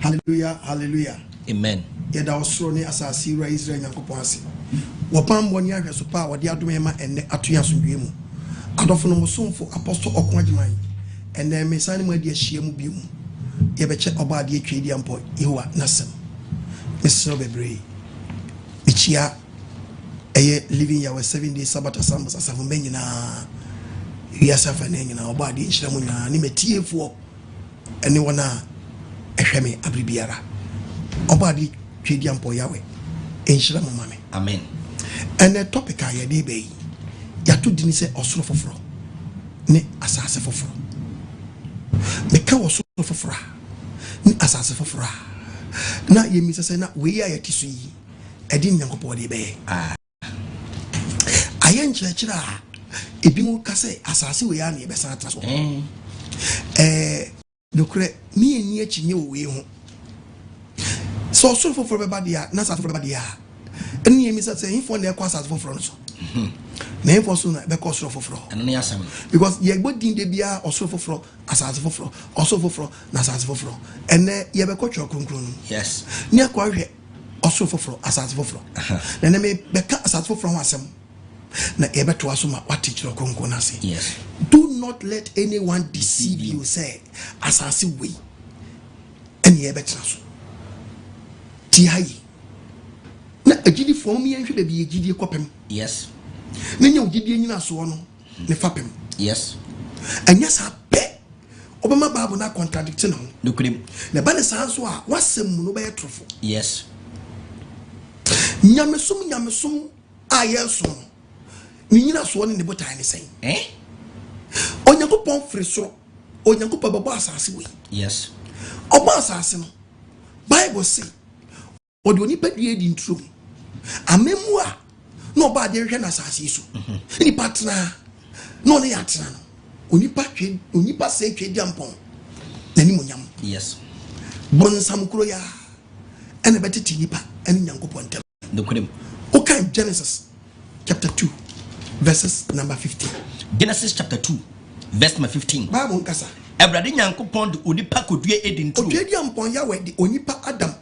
Hallelujah, hallelujah. Amen. Yeda Osoro ne Asase ra Israel Nyankopon ase. Wopam boni ahwe so pa wode adom ma enne atoya somdwe mu. Adofo no musomfo apostle Okon Agyeman. Enne mesane mu ade ahia mu bi mu. Ye beche oba ade atwedi ampo Yehowa nasem. Mesro bebre. Bichia eye living yawe 7 days Sabbath asambas asafo menyina. Yasafa ne nyina oba ade nhira mu nyina ne metiefo ene wona ehweme abribiara. Oba ade twedi ampo yawe enhyira mu mame. Amen. And the topic I dey be ya to dini se Osoro foforo ne Asase foforo. Me ka Osoro foforo ne Asase foforo. Na ye mi se na we ya tiso yi edi Nyankopon dey be. Ayen chira ebi mu ka se asase we ya na e be san atraso. Dokure mi eni achi nye we ho. So Osoro foforo be ba dia na Asase foforo be ba dia. And you miss say for the Asase foforo so. Na for so na be ko Osoro foforo. Because ye go din de bia Osoro foforo Asase foforo, Osoro foforo na Asase foforo. And ye be ko twa kronkron. Yes. Ni akwa hwe Osoro foforo Asase foforo. Na me be ka Asase foforo ho asem. Na ye be to aso ma what teach kronkron na say. Yes. Do not let anyone deceive you say Asase we. And ye be traso. Ti hayi. Na agidi for me enhwe be agidi kopem. Yes. Na nya ogidi nyina so no ne fapem. Yes. Anya sa pe obama babu na contradict no. Dukurim. Na ba ne sa so a wasem mu no be trofo. Yes. Nyamesum a yeso. Ni nyina so ne botan ne sen. Onyankopon firi so. Onyankopon babo asase we. Yes. Oba asase no. Bible say odi oni pedie di ntrum. Amemua no ba de hwe na asase so. Ni partner no ne yatena no. Onipa se twedi ampon. Nani monyam. Yes. Bonsam kuro ya. Ene betiti nipa ene Nyankopon ntem. Dokodem. Okay, Genesis chapter 2 verses number 15. Genesis chapter 2 verse number 15. Bible nkasa. Ebrade Nyankopon de onipa kodue edi ntrum. Twedi ampon ya we de onipa Adam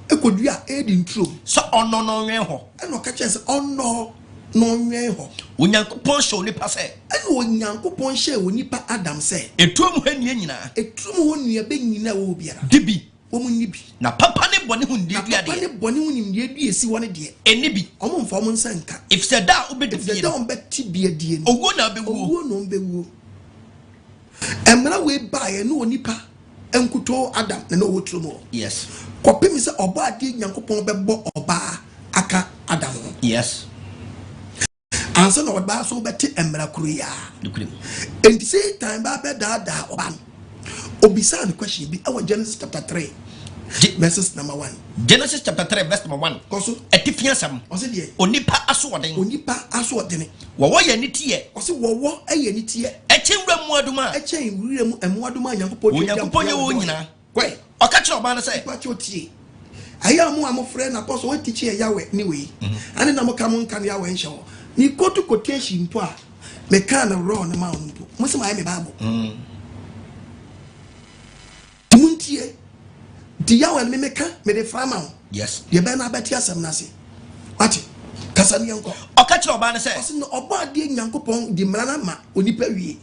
ekodua edi ntrum. So ono no nwen ho. Eno ka chese ono no nwen ho. Onyankopon hye onipa se. Eno Onyankopon hye onipa Adam se. Etuom hanie nyina. Etuom ho nua be nyina wo biara. Dibi. Omu nibi. Na papa ne bone hu ndie ade. Papa ne bone hu ndie adu esi woni de. Enibi. Omo mfa omo nsanka. If said da obedi fie. Da on beti bia die. Owo na be wo. Owo no be wo. Emra we bae no onipa enkuto Adam na no wotro mo. Yes. Kopem se oba ade Nyankopon bebo oba aka Adam. Yes. Ansa no oba so beti emra kruya. Dukurim. And the same time ba be da oba. Obisa the question be our Genesis chapter 3 verses number 1. Genesis chapter 3 verse number 1. Koso etifiasam. Ose de onipa asoden. Onipa asoden. Wowo ye ni tie. Ose wowo eye ni tie. Echenwura mu aduma. Echenwura mu emu aduma Nyankopon. Nyankopon ye wo nyina. Kwe. Oka kire oba na say. Pacho tie. Aya mu amofre na apostle we teach yawe ni we. Ane na mo ka mo nkan yawe nhye wo. Ni kotu quotation mpo a me kan na raw na ma mpo. Mo se ma me Bible. Muntie di yawe me meka me de frama. Yes. Ye be na beti asem na se. Ati kasa ni yanko. Oka kire oba na say. Ose no oba de Nyankopon di mrana ma onipa wie.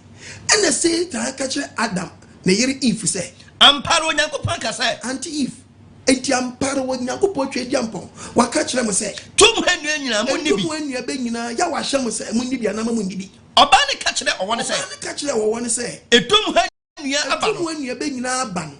Ene se ta ka kire Adam na yere Eve say. Amparo Nyankopon ka say. Anti Eve. Enti amparo Nyankopon twedi ampon. Wa ka kire mo say. Tum hanu nyina mo nibi. Tum hanu be nyina ya wa hye mo say mo nibi na mo nibi. Oba ne ka kire o woni say. Oba ne ka kire o woni say. Etum hanu aba no. Etum hanu be nyina aba no.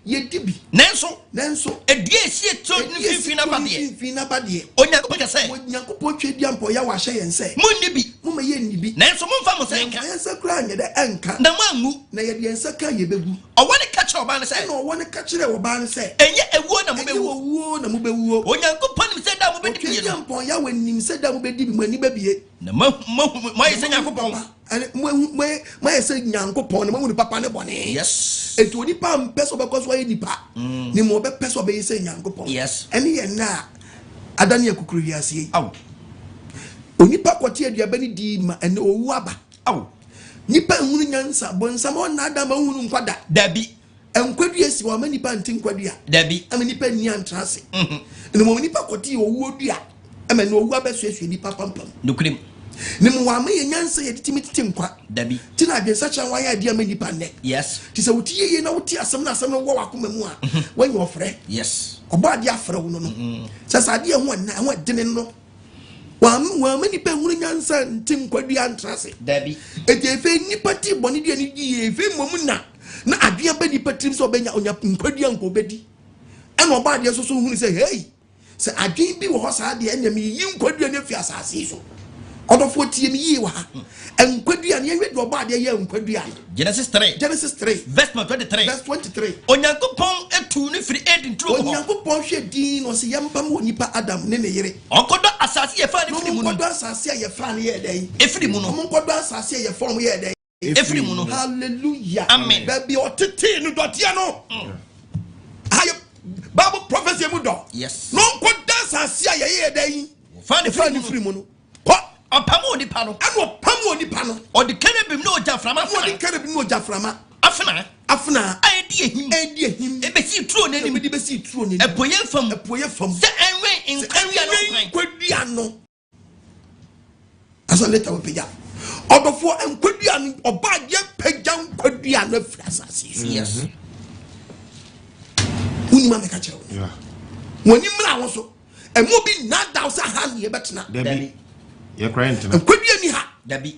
Yedibi. Nenso. Edie esi eto ni fina bade. Onyankopon ka say. Onyankopon twedi ampon ya wa hye yen say. Mo nibi. Mo me ye nibi. Nenso mo mfa mo say nka. Yensa kra anye de enka. Na mangu. Na ye de yensa ka ye begu. Owone ka kire oba ne say. Na owone ka kire oba ne say. Enye ewuo na mo bewu. Ewuo na mo bewu. Onyankopon ni say da mo bedi bi. Twedi ampon ya we nim say da mo bedi bi mo ani babie. Na mo ye say Nyankopon. Mo ye say Nyankopon na mo ni papa ne bone. Yes. Etu oni pa mpeso be koso ye nipa. Ni mo be peso be ye say Nyankopon. Yes. Eni ye na adani akukuru wiase. Aw. Onipa kwoti aduaba ni di ma ene owu aba. Aw. Nipa hunu nyansa bonsam on na adam hunu nkwada. Dabi. enkwadua si wa mani pa ntin kwadua dabi amani pa ni antrase ne mo nipa koti owu odua ama no owu abesuasu nipa pampam nukrim ne mo wa me nyansa ye titimi titimkwa dabi ti na adwensa cha wa ya dia mani pa ne yes ti se wuti ye na wuti asem no wo wakoma mu a when you ofre yes oba ade afre wo no sasa ade ho na ho dene no wa mani pa hunu nyansa ntim kwadua antrase dabi efe nipa ti boni dia ni die efe mom na adua ba nipa trim so benya onya nkwadua nko bedi ena oba ade so hunu say hey se adwen bi wo ho sa ade enya me yi nkwadua ne fi asase so odofo tie me yi wa ha nkwadua ne yɛ oba ade yɛ nkwadua Genesis 3 verse 23 onyankopɔn etu ne firi Eden turo ho onyankopɔn hwɛ din no se yɛmpam wɔ nipa Adam ne ne yere ɔkɔdɔ asase yɛ fa ne firi mu no ɔkɔdɔ asase yɛ fa ne yɛ dɛn efiri mu no ɔkɔdɔ asase yɛ fɔm yɛ dɛn efiri mu no hallelujah amen baby otete no dotia no ayo Bible prophecy mu do yes no ɔkɔdɔ asase yɛ dɛn fa ne firi mu no Opamo ni pano. Ano opamo ni pano. Or the canopy no jaframa. Or the canopy no jaframa. Afna. I dear him. Ebe see true name. Ebe see true name. A poye from. The enway in Quediano. As a letter of Pia. Or before and Quedian or bad yet Pejan Quediano Frasas. Yes. Unima Mekacho. Yeah. When you also. And will be not down a hand here, but not. You're crying to me. Quedia ni ha. Dabi.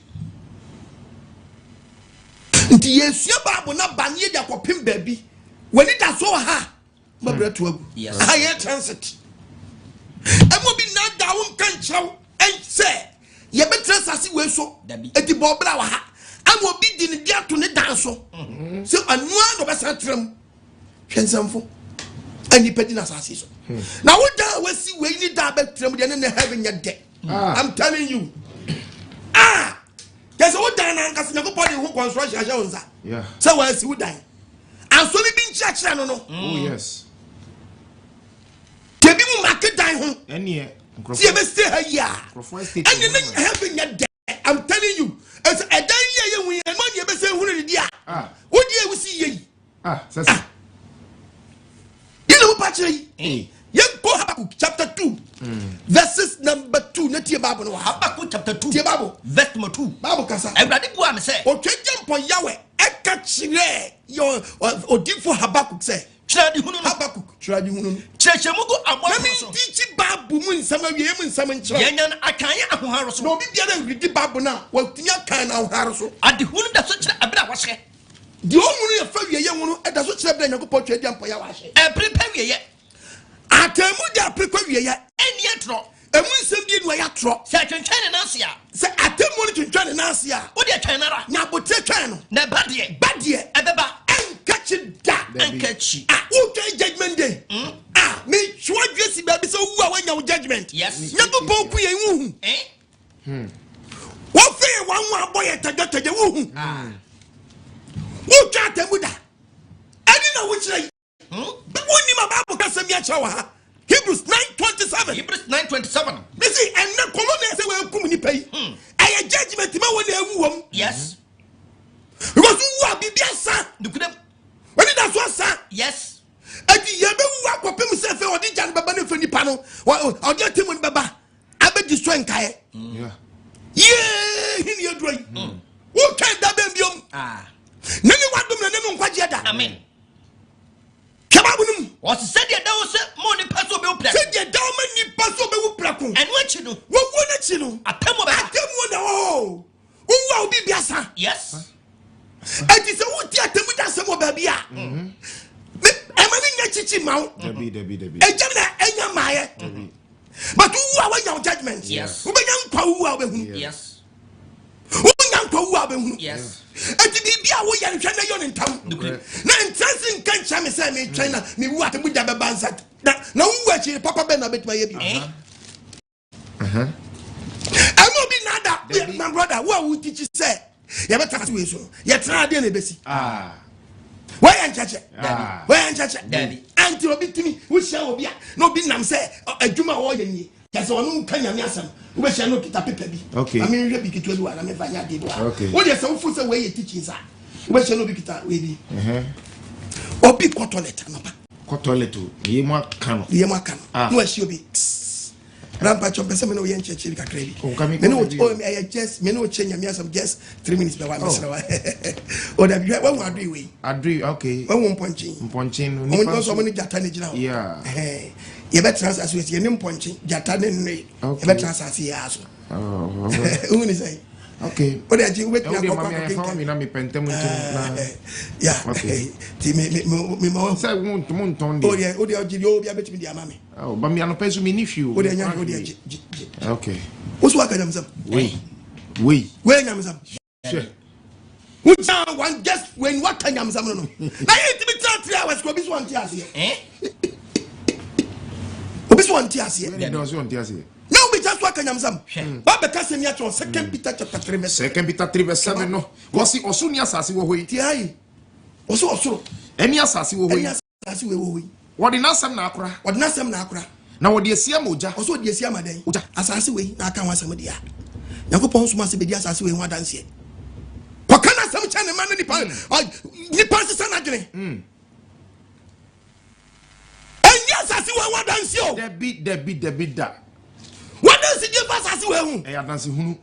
Nti yesu Bible na banye dia kopim baby. When it so ha. Mabra to agu. Yes. Higher transit. Emo bi na da won kan chrew en say ye betre sase we so. Eti bobra wa ha. Amo bi di ne dia to ne dan so. So anu no be santrem. Hwensamfo. Ani pedi na sase so. Na wo da wasi we ni da betrem de ne heaven ye de. I'm telling you. There's a wood dine and Casinapoli who construction. Yeah. So where's wood dine? I'm sorry being church. No. Oh, yes. Can you market dine home? And yeah, stay here. And you didn't have in your day. I'm telling you. As a dine here, we and money ever say, who did ya? What do you see ye? You know, Patrick? Habakkuk chapter 2 verses number 2 netie Bible no Habakkuk chapter 2 tie Bible verse number 2 Bible kasa Everybody go am say o twejempo yawe eka chire yo odifo Habakkuk say chiradi hunu Habakkuk chiradi hunu chechemu go abo na me teach Bible mu nsama wie mu nsama nchira yenyan akanye ahoharo so no obi bia na read Bible na watunya kan na ahoharo so ade hunu da so chira abira wahye di omunu ye fa wie ye hunu e da so chira bra nyakopɔ twejempo yawe ahye e prepare wie ye atemu dia prepare wie ye eni atro emu nsem di no ya tro se twentwene na ase a se atemu no twentwene na ase a wo de twene nara nya botre twene no na badie ebeba enkachi da enkachi wo twa judgment day me chwa dwesi ba bi se wu a wanya wo judgment yes nya bo ku ye wu wo fe wan wa boye tagatage wu wo twa atemu da ani na wo chire but woni ma Bible ka sem ya chawa ha Hebrews 9:27 me see and na colonel say we kum ni pay ay judgment ma wona ewu wom yes because wu a bibia sa dukudem when that so sa yes adi ye be wu akopem se fe odi jan baba na fe nipa no odi atemu ni baba abe destroy nkae yeah hini ye droi wo twa da be biom nani wadom na nemu nkwaje da amen kababunum what said the dawo se mo ni paso be upra said the dawo ni paso be upra ko and wachi no wo na chi no atemo na wo obi biasa yes ati se wo ti atemu da se mo ba bia me emani nya chichi mawo debi ejamna enya maaye but wo a wanya judgment yes wo benya nkwa wo a behunu yes wo benya nkwa wo a behunu yes ati bibia wo ya nhwe na yo ne ntam na ntransi nka ncha me say me twena me wu atemu da be bansa na wo achi papa be na betima ye bi amo bi nada my brother wo teach say ye better we so ye tra de na besi why en chache daddy anti obi timi wo hia obi a no bi nam say adwuma wo ye ni kase onu nka nyame asam wo hia no kita paper bi ami hwe bi kitu adu ala me fanya de do wo de say wo fu say we ye teaching sa wo hia no bi kita we bi Obi ko toilet anapa. Ko toilet yema kan. Yema kan. No esi obi. Rampa chop pese me no yen church ka krebi. Me no just me no change me some just 3 minutes be one mesra wa. O da bi when we do we. Adri okay. When we ponchin. Ponchin ni pa so mo ni jata ni gina. Yeah. Ye be transfer so ye ni ponchin jata ni ni. Ye be transfer ya so. Oh. Who ni say? Okay. O da ji wait na ko kwa mi na mi pentem na. Yeah. Okay. Ti me mo say won ton di. O de oji di o bia betimi di amame. Oh, but me an peso me if you. O de nya o de okay. Oso aka nyam sam. We nyam sam. Sure. Which one just when what can nyam sam no. Na ye ti be 3 hours ko bi so anti ase. Obi so anti ase. Where does you anti ase? Now we just what can nyam sam. Ba be ka se ni atro 2 Peter chapter 3 verse 2 Peter 3 verse 7 no. Wasi osu ni asase wo hoyi. Ti ai. Osoro. Eni asase wo hoyi. Eni asase wo hoyi. Wodi na asem na akora. Na wodi esia moja. Oso di esia madan. Asase we na aka wasem dia. Yakopon so ma se be dia asase we ho adanse. Ko kana asem cha ne ma ne nipa sesa na dwene. Eni asase we ho adanse o. Debi da. Wadanse di fa asase we hu. E adanse hunu.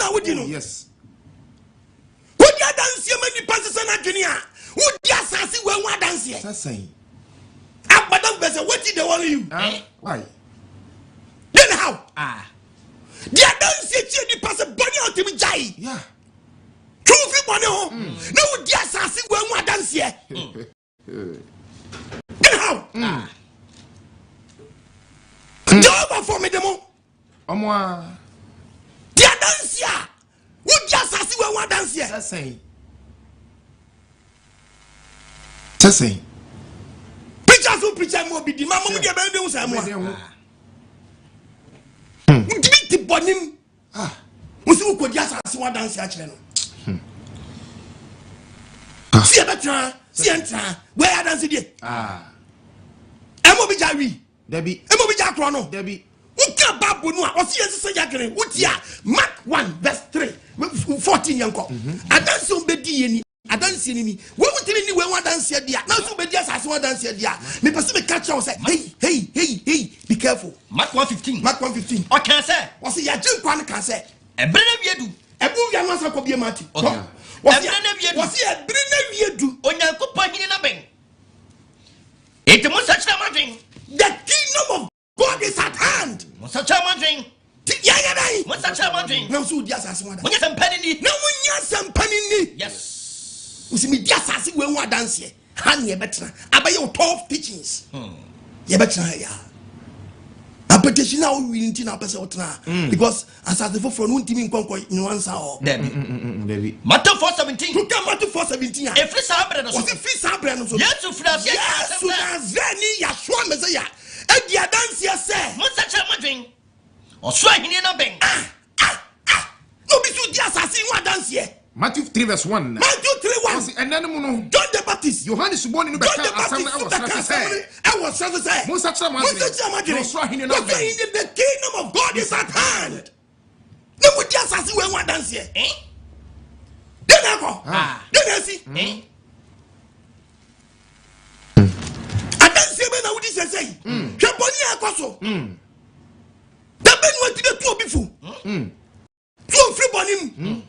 Na wodi no. Yes. Ko di adanse ma nipa sesa na dwene a. Wodi asase we ho adanse. Sasen. Madam Bessa, what did they want you? Why? Then how? The don't see the person bunny out to me jai. Yeah. True free money home. No, the assassin will dance here. Then how? Job for me demo. Omwa. The dance here. Would the assassin will dance here? Sasen. Preacher mo bi di ma mo de be do say mo di bonim musu ko di asase wa dance a kire no si e betra si entra where ya dance die e mo bi jawi Debi e mo bi ja kro no Debi uka babu no a o si ensese ya kire utia Mark 1 verse 3 14 yanko adanse o be di yeni adanse ni wo mutiri ni we wa danse dia na so be dia asase wa danse dia me pese me catch you say hey be careful. Mark 1:15 okay say o say ya jinkwa ne kan say ebre na biedu ebu ya no asa ko bie mati okay ebre na biedu o say ebre na biedu onyankopon hini na ben ete mo sachira madwen the kingdom of God is at hand mo sachira madwen ya dai mo sachira madwen na so dia asase wa mo nya sampani ni na mo nya sampani ni yes usimi dia asase we hu adanse han ye betra abaye 12 teachings ye betra ya apetition na we nti na pese otna because asase FOFRO no ntimi nkonko nwansa o Debi Matthew 4:17 to come Matthew 4:17 e free sabre no so free sabre no so Yesu free asia Yesu nazani Yeshua Messiah e dia adanse se mo sachira madwen oso ahini na ben no bi so dia asase hu adanse Matthew 3 verse 1. Matthew 3:1. And then John the Baptist. Johannes born in the the kingdom of God is at hand. No would just as we want dance here. Then I go. Then I see. I don't see when I would say. Japoni akoso. That ben want to the two before. Two free bonim.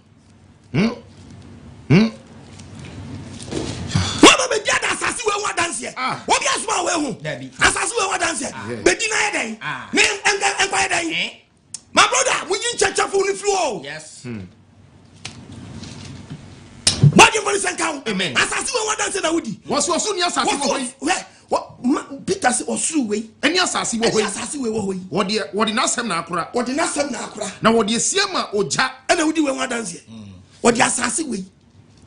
What be dia asase we wa dance here? What be asuma we hu? Asase we wa dance here. Be di na eden. Me enka eden. My brother, we in church for the flow. Yes. What you for the count? Amen. Asase we wa dance na wudi. Was ni asase wo hoyi. What Peter say osu we? Eni asase wo hoyi. Asase we wo hoyi. Wodi na asem na akora. Wodi na asem na akora. Na wodi esia ma oja. E na wudi we wa dance here. Wodi asase we.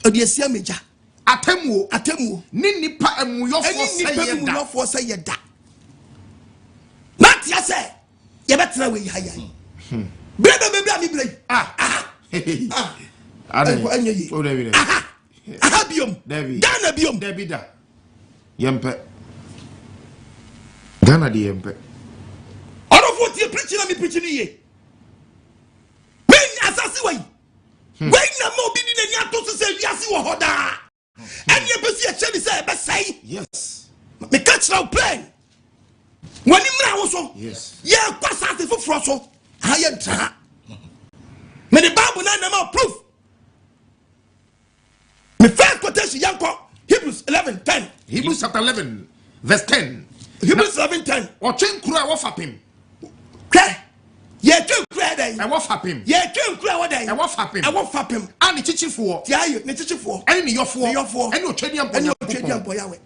Wodi esia meja. Atemu ni nipa emuyofo say yeda Matia say ye betra we haya brebe mi bre ade o David biom David Ghana biom David da yempe Ghana di yempe orofo tie preaching na mi preaching ye when asase we when na mo bi di na ni ato se wiase wo hoda And you be see a chemi say be say. Yes. Me catch now plane. When you mra so. Yes. Yeah, pass out for froso. Higher tra. Me the Bible na na proof. Me first quotation yanko Hebrews 11:10. Hebrews chapter 11 verse 10. Hebrews 11:10. O chen kura wo fapem. Kra. Ye twen kra dan. E wo fapem. Ye twen kra wo dan. E wo fapem. E wo fapem. Ani chichifo. Ti ayo, ne chichifo. Eni ni yofo. Ni yofo. Eni otwani ampo. Eni otwani ampo yawe.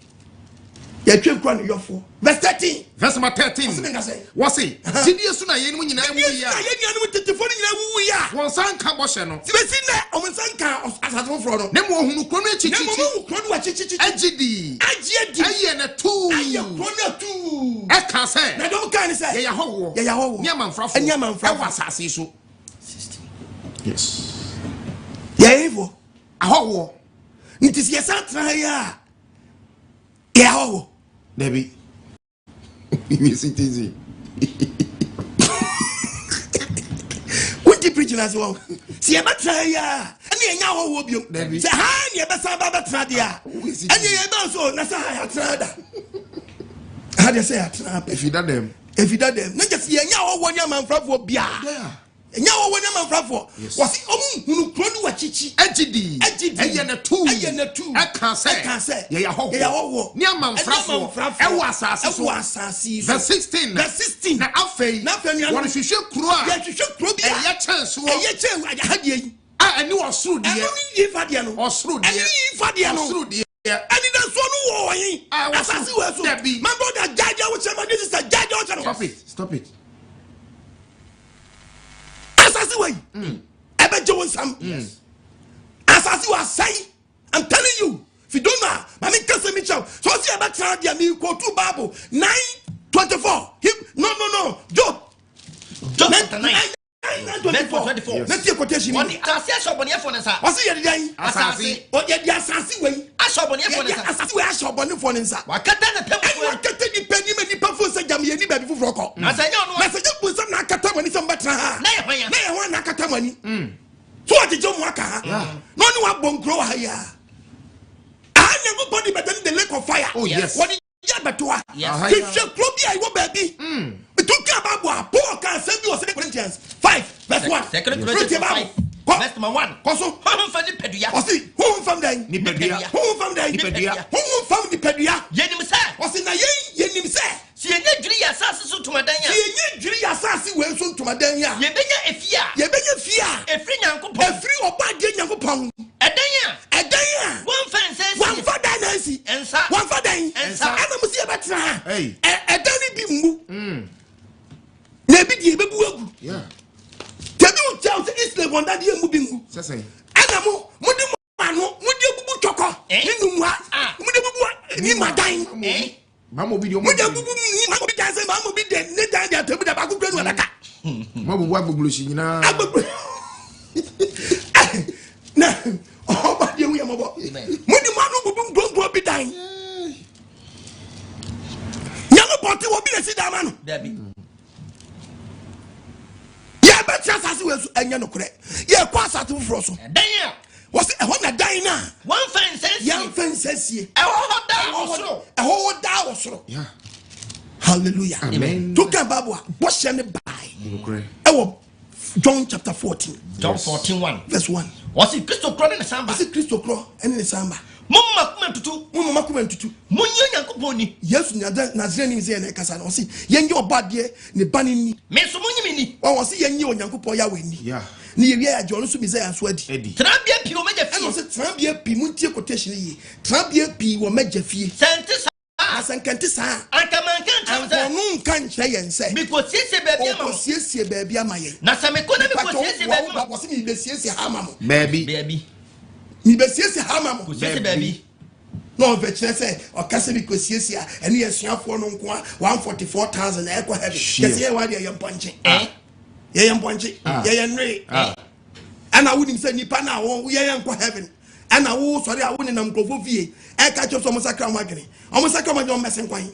Ye twen kra ni yofo. Verse 13. Verse 13. What say? Jidie su na ye ni nyina wu ya. Ye ni anu tetefo ni nyina wu ya. Won san ka bo hye no. Ti be si na o mo san ka asase fro no. Ne mo hunu krono echichi. Ne mo krono wa chichichi. Agidi. Agiedi. Aye na tu. Aye krono tu. E ka say. Na do kan say. Ye ya howo. Ye ya howo. Ni amanfrafo. Ni amanfrafo. E wa asase so. 16. Yes. Ye evo. Ahowo. Nti si ye san tra ya. Ye howo. Debbie. You see easy. What you preaching as well? See, I'm a try ya. And you know what you say. Hi, you're a Saba Tradia. And you're also Nasa Trada. How do you say it? If you done them, not just you know one young man from Bia. And you know one young man from was who crowd what chichi. Agidi, and a two, I can't say, yeah, Niaman Frafo, Asase, verse 16, verse 16, now Alfei, nothing, what if you should cry, you should cry, and yet chance, I had ye. I knew Osoro, Osoro, Osoro, yeah, and it does so no I was my brother Jaja, which this is a Jaja. Stop it. Asase way. Ebe Jones Sam. Asase was say. I'm telling you. If you don't know, I mean, can't say me chow. So see about trying to me quote to Bible 9:24. No. Job. 9:24. Let's see a quotation. What the Asase shoboni for nsa? What's the day? Asase. O ye the Asase way. Ashoboni for nsa. Asase way ashoboni for nsa. Wakata na tempo. Wakata ni penny me ni pafo se jam ye ni baby fufuro ko. Na se nyo no. Na se jam some na kata mani some betra ha. Na ye hwan. Na ye hwan na kata mani. So what the jom waka ha. No ni wa bonkro ha ya. Ah nyango body better than the lake of fire. Oh yes. What ya betoa. Yes. She club I go baby. It took about Paul can send you 2 Corinthians 5 verse 1. 2 Corinthians 5 verse 1. Koso. Who from the pedua? Osi, who from there? Ni pedua. Who from there? Ni pedua. Who from the pedua? Yenim sa. Osi na yenim sa. Si enye dwiri asase so tomadanya. Si enye dwiri asase we so tomadanya. Ye benya efia. Ye benya fia. Efri nyankopon. Efri obade nyankopon. Edanya. One fence. One father nancy. Ensa. One father. Ensa. Ana musi e betra. Hey. Edani bi mu. Na bi die bebu agu. Yeah. Tebi o cha o se Islam wonder die mu bi mu. Say. Ana mo di manu, mo di bubu choko. Ni numwa. Mo di bubu ni madan. Mama bi di o mo di bubu ni mama bi dan se mama bi de ne dan dia tebi da ba ku kwenu alaka. Mama bu agbuglo shi nyina. Agbuglo. Na o ba di wi mo bo. Mo di manu bubu gbongbo bi dan. Nyalo poti wo bi na si da manu. Dabi. But Asase was anya no kure. Ye kwa asase fufuro so. Dan was e ho na dan na. One fence. Yan fence ye. E ho da osoro. E ho da osoro. Yeah. Hallelujah. Amen. To kan Bible bo hye ne bai. Kure. E wo John chapter 14. John 14:1. Verse 1. Was it Christo kro ne samba? Was it Christo kro ene ne samba? Mumma kumentutu. Mumma kumentutu. Munye nyankopon ni. Yesu Nazarene ze na kasa no si yenye obade ne bani ni. Me so munye me ni. O si yenye onyankopon ya we ni. Yeah. Ni ye ya John so mi ze aso adi. Trambia pi o meja fi. E no se trambia pi muntie quotation yi. Trambia pi wo meja fi. Sente sa. Asankante sa. Akamankan chamza. Onu nkan hye yen se. Mi ko siesie baabi ama. O siesie baabi ama ye. Na se me ko na mi ko siesie baabi ama. Wo se mi be siesie ha ama mo. Baby. Mi be siesie ha ama mo. Ko siesie baabi. No veche say o kase mi ko siesie a ene yesuafo no nko a 144,000 e ko heavy. Kase ye wa de ye mponche. Ye mponche. Ye nre. Ana woni se nipa na wo ye nko heaven. Ana wo sori a woni na mkrofo fie. E ka cho so mo sakra mo agene. O mo sakra mo jo mesen kwan.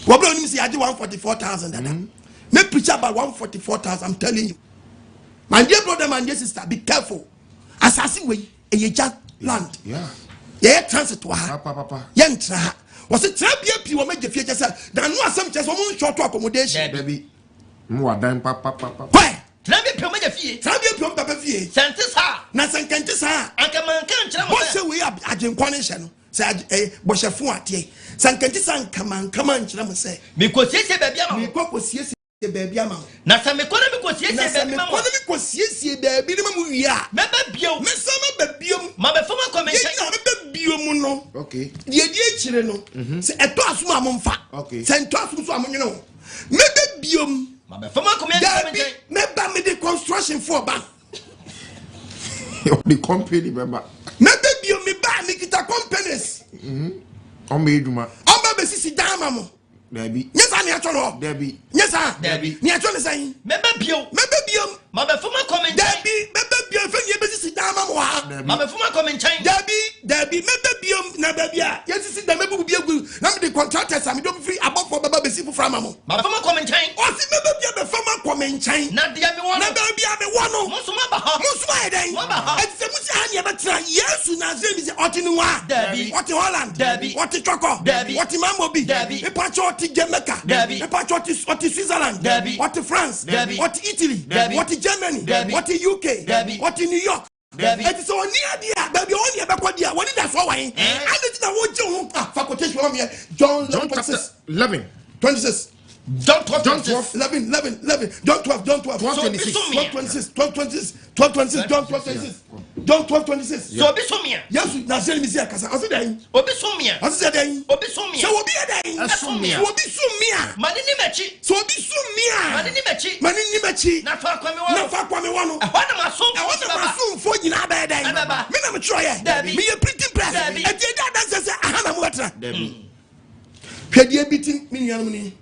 Wo bro ni se ade 144,000 dada. Me preach about 144,000, I'm telling you. My dear brother, my dear sister, be careful. Asase we e ye land. Yeah. ye transit wa papa ye ntra was it trabia pi wo magye fie kyesa na no asem kyesa wo short accommodation baby mo wadan papa why trabia pi wo magye fie papa fie sente sa na senkente sa anka man kan kyerɛ mo bo se we agyenkwa ne hye no se bo hyefo atie senkente sa anka man kyerɛ mo se me ko siesie baabi ama me ko siesie baabi ama na sa me ko na me ko siesie baabi ama ko na me ko siesie baabi ne mamu wi a me ba bio me sama ba bio ma be fama comment ye na me ba bio mu no okay die akire no se eto asom amomfa se ento asom so amonwene ho me ba bio ma be fama comment me ba me the construction for ba the company member me ba bio me ba me kita companies on me eduma on ba be sisi dama mo Debbie. Yes, I need to know. Debbie. Yes, sir. Debbie. Near to say. Maybe bio. Ma be fuma comment. Debbie. Maybe bio. If you be sit down, mama. Ma be fuma comment. Debbie. Maybe bio. Na baby. Yes, sit down. Maybe bio. Na me the contractors. I me don't free about for baba be si for mama. Ma be fuma comment. O si maybe bio be fuma comment. Na dia me wono. Na baby me wono. Musuma ba ha. Musuma eden. Et se musi hani be tra. Yesu na ze mi se otinuwa. Debbie. Oti Holland. Debbie. Oti Choco. Debbie. Oti Mambo bi. Debbie. E pa oti Jamaica. Debbie. What is Switzerland? Debbie. What is France? Debbie. What is Italy? Debbie. What is Germany? Debbie. What is UK? Debbie. What is New York? Debbie. It is on near there, baby. Only about what dia. What is that for? I didn't know what you faculty from here. John chapter 11. 26. John 12. 11. John 12. 26. John 12. So be so me. Yes, na say me say kasa. Osi dan. Obi so me. Osi say dan. Obi so me. So obi dan. So me. Obi so me. Mani ni mechi. So obi so me. Mani ni mechi. Na fa kwame wono. E hwana maso fo nyina ba dan. Me na me tro ye. Me ye printing press. E die da dan say aha na mo betra. Hwede biting me nuanom ni.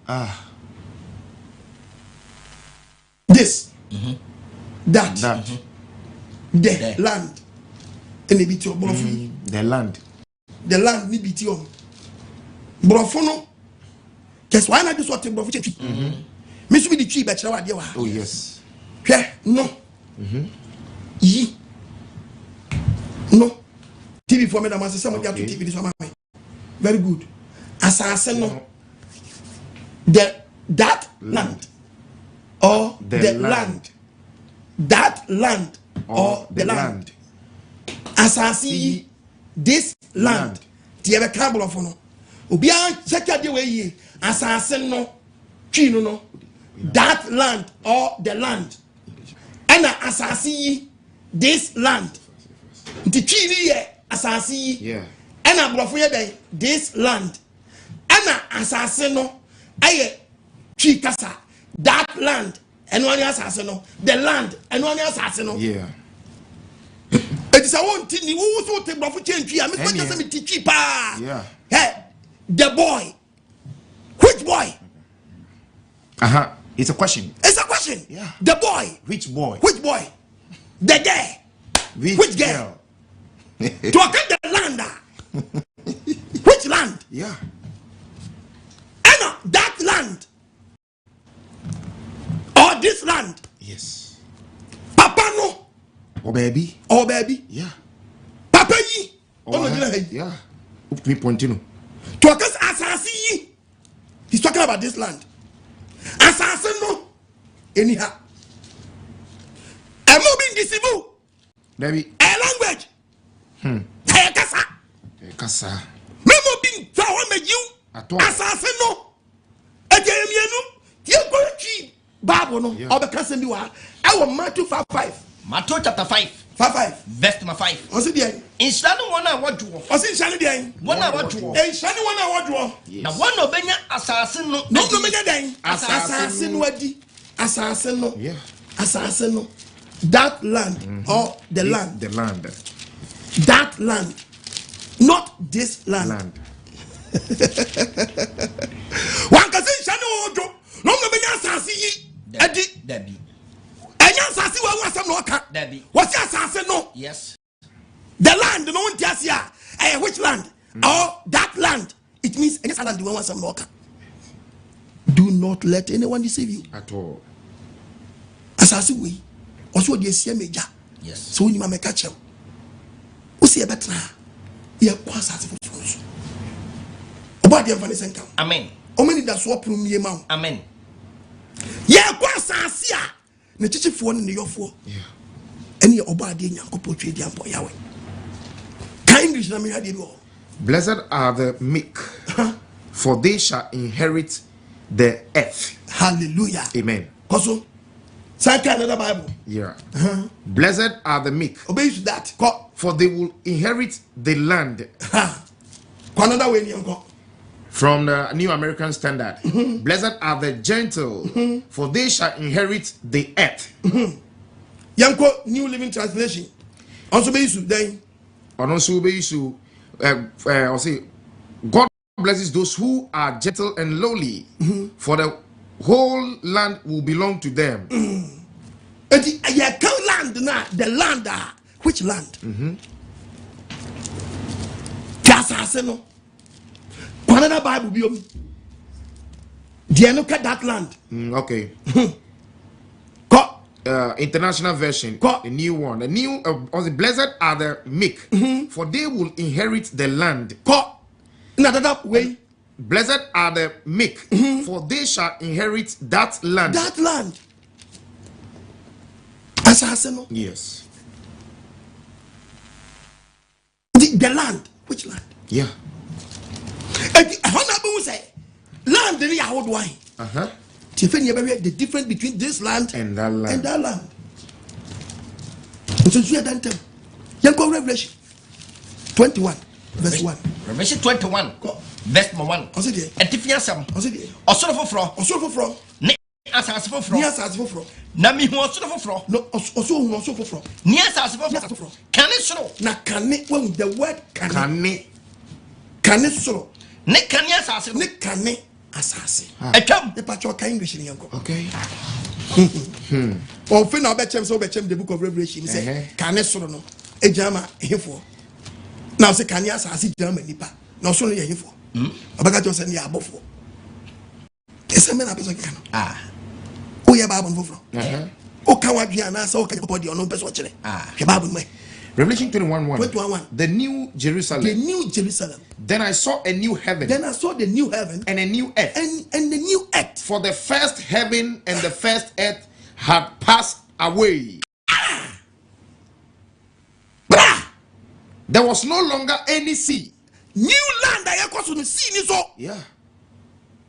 This. That. The land. And the biti of the land. The land ni biti of Brofono. Just why not this what Brofono? Miss me the tree, but oh, yes. No. Ye. No. TV for me, that must some of to TV this one. Very good. Asase no. That land. Or the land. That land. Or the land. Asase this land. Tiebe kablo fono. Obia check the way asase no twino no. That land or the land. And asase this land. The twini ye asase. Yeah. And abrofo ye this land. And asase no aye twi kasa. That land. And one asase no. The land. And one asase no. Yeah. It is a one thing. Who so take brofo change? I mean, just me teach pa. Yeah. Hey, the boy. Which boy? It's a question. It's a question. Yeah. The boy. Which boy? Which boy? The girl. Which girl? To get the land. Which land? Yeah. And that land. Or this land. Yes. Papa no. Oh baby. Oh baby. Yeah. Papa yi. Oh yeah. Up me pointino. To get Asase. He's talking about this land. Asase no. Anyhow. I'm not being deceived. Baby. A language. Hey, kasa. Kasa. Memo being found with you. Asase no. Ejemienu. You go to Bible no. Or the kasa bi wa. I will Matthew 5:5. Matthew chapter 5. 5:5. Verse number 5. What's it there? Inshani wana wadwo. What's it shani there? Wana wadwo. Inshani wana wadwo. Na wana obenya asase no. No menya den. Asase no adi. Asase no. Yeah. Asase no. That land or the land. The land. That land. Not this land. One can say shani wadwo. No menya asase yi. Adi. Debbie. Asase wa wasam no ka. Debbie. What's asase no? Yes. The land no one tells ya. Which land? Or that land. It means any land the one wasam no ka. Do not let anyone deceive you. At all. Asase we. Also the esia meja. Yes. So ni ma meka chem. O se e betra. Yeah, asase foforo. Oba de mfa ne Amen. O many that swap room ye ma. Amen. Yeah, asase a ne chichifo ne yofo. Yeah. Any oba de nyankopɔ twe di ampo yawe. Kind English na me ha de no. Blessed are the meek, for they shall inherit the earth. Hallelujah. Amen. Also, second another Bible. Yeah. Blessed are the meek. Obey to that. For they will inherit the land. Another way you From the New American Standard. Blessed are the gentle, for they shall inherit the earth. Yanko New Living Translation. Also be issue then. Also be issue. I'll say, God blesses those who are gentle and lowly, for the whole land will belong to them. Land now, the land, which land? Asase. Another Bible be look at that land. Okay. International version, the new one. The new, blessed are the meek, for they will inherit the land. Another way. Blessed are the meek, for they shall inherit that land. That land. Asase. Yes. The land. Which land? Yeah. Land the Yahoo wine. The difference between this land and that land. And that land. So you are done. Revelation 21, verse 1. Revelation 21, verse 1. Osoro foforo. Ne asase foforo. Na mi hu osoro foforo. No, osoro foforo. Ni asase foforo. Kane soro. Na kane when the word kane. Kane soro. Ne kane asase. Ne kane asase. Etwam. The patch of English in yanko. Okay. Or fin now betchem so betchem the book of Revelation say kane soro no. Ejama ehefo. Now say kane asase jama nipa. Na so no ye ehefo. Abaga just say ya abofo. Ese me na person kan. Oh yeah, Bible foforo. O ka wadua na say o ka body ono person kire. Hwe Bible me. Revelation 21:1. The New Jerusalem. The New Jerusalem. Then I saw a new heaven. Then I saw the new heaven and a new earth. And the new earth. For the first heaven and the first earth had passed away. There was no longer any sea. New land I go to the sea ni so. Yeah.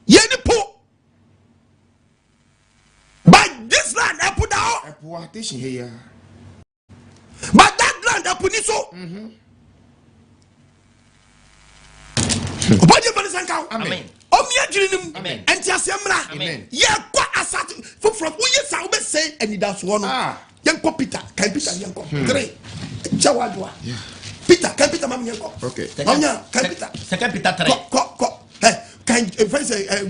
Yeni po. But this land I put out. Here. But that land I put it so. Amen. Amen. And Tiasemra. Amen. Yeah, what asat from who you say and that's one. Yanko Peter, can Peter Yanko. 3. Chawadwa. Yeah. Peter, can Peter Mam Yanko. Okay. Mamma, can Peter. Second Peter 3. Can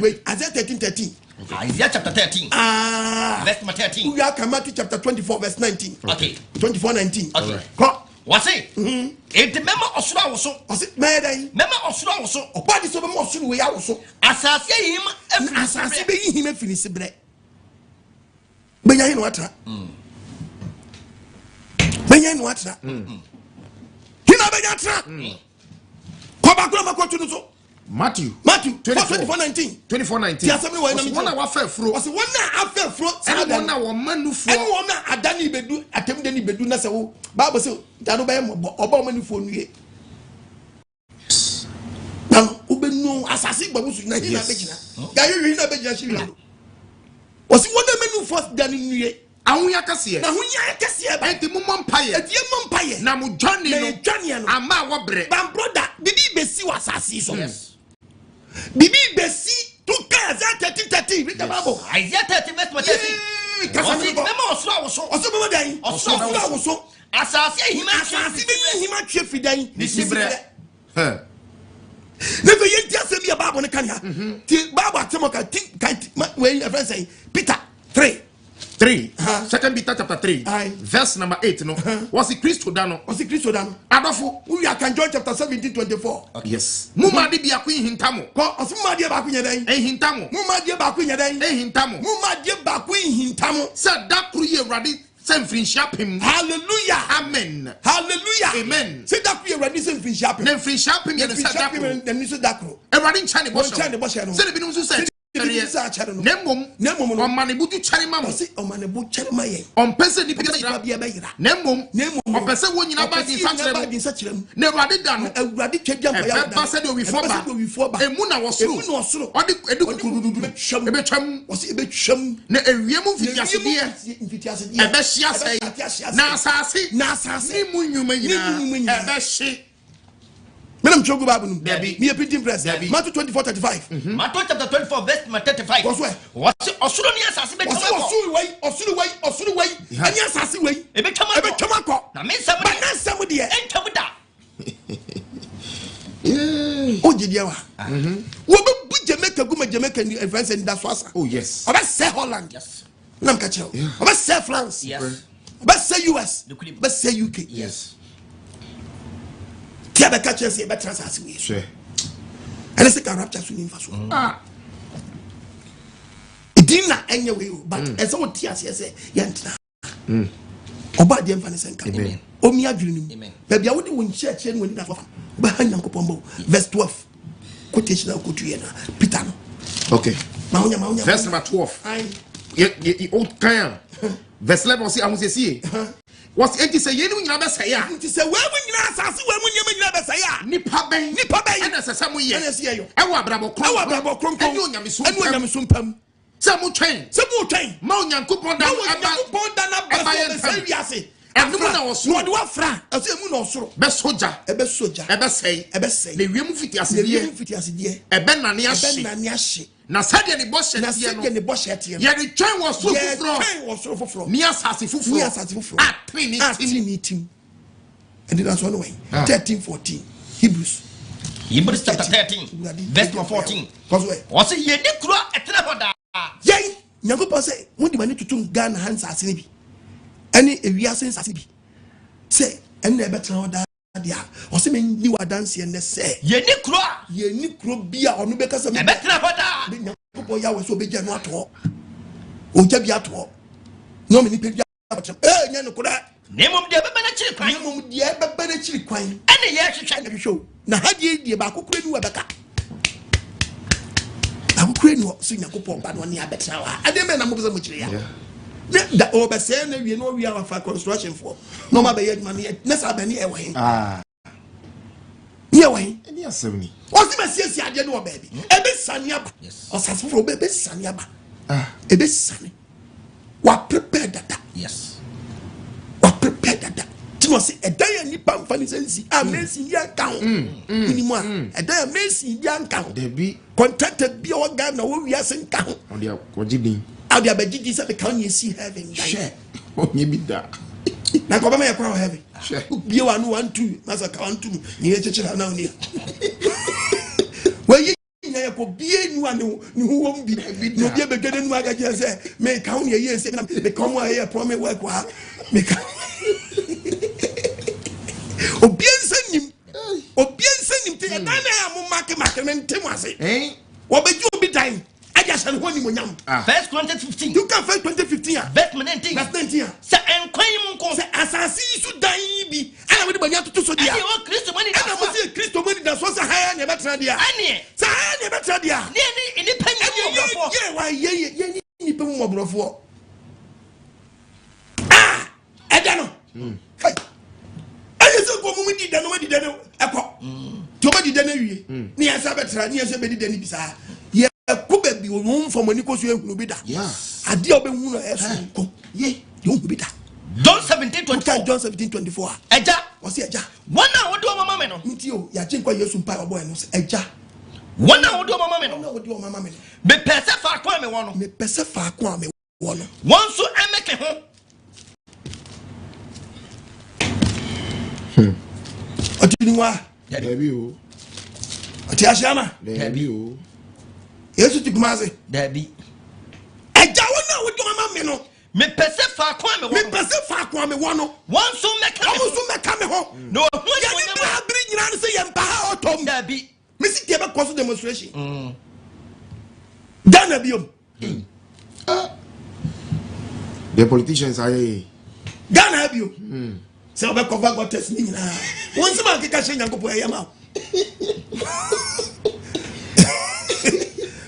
wait, Isaiah 13:13. Isaiah chapter 13. Verse 13. We are Matthew chapter 24, verse 19. Okay. 24:19. Okay. What's it? It remember Osoro also. Remember Osoro also. Body so much Osoro we also. Asase him. Asase be him finish bre. Benya no atra. Benya no atra. Hina benya atra. Ko ba kula makoto no so. Matthew 24:19. 24:19. One hour fro. Was one after fro. And one hour manufo. And one adani bedu atem deni bedu na se wo. Bible say dano be oba manufo nue. Na ubenu asasi gbabusu na hina begina. Ga you hina begina shiri. Was one manufo dani nue. Ahunya kase. Na hunya kase ba. Enti mumom paye. Enti mumom paye. Na mu dwane no. Dwane no. Ama wo bre. Bam brother, bibi besi wasasi so. Yes. Bibi besi to Isaiah 13:13. Read the Bible. Isaiah 13 verse 13. Osoro Asase hima twe fidan. Nisibre. Never yet just say me Bible ne kan ya. Ti Bible atemoka when your friend say Peter 3. 2 Peter chapter 3 verse number 8 no was it Christ dano adofo we are can John chapter 17:24. Yes muma de bia ko hintamo ko osuma de ba ko nyadan hintamo muma de ba ko nyadan hintamo muma de ba ko hintamo said that kru ye Awurade Same friendship him. Hallelujah. Amen. Hallelujah. Amen. Say that we are ready same friendship. Then friendship him. Then friendship him. Then you say that. Everybody China boss. Say the binum say. Nemo on mani butu chari mama. On mani butu chari maye. On person di pesa Nemo on person won you about the such never did done. Everybody check them. Pastor we foba. Emuna was through. What the edu ebecham was ebecham. Ne ewiemu fitiase die. Ebeshia say. Na asase. Ni munyuma yina. Ebeshi. Madam Chogo Babu, me a printing press. Matthew 24:35. Matthew chapter 24, verse 35. What's Osoro ni asase be chama ko. Osoro way. Any asase way. Ebe chama ko. Na me nsam de. Na nsam de. Entwam da. O jidia wa. Wo be bu Jamaica guma Jamaica ni France and that's wasa. Oh yes. Oba say Holland. Yes. Nam ka cheo. Oba say France. Yes. Oba say US. Oba say UK. Yes. Tia be catch us e be transas we. Sure. And say can rapture so nimfa so. Idina enye we but ese wo tia say yentra. Oba de mfa ne senka. Omi adwiri nim. Ba bia wo de won church no woni da fa. Ba hanyankopon bo. Verse 12. Quotation na quote na Peter no. Okay. Maunya. Verse number 12. Ye old kan. Verse 11 see I see. Was enti say yenu nyina be say ya enti say we mu nyina asase we mu nyina be say ya nipa ben ena sesa mu ye e wo abrabo kron eni onyame so mpam say mu twen ma onyankopon da aba say wiase enu na wo so no de wa fra ase mu na osoro be soja e be say le wiem fitiase die e be nane ahye na sadia ni boss tie no ye de twen wo so foforo ni asase foforo atini team and that's one way 13:14 Hebrews chapter 13 verse 14 was ye ni kuro etre hoda yen nyankopon say mo di mani tutum Ghana hands asene bi ani ewiase asene bi say en na betra hoda dia o se men ni wa dance en say ye ni kuro bia onu be kasa me betra hoda nyankopon ya we so be gya no ato o gya bi ato no me ni pe nya no kura nemom de beba na chiri kwan ene ye hwehwe na hadie die ba kokura ni wa beka akokura ni so nyankopon ba no ne abetra wa ade me na mo beza mo chiri ya da o be say na wie no wi awa fa construction for no ma be ye man na sa ba ni e wen ye wen eni asemi o si ma siesie ade no ba bi e be sane aba o sasofo be sane aba e be sane wa prepare data yes wa prepare data tino se e dan ya nipa mfa ni sensi amesi ya kan minimum e dan ya mesi ya kan de bi contracted bi o ga na wo wi asen kan o dia ko jidi Audi abegidi say be can you see heaven share o nye bi da na ko ba me kwa heaven share bi wa no 1 2 masa ka 1 2 ni e chechira na oni we yi ya ko bie nu anu ni wo mbi no bie be gede nu aga je say me ka oni ye say na me come here promise work wa me ka obiensanim te na na mo make me ntem ase wo be ju obi dan aja san ho ni mo nyam First Corinthians 15 you can first 2015 verse 19 say enkwan mu ko say asase su dan bi ana we de banya toto so dia ani o Kristo mani da ana mo say Kristo mani da so say haya ne betra dia ani say haya ne betra dia ni panyi mo ye wa ye ni pe mo brofo eda no kai aye so ko mu di da no eko to ba di da na wie ni ya sa betra ni ya so be di da ni bisa ye ko be bi o mfo mani ko so ehunu bi da ade obe hu no eso ko ye yo bi da John 17:24 John 17:24 eja o se eja wana wo do mama me no nti o ya je nkwa Yesu mpa obo eno se eja wana wo do mama me no wo do mama me no be pese fa kwa me wono me pese fa kwa me wono won so emeke ho otiniwa debi o oti asiama debi o Yesu ti kumaze debi eja wona wo do mama me no me pese fa kwa me wono won so meka me ho no hu ya ni bra bri nyina no se ye mpa ha otom debi me si tie be cause demonstration dana biom the politicians are Ghana have you. So we cover got test me now. Once a man can catch Yanko.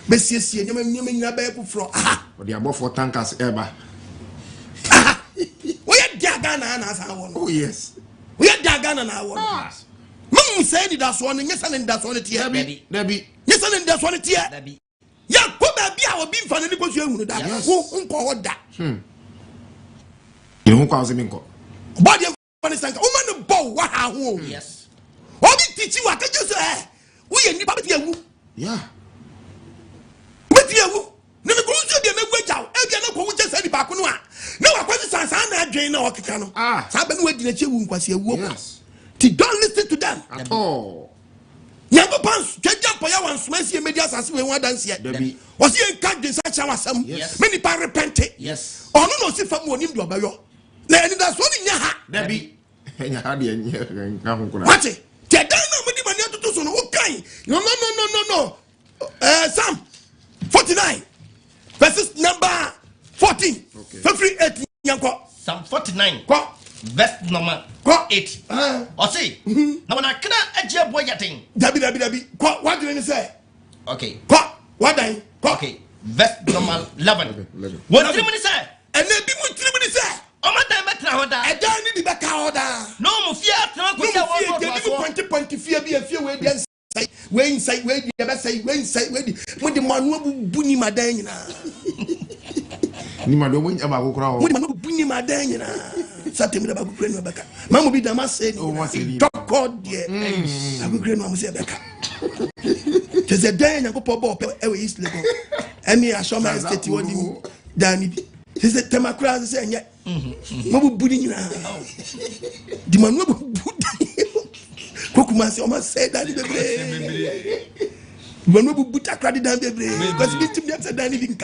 Messieurs, you mean a baby from the above for tankers ever. We are Dagana as I want. Oh, yes. We are Dagana and I want. Mum said that's one, yes, and that's one. Debbie. Yes, and that's one. Debbie. Yeah, come back. Be our being funny because you know that. Who call that? You who calls him in court. Body of funny sank. Woman, bow. Wow. Yes. What did teach you? What did you say? We are in the yeah. But you never go to the next out. I don't just say back on one. No, I was a son and drain or cano. Sabin waiting at you was your woman. Don't listen to them at all. Never pants, check up for your smash media as we want dance yet. Was he encouraged such as some many par repented? Yes. Or no, see from one him to a bayo. Then that's one in your hat. Debbie. Watch it. Take down nobody money to do so. Okay. No. Psalm 49 verses number 14. Okay. February 8. Psalm 49. Verse number 8. Or say, now when I can't a boy yatting. Debbie. What do you say? Okay. What I? Okay. Verse number 11. What do you say? And then people 3 minutes say. Oh, my time better order. I don't need the back order. No, fear. No, 20 fear be a few ways. Wait inside, wait, you ever say, wait inside, wait. When the man will bunny madana. Nimado went about bunny madana. Saturday about Greenback. Mamma be the mass said, oh, what's it? Talk God, dear. I will green Mamma Becca. There's a day and I go pop up every East Lego. And me, I show my state you Danny. He said, Temacras saying, yet. Mabu bunny. The man will Kokumasi almost said that when we put a credit down the brain, because we didn't have anything.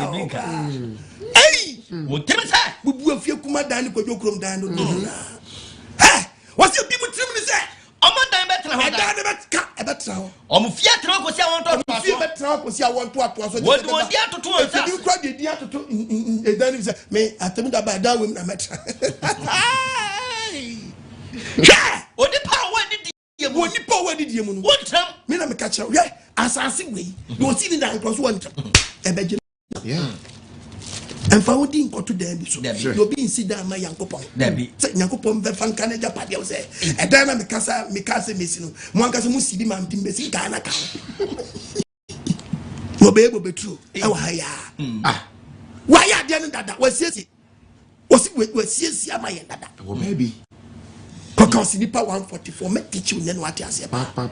Hey, what tell us? We will feel Kuma down because you come down. Hey, what's your people to say? I'm not dying better. I died about now. I'm Fiat was I want to feel better because I want to approach. What do you have to do? If you cried the idea to do, then you say, may I tell me that by that women I met. What the power did when you power did you what time? Me na me catch you. Yeah, Asase way. You see that cross one time. Yeah. And for what you to them so. You be sit down my Yankopon. Debbie. Say Yankopon be fan Canada party o say. And then me kasa mesino. Mo anka so mo sibi man tim be si Ghana ka. No be able be true. E wa ya. Why ya dey dada? We siesie. We siesie amaye dada. Oh maybe. Because nipa 144 me teach you nne what you say papa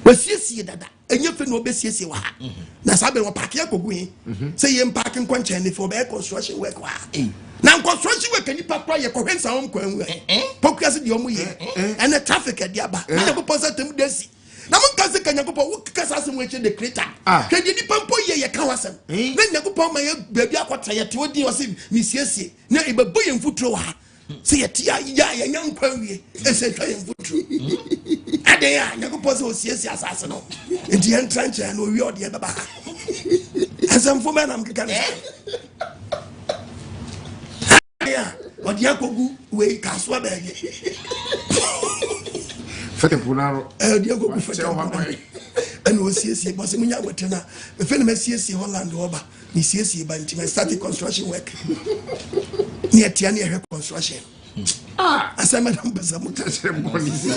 we siesie dada enye fe no be siesie wa na sabe no park ya kogu say ye park nkwanche ni for be construction work wa na construction work nipa pra ye kohwensa on kwan we pokuase de omo ye ene traffic e dia ba na ko posa tem desi na mo kase kanya ko po wo kasa asem we che de creator ke de nipa mpo ye ka wasem na nyakopo ma ye baabi akota ye te odi o se mi siesie na e babo ye mfutro wa say ya nyankwa wie ese twa ye mfutro ade ya nyakopo se o siesie asase no enti en tranche na o wi ode baba asem fo me na mkeka ne ya ode akogu we kaso abege fete punaro ode akogu fete and we see but se munya wetena me fe na me see Holland oba ni see ba nti me start construction work ni etia ni ehwe construction asema na mbasa mutasere police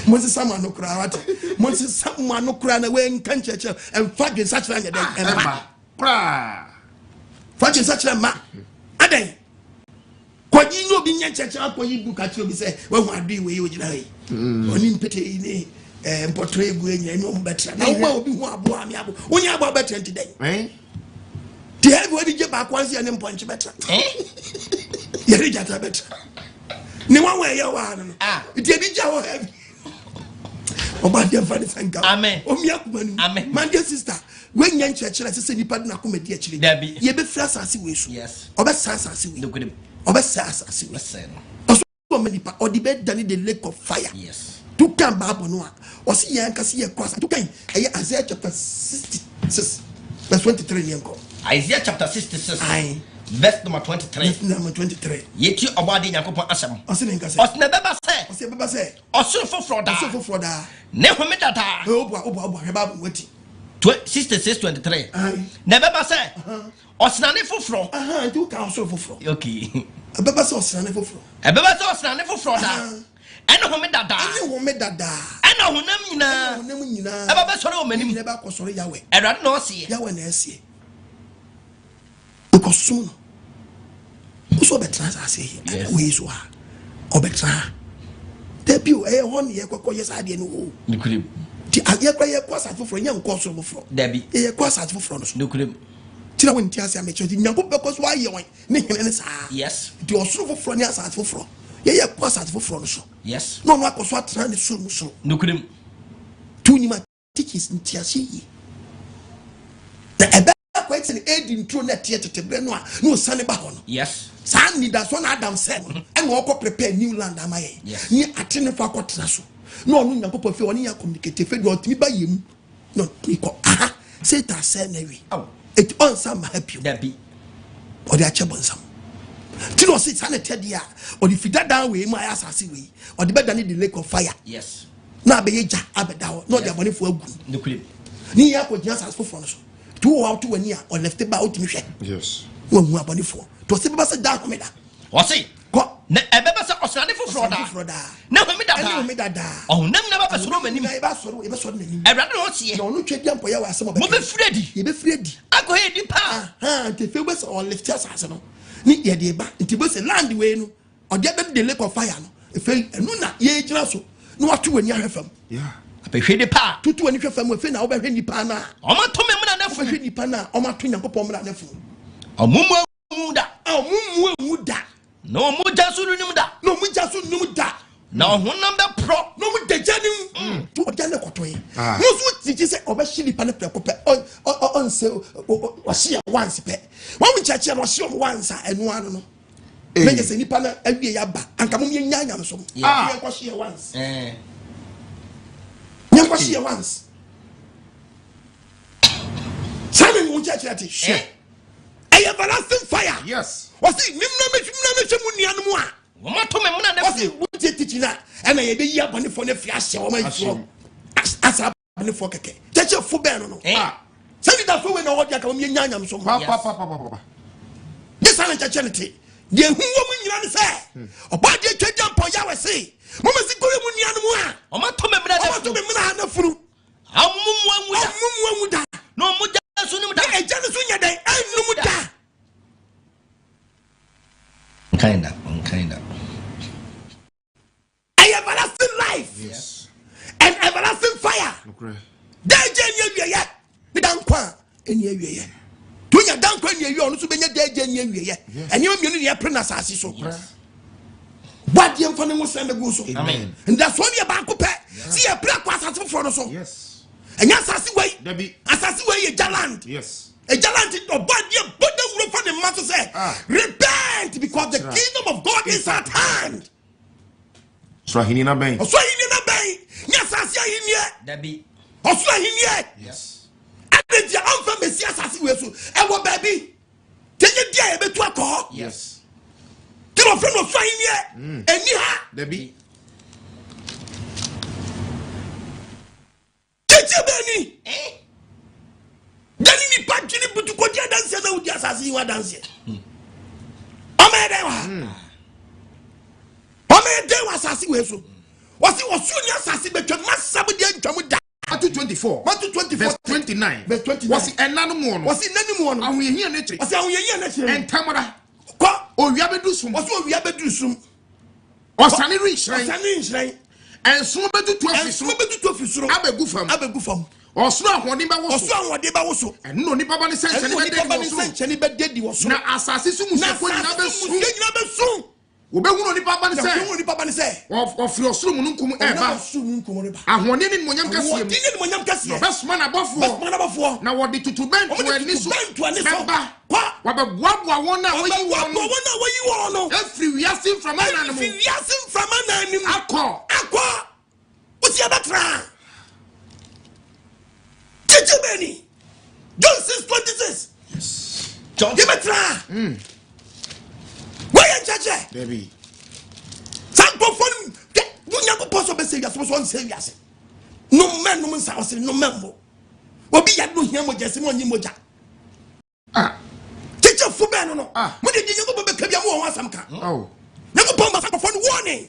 Moses sama no kura wate Moses sama no kura na we nkan cheche en fagin sachira nya den emba kra fagin sachira ma adan kwaji no bi nya cheche akoyi buka ti obi se we hu adu we ogina yi oni mpete ni portray gu enya ni o betra na wo obi hu abo ami abo onya abo betra nti den ti have we je ba kwansi ya ni mponche betra yeri jata betra ni wan we ye wa no ti ebi ja wo heavy oba de fa ni sanka amen o mi akumanu amen my dear sister when nya nchechera se nipa na komedi achiri ye be fra asase we so yes oba asase we look at him oba asase we oso menipa odibe dani the lake of fire yes to come bible no o si yan kasi ye cross to kan Isaiah chapter 66 verse 23 yenko Isaiah chapter 66 ai verse number 23. Yeti obadi nyankopon asem. Osne beba se. Osoro foforo da. Ne home dada. 66:23. Ne beba se. Osnane foforo. Do ka osoro foforo. Okay. Beba se osnane foforo. Beba se osnane foforo da. Ene home dada. Ene honam nyina. Eba be soro o manim. Ne ba ko soro yawe. Erade na ose. Yawe na ese. Because soon, also better as I say, we so are or better. Debut a 1 year, yes, I didn't know. You could the quasa for young course of Debbie, a quasa for front. No could till I went to say, I met you, because why you went, yes, the Osoro for Fronias at for. Yeah, quasa for front. Yes, no, what was what trying to so. No could him. Tunima teaches in Tiasi. The quite an aid in true net theatre to Benoit, no sunny bahon. Yes, Sandy, that's one Adam said, and walk prepare new land. Am I? Yes, near a tin of our quarters. No, no, Papa, if you want to communicate, if you want me by him, not equal. Aha, say that, say, Mary. Oh, it on some help you, that be or the Achabonsam. Tino sits on a tedia, or if you die down with my Asase way, or the better need the lake of fire. Yes, now be a jack, Abedao, not their money for a good. No clip. Near could just ask for front. 2 out to a year or left about me. Yes. One more money for. To see us a dark meda. What's it? Go. Never saw us running for fraud. Never made that. Oh, never was so many. I rather not see no trade young for your some of them. Freddy, you be Freddy. I go ahead, pa. The famous or lift us as no. Need your day back into a land way or get them the lake of fire. If I no, ye just no what to when you have them. Yeah. Apehwe de pa tutu ani hwe fam we na wo behwe nipa na o ma to memna na fu hwe nipa na o ma to nyankopon mra na fu omumu da no mu jasu nim da na honam be pro no mu dejanim to o jane kotoye no so tiji se o be hwe nipa na prekope on se o hye once pe when we church no hye once enu anu no me se nipa na awie ya ba anka mo nya nya so ye ko hye once Yankwashi once. Simon won't church that is share. A everlasting fire. Yes. Was it Nimna Munianua? Womatomena, was it would teaching that? And I be ya bunny for the flash or my from as a bunny for cake. Touch your fubano. Send it up for when I want Yakamian so papa. Yes, I'm a charity. The woman you say, about your jump on Yahweh say. Mama si kore mu nia no mu a o ma to memna na furu amummu da no mu ja so nim da e ja no so nya dai anum da kinda everlasting life. Yes. And everlasting fire. Okay. Deje ni awie ni dan kwa eni awie to nya dan kwa eni awie onu so benya deje ni awie enye mienu ni apre na asase so. But you find what's the go so. Amen. And that's why you back up. See a black was as for so. Yes. And yes, as way. Debbie. Asase way a jaland. Yes. A jaland or bad you put the roof on the matter say. Repent because the kingdom of God is at hand. Swahili bay. Swahili bay. Yes, as you in here. Debbie. Swahili. Yes. And then the unfam Messias as we so. And what baby? Take it there be to alcohol. Yes. Tell a friend of Swahili. And yeah. Debbie. Benny, Danny Patrick to go to dance and just as you are dancing. Omedewa was as he was. Was it was soon as he but must somebody to Matthew 24. Matthew 24. Verse 29. Verse 29. Was it another was it any one? And we hear nature. Was it and Tamara? Oh, we have a do some. Was what we have a do some. Was Sunny Rich? And so better to Abe Gufam. Or Snow, what Niba was so. And no Nipa sense any bed dead was now Asase never soon. Ubeguno Nipa say of your Sumunkum ever. I want in Monyam best man above now what did to bend to a member. What a wabwa wonder where you are. Every we are seen from an animal. We are seen from an animal. Aqua. What's your background? Teach Benny. John 6:26. Yes. John. Give a try. Wache. Debbie. Sanko phone. Munyanko poso be say so so say wiase. No man no nsa ose no membo. Obi ya no hia moja se mo nyi moja. Teacher fu be no no. Mo de nyanko be ka bia mo won asam ka. Oh. Nyanko pon ba sanko phone warning.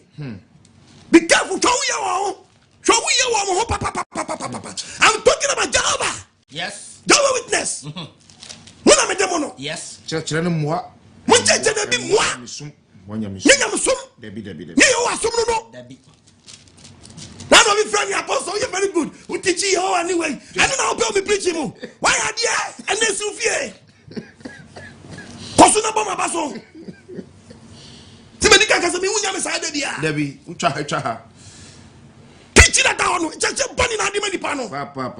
Be careful, show we are papa. I'm talking about Jehovah. Yes. Jehovah Witness. When I'm a demono. Yes. Church moi. Mon church be moi. Nyam Debbie. You are some no. Debbie. Now my friend apostle, you're very good. We teach you how anyway. I don't know how to preach him. Why are you? And then Sophia. Kosuna bomba baso. Tibedika kasa mi unya me side dia. Debbie, ucha. Teach that down. Just bunny na di mani pano. Papa.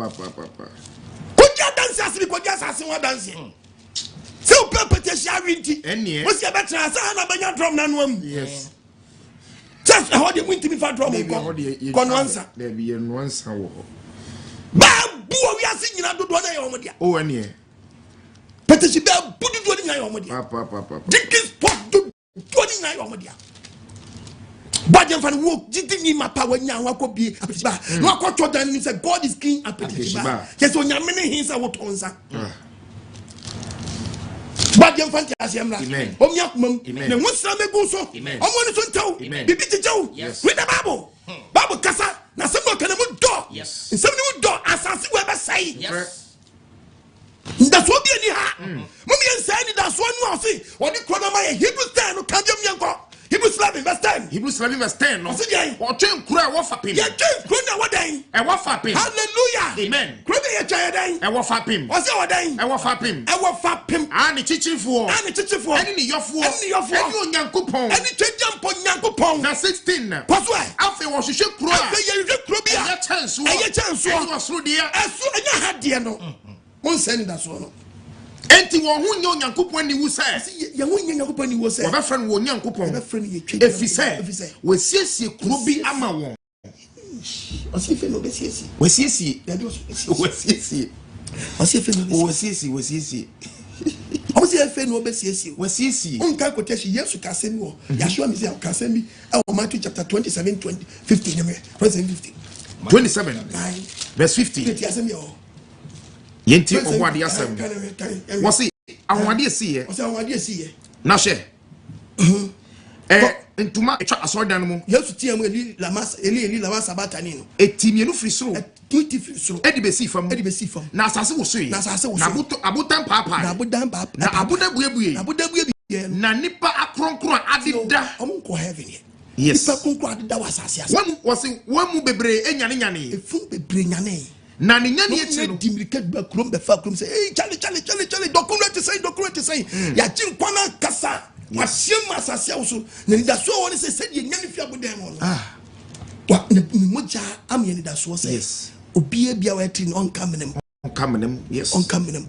Kodia dance asiri kodia asase wa dance. Se o pepete sha winti. Enie. Wo se betra sa na banya drum na no am. Yes. Just how the winti mi fa drum ko. Kono ansa. Debbie no ansa wo. Ba bu o wi ase nyina dodo na ye omo dia. Oh enie. Pete shi ba bu dodo na ye omo dia. Papa. Dickens pop dodo na ye omo dia. Body fan work didn't need my power nya wa ko bie apetiba no akotwo dan ni say God is king apetiba yes o nya mene hinsa wo tonsa body fan ti asem la o mi akumam na wonsra megu so o mo ni so ntaw bibi jejew read the Bible kasa na sem no kana mu do sem ni mu do asase we be sai that's what be ni ha mo mi ensai ni that's what no say o di krona ma Hebrews 10 no kan dem yanko Hebrews 11 verse 10. No. Or train kura wa fapim. Ya train kura wa dan. E wa fapim. Hallelujah. Amen. Kura ya chaya dan. E wa fapim. O se wa dan. E wa fapim. E wa fapim. Ani chichifo. Ani ni yofo. Ani onyankopon. Ani twejampo nyankopon. Verse 16. Paso e. Afi wo hwehwe kura. Afi ye hwehwe kura bia. Eye chanso. Eni osoro dia. Esu enya ha de no. Mon send that so no. Enti wo hu nya onyankopon ni wu say ye hu nya onyankopon ni wu say wo be friend wo onyankopon be friend ye twede efise wo siesie kuro bi ama won osife no be siesie wo siesie osife no be siesie wo osife no be siesie wo siesie onka quotation Yesu kase mi wo Yahshua mi say kase mi e Matthew chapter 27 15 27 verse 50 Yenti obwade asem wo se ahwade sie na hye ntuma etwa asordan mu Yesu tie mu eli lama sabatani no etimienu firi soro edi besi fam na asase wo so yi na abotan papa na aboda buebue na nipa akronkron adida omunko heaven yes nipa akronkron adida wasase won mu bebre enyane efun bebre nyane na ni nyane echi no dimirika ba krom be fa krom say hey chale document say ya chin kwana kasa wasiem asase awso na ni da so woni say said ye nyane fi abodan mo no wa ni moja am ye ni da so say yes obi bia wa ti on kamenem yes on kamenem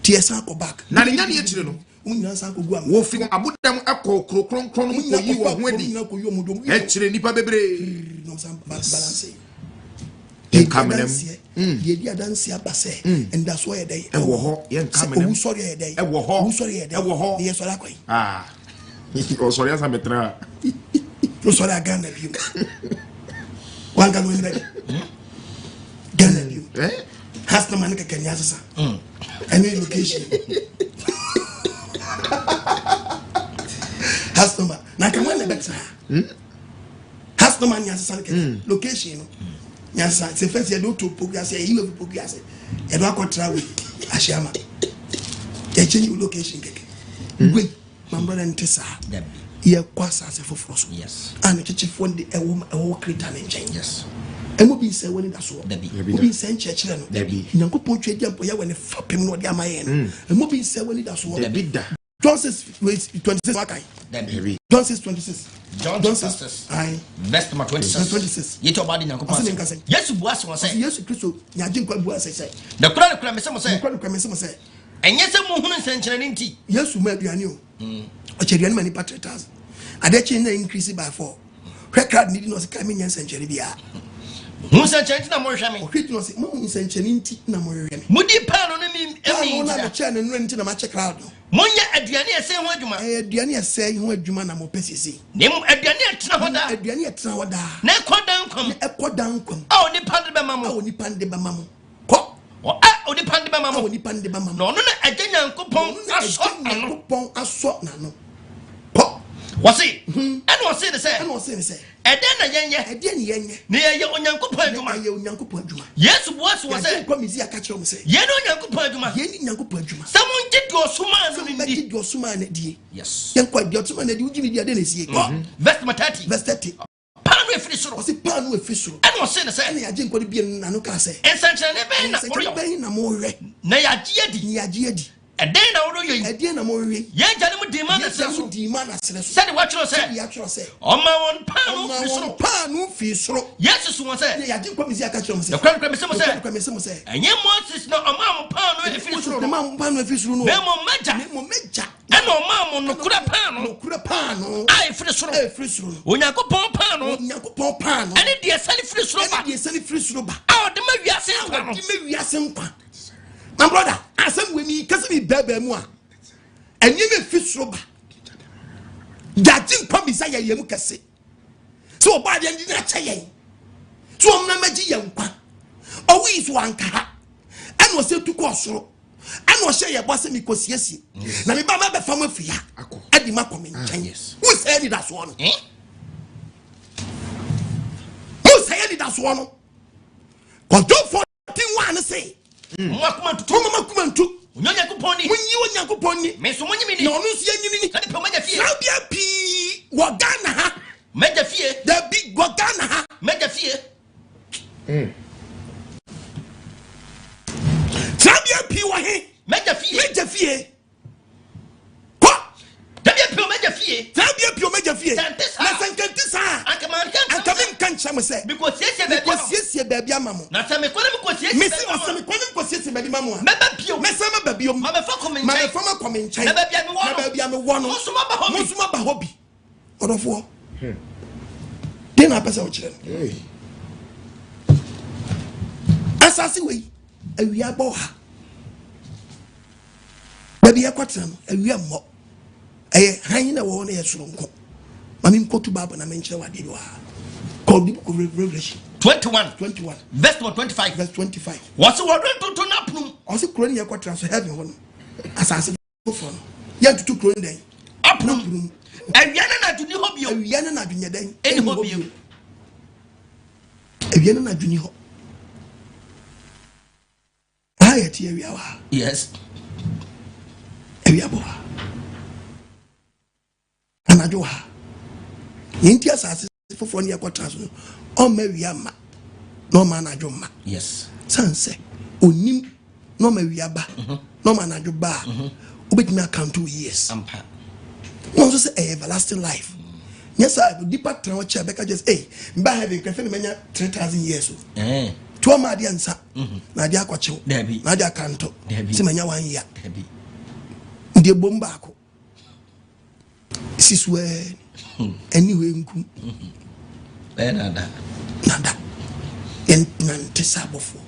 ti esa ko back na ni nyane echi no munya sa ko gu am wo fi abodam akọ kronkron mu ko yi wo ho adi echire nipa bebre no sam balance kamenem ye dia dance abase and that's why they e wo ho ye kamenem wo sorry e dey e wo ho ye sorry akwai o sorry asa metra no sorry agana bi wanga no ndadi gana bi has no man ka kenya sasa any location has no man na kama na betra has no man sasa location no nyasa se first ye do to progress ye you progress e do akotra we ashiama ye change location keke we my brother ntesa ye kwasa se foforo so yes and chichifo de ewo krita na nchen yes emo bi se woni da so obi bi se nchechire no nyankopon twedi ampo ye woni fapem no de amaye no emo bi se woni da so John 6:26 wakai John 6:26 John 6 verse number 26 yeto body nyankopon Yesu buase won say Yesu Kristo nyaje nkwa buase say the kura me say say enye se mo hunu nsenkyere nti Yesu ma aduane o ocheduane mani patretas adechi na increase by 4 record need no se ka me nsenkyere bia Musa change na mo hwame o hweti no se mo nsenkyere nti na mo hwame mudi pa no mi emi mo chair no nti na ma check crowd no monya aduane ese ho adwuma aduane ese ho adwuma na mo pesisi nem aduane atena ho da aduane atena ho da na ekodan kwam ekodan kwam ni pande be mamo ni pande be mamo ko oni pande be mamo ni pande be mamo no no na agyanyankopon aso na no ko wasi ene wasi ne se eden na yenye ne ye onyankopon adwuma ye onyankopon adwuma yesu boas wo se ko misi aka kire mo se ye no onyankopon adwuma ye ni onyankopon adwuma samun gidi osuma no ndi di osuma na die yes yen kwa di osuma na die ugimi di ade na sie ko verse 30 panu efiri soro wasi panu efiri soro ene wasi ne se ene agye nkwa bi na no ka se ensanchene ne ben na ori na mo hwe na yagie di eden na woro yoyi eden na mo hwe ye jale mu di man na sere so sede wa chiro se oma won panu fi soro yesu so won se ye yagye nkwa misi aka kire mo se kwa mese mo se enye Moses no oma mo panu efiri soro no ma mo panu efiri soro no mo meja ene oma mo no kura panu ai efiri soro onyankopon panu ene die sali efiri soro ba a de ma wiase nkwa my brother asem we mi kase mi bebe mu a enye me fi soro ba jaji nkwa bisa ye yem kase so oba de ndi na chaye so omna magi ye nkwa owi so anka ha eno se tu ko soro eno hye ye bose mi kosiesie na me ba ma be fam afia adi ma kom nchen who say ni da so no who say ni da so no ko do 41 say Makumantu. Onyankoponi. Me so monyi mi ni. Na onu so yanyini ni. Na pe maja fie. Na bia pi wo Ghana ha. Maja fie. Da big wo Ghana ha. Maja fie. Sabia pi wo he. Maja fie. Ko. Sabia pi o maja fie. Na sankantisa. Ankamim kancha mo se. Because siesie baby amamo. Na se me kwana me ko siesie. Me se o se me kwana ko siesie baby mamo. Meba pio. Me se ma baby o. Ma be fa komen chai. Ma be fa komen chai. Na baby ame wono. Musuma ba hobby. Odofo. Den na pesa o kire. Asase we. Awia bo ha. Baby yakwatra no, awia mo. Han na wo na yesoro nko. Mami mkotu baba na menche wa de wa. Called the book of Revelation 21 verse 25 what's the word to napnum also crony ya kwatra so heaven one asase fofo no ya tutu crony den apnum awiana na duni ho bio awiana na dunya den eni ho bio awiana na duni ho ayati awia wa yes awia bo anajo ha yenti asase fofo ne yakwatra so o ma wia ma no ma na dwoma yes sanse onim no ma wia ba no ma na dwoba obetimi account 2 years ampa no so say everlasting life yes I deeper travel chair beka just mba heaven kafin menya 3000 years to ma dia nsa na dia akwachew na dia kanto si menya 1 year ndie bomba ako siswe anyway nku nada en nante sabofo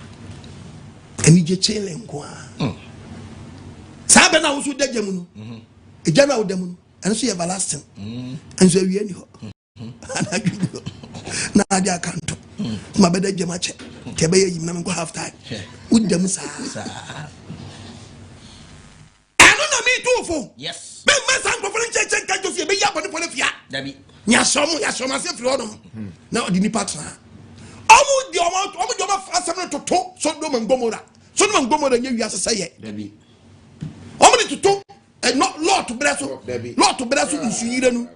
eni je chele nko a sabe na wo so dagam no eja na wo dam no en so everlasting en so awie ni ho anadwo na ade akanto ma beda jama che te be yim na nko half time wo dam sa anu na mi tufo yes be mesa nko fo nche ka josie be ya bone fo fia dabi nya somo ase firi odom na odi ni partner omu di omo asem no toto so do mangomora nya wi asese ye dabi omu di toto no lot breso nsuyire nu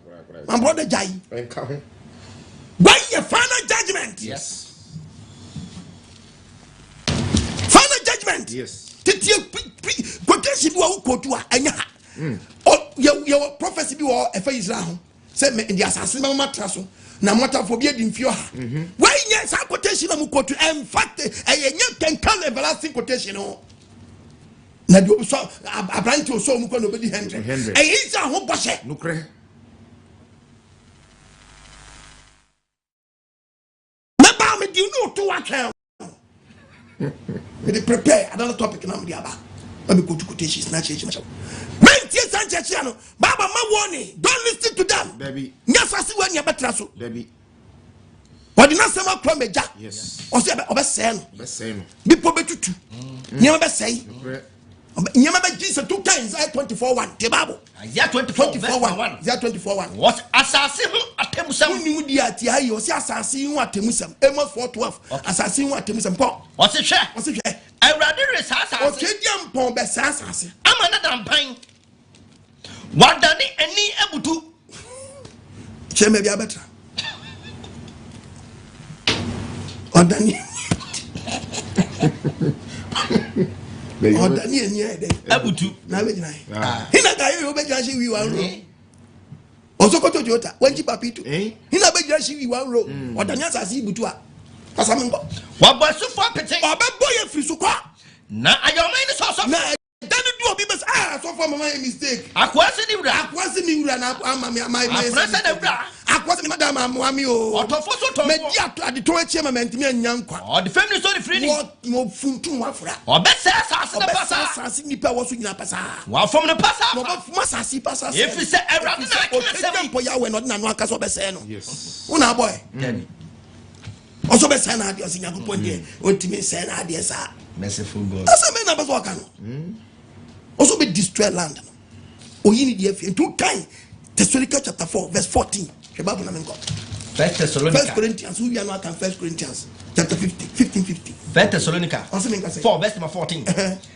my brother jai enka ho why your final judgment yes titie quotation bi wa quote a anya ha your prophecy bi wa efa Israel ho say me the assassin mama traso na motafo bi edi mfio ha why nya sa quotation am quote in fact nya can everlasting quotation ho na do so abranti o so mu ko no be di 100 is a ho boshe nukre na ba me di no to wa kan me dey prepare another topic na me di aba Let me go to quotations. Not church. Mentious and Churchiano. Baba, my warning. Don't listen to them. Baby. Yes, I see when you're better. Baby. What did not say about Cromwell? Yes. Or say about Sen. Best saying. Be probably two. Never say. Never Jesus 2 times. I 24:1. The Bible. Yeah, 24:1. Yeah, 24:1. What Asase Atemusam? Who knew the Atia? You see, Asase what Temusam. Amos 4:12. Asase what Temusam. What's it? What's it? I rather is Asase. Okay, young Pom Bessas. I'm another pine. What done it any able to? Che maybe a better. Or Daniel. Or Daniel, yeah, able to. Now, he not you be judging we one row. Also, go to Jota. When you papito, he not be judging we one row. Or Daniel says he butua. Pasamango. What was so far petting? Or boy, if you so quiet. Now, I don't mind the sauce. That do a bit so far my mistake. I wasn't even my I wasn't Madame Amwamio or Tofoso Media at the Toy Chairman and Yanqua or the family story free more food to Wafra or better Assassin Nipa was in a passa. While from the passa, Massasi passa. If you say around we're not Nanwakas or Beseno. Yes. Una boy. Also Besana, you're seeing a good point there. What to me, Sena, dear sir. Merciful God. That's a man of Wakano. Also be destroy land. Oh, you need the 2 times. Thessalonica chapter 4, verse 14. First Corinthians, who are not 1 Corinthians chapter 15. First Thessalonica 4, verse 14.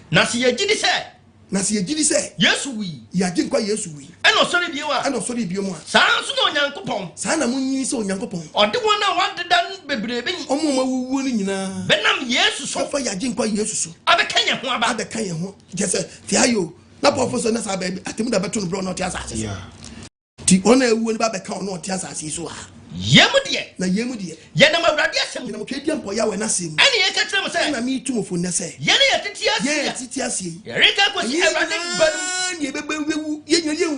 Nasi Yajidi say, yes, we. Yajin kwa yes, we. And also Biwa, and also Bioma. Sounds no Yankopon. Sana Muni so Yankopon. Or the one I wanted done, baby. Omuma winning. Benam, yes, so for Yajin kwa yes. I became the Kanya. Just Tiayo. Not Professor Nasa baby. I think the Baton Brown not Asase. Yeah. The honor will be count not Asase so. Yemudia, na Yemudia. Yanama Radiasam, no Kadian Poya when I see. And yet, I say, me too for Nessa. Yetiasi. Yerika was you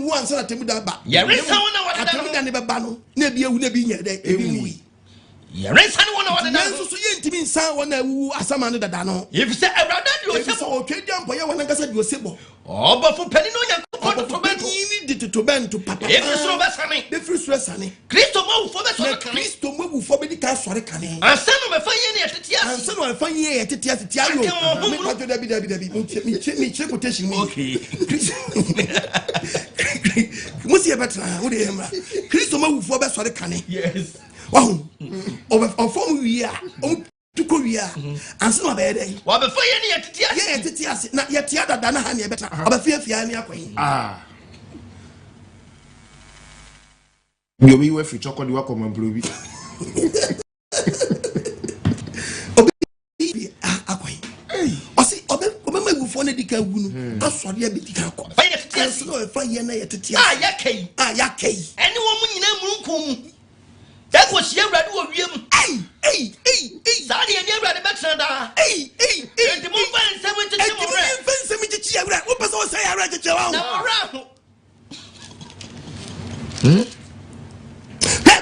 once at Timudaba. Yerisa one never bano. Nebia would be near there. Yerisa one of the Nansu Yentimin Sawan who Asaman the Dano. If you say I rather you saw Kadian Poya when I said you were simple. Oh, but for Peninoya, you needed to bend to Papa. If you saw Bassani, the first Ressani. Christo move for the Christo move for the Caswara Canning. And son of a fine at the Tia, and son of a fine year at the Tia. Me check quotation. Okay. What's your better? What do you Christo move for Bassara Canning? Yes. Wow. Of 4 years. To Korea and some of it. What before any at Tias, not yet Tiada Dana Hania better. But fear Fiania Queen. Ah. You be with chocolate welcome and blue. I see, Obama before Nedica Wunu. I saw the Abitica. Find it, yes, no, if I hear at Tia. Ah, Yake. Any woman in a moon. That was your red war. Hey, Sadi and your red backside. Hey, the movement 70 what was all say I read it around?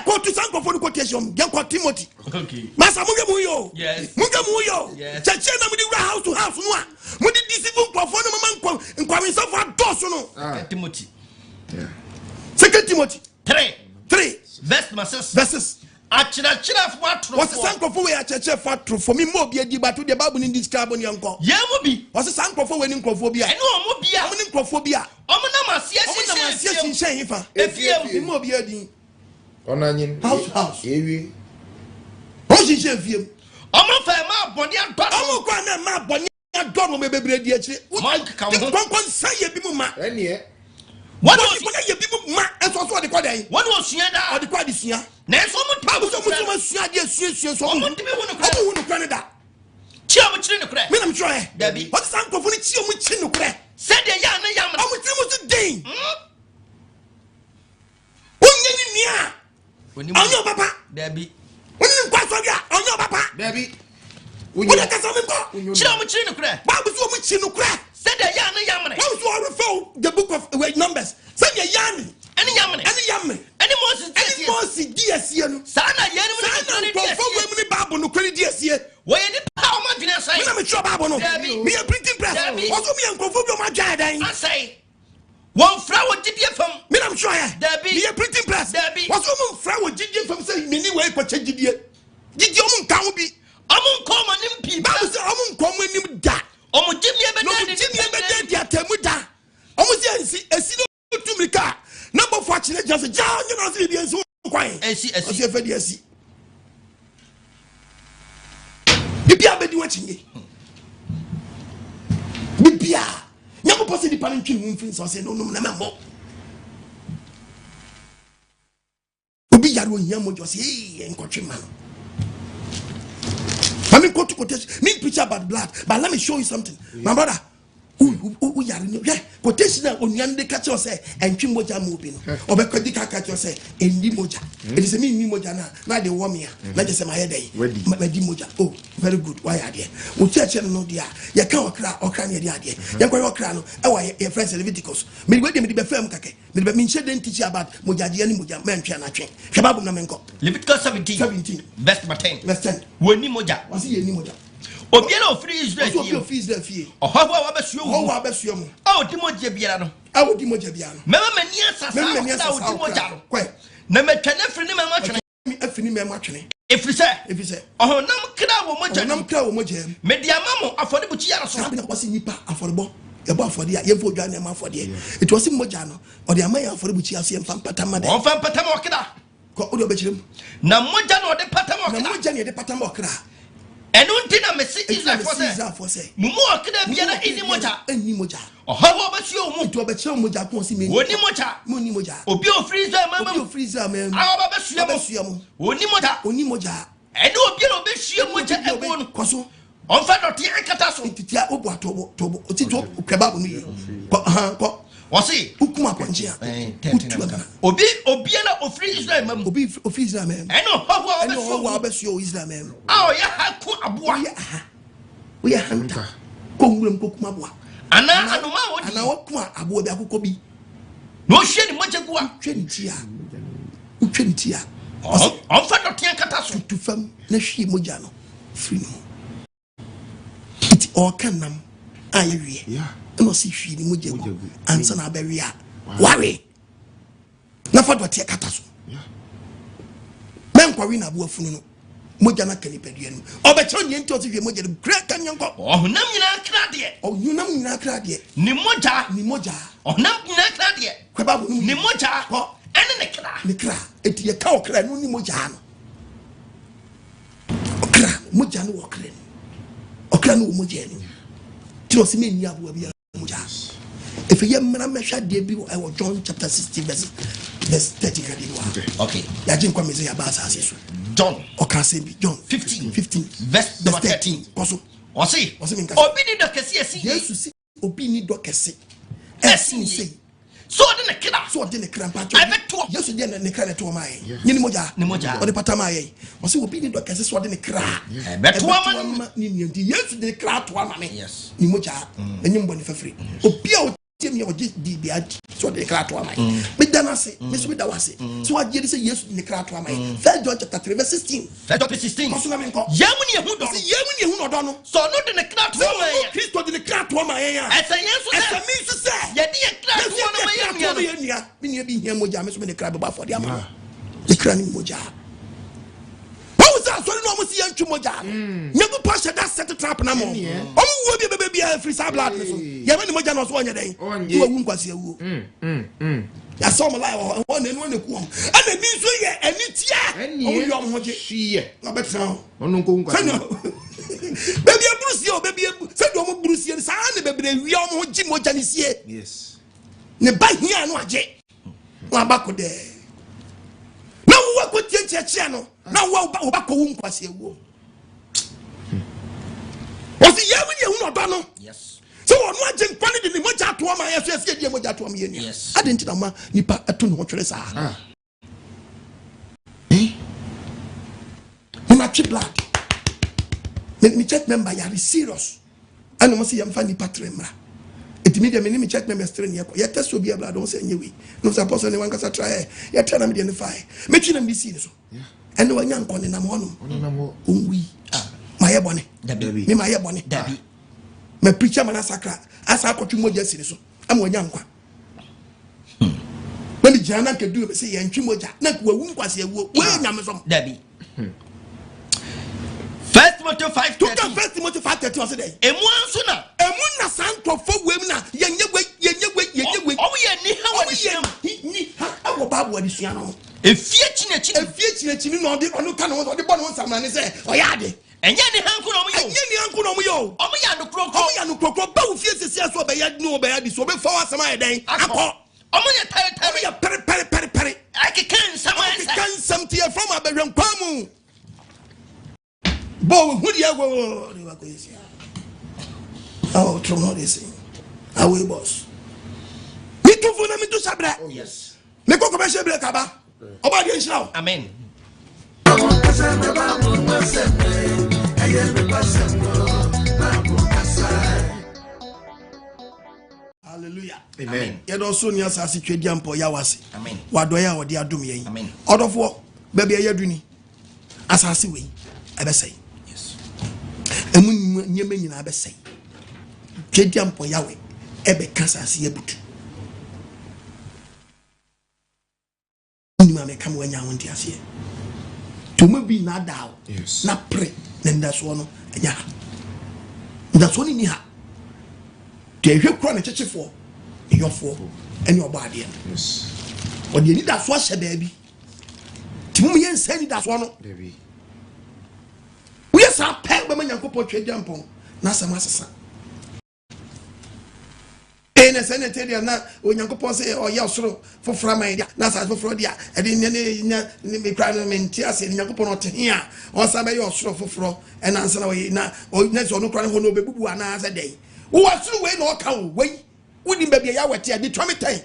Go to Sanko for the quotation, Yanko Timothy. Okay. Massa Mugamuyo. Yes. Mugamuyo. Yes. Chachena with the house to house. When did this even perform a man and come in so far? Dosono. Timothy. 2 Timothy 3. Verses. Achira what was Sanko for a church for me more be a debate to the Bible in this carbon yanko. Yamubi was a Sanko for winning crophobia. I know Mobia, winning crophobia. Omanama, yes, in Shaifa. If you more be a D. On onion house. Here Rosie Jeff. Omafa, Bonia, Bonia, Bonia, Don, maybe dear. What can say a bimuma? And yet. What was you people? And what the quad? What was she or the quad is here? There's so much Canada. I'm trying. Debbie, what's some of it? Said the young, I'm with you today. When you on your papa, Debbie. When you pass on your papa, Debbie. When you get some said the young, the book of Numbers. Said the young. Any yammer. Any more DS here. Sana Babu no credit DS here. Where the power man say? I'm a job. Me a printing press. Also me and Confubio Majada. I say, one flower did you from me, I'm sure. There be a printing press. There be what's woman flower did you from saying many way for changing it? Did you can't be? I'm come on him people. I'm coming him that. Jimmy Temuda. Almost a sino to me car. Number 4 just a John, you know, see so quiet. Yes. Bibia be watching it. Bibia. Never possibly panicking things or say no, no. Obi yaro nyamo just hey and country man. I mean, go to quotation. Me preach about blood, but let me show you something, my brother. Who yeah, quotation on Yande catch us and Chimoja moving. Or Becodica catch us in Dimoja. It is a mean Moja now, the warm here. Not just my head day. Dimoja. Oh, very good. Why are there? We church and no dear. You can't cry or cry near the idea. You can't cry. Oh, your friends Leviticus. Maybe wait a firm cake. Maybe mean she didn't teach you about Mojaji Moja, Manchana train. Shababu Namenko. Leviticus 17. Best 10. When Nimoja. Was he any Moja? Obiano free Israel. Oh, how about you? Oh, Timoja Biano. I would Timoja Biano. Mamma Timoja. Quite. Never can every matching. If you say, oh, no, Moja. Mediamamo, affordable Chia, was in Nipa, affordable. About for the Yevo for the it was in Mojano or the Amaya for which I see and Patama. Or Fan Patamokra. Codo Bechim. Namojano de Patamokra, the Patamokra. And don't think I'm a citizen for say. Mumo could have been any moja. Or how about you? Mutu Becho Moja, Monimoja, Obio Freezer, Mamma Freezer, man. How about Siamo? Onimoja. And no Bill Bishio Moja and one Coso. On Fat Catasso, Titia Obotobo, Tito, Kebab. Was he? Ukuma Pangia. Obiana of free Israel, Obi of Israel, man. I know how about you, Israel, man. Oh, yeah, Abua. We are hunter. Congram Cookmabua. And now, Abu Abukobi. No shame, much of what Trinitia. Trinitia. On Fat Catasso to Fam, Nashi Mojano. Free. It's all canam. I agree. Yeah. I must see she the Mujago and son of Beria. Worry. Nothing but take Catasso. Men Corina Buafuno, Mojana Calipedian, or Betonian to the Moja, Great Canyon, or Namina Cladia, or you know Cladia, Nimoja, or Namina Cladia, Quababu, Nimoja, and Necra, it's your cow clan, Mojano. Mojano or Clan, or Clanu Mojani. Just me, Yabu. If a young man measure debut, I will John chapter 16, verse 30. Okay. Yajin come say about Asase. John. Okay, John 15, verse 13. Also, Osi. Obini do kesi. Yes, Obini do kesi. Esin say. So the killer. So the crampa. I bet to. Yes, you didn't necrate to my. Nimoja. Or the patamaye. Osi Obini do kesi so the cra. I bet to woman. Yes, the crat to woman. Yes. Nimoja. And you for free. Opio. You just did so the crat to my. But then I say, Miss Widawasi. So I did say yes in the crat to my. 3 John chapter 3, verse 16. 16. Yamuni who don't. Yamuni who don't. So not in the crat to my. Christ in the crat to my. As a yes, as a means to say. Yeah, dear crat to my. Meaning being here, Moja, Miss the crab about for the Ama. The cranny Moja. What was that? So no one see Moja. Never pass that set a trap no more. Oh, will be baby a free blood. Yeah, when the Moja was 1 day. You won't pass you. I saw my life one and one. And the means we get and it's yeah. Oh, you are what you see. I bet now. Baby, Bruce, your baby, said no Bruce, and son, baby, we are more Jim Mojanis here. Yes. Never here, no, Jay. Wabako there. No work with your channel. Now, Wabako won't pass you. Was the year when you not done? Yes. So I'm watching quality the Moja to my FSK, the Moja to me. Yes. I didn't know Nipa at 2 watches. I'm a cheap lad. Let me check member, you are serious. I don't see I'm funny patremra. It means the me check member strain here. Yet test will be a blood, don't say anyway. No suppose anyone can try. Yet tell them identify. Make sure them be seen so. And no one young one in a mono. We. My bonnet. Me my bonnet. me preacher manasakra asa akotwe moja siri so am wanya nkwa when the jana can do say yentwi moja na kwa wu nkwase ewo we nyame som dabi 1 Timothy 5:13 to 1 Timothy 5:13 say dey emu na sankofo wem na yenye we omo ye ni ha wadi ni ha awo babu wadi sua no efie chinechini no de ono ka no de bɔ no samane say oyade enye ni hanku no mo yo omo ya no krokro ba wo fie sisi aso obɛya no obɛya di so obɛfa wasama yɛ den akɔ omo ye tare pere ake kan sam tie from abɛhwɛ kwamu bo hu dia go ni wa ko yesi oh tro no this away boss mi tu fu na mi tu sabra oh yes me ko be shebre kaba oba de nshira amen hallelujah amen ye do so ni asase twedi ampo ya wase amen wadoya ode adom yen amen odofo bebe ye duni asase we ebesai yes emu nyeme nyina ebesai twedi ampo yawe ebe kasase ebutu ni ma me kam wanya wonti ase to me bi na dawo yes na pre na ndaso no anya ndaso ni ha de hwe kro na chechefo eyofo eni obaade yes odi ni daso ahye baabi timu ye nsa ni daso no baby we sa pe be manyankopɔ twedi ampo na sama asesa ene sene tedia na onyankopɔ se oye osoro foforo man dia na sa foforo dia e de ne me kra no menti ase nyankopɔ no te hia o sa be ye osoro foforo e na nsa na we na so no kra no ho no bebubu ana asa den wo asuru we na o ka wo we wudi baabi ya wete ade twame 10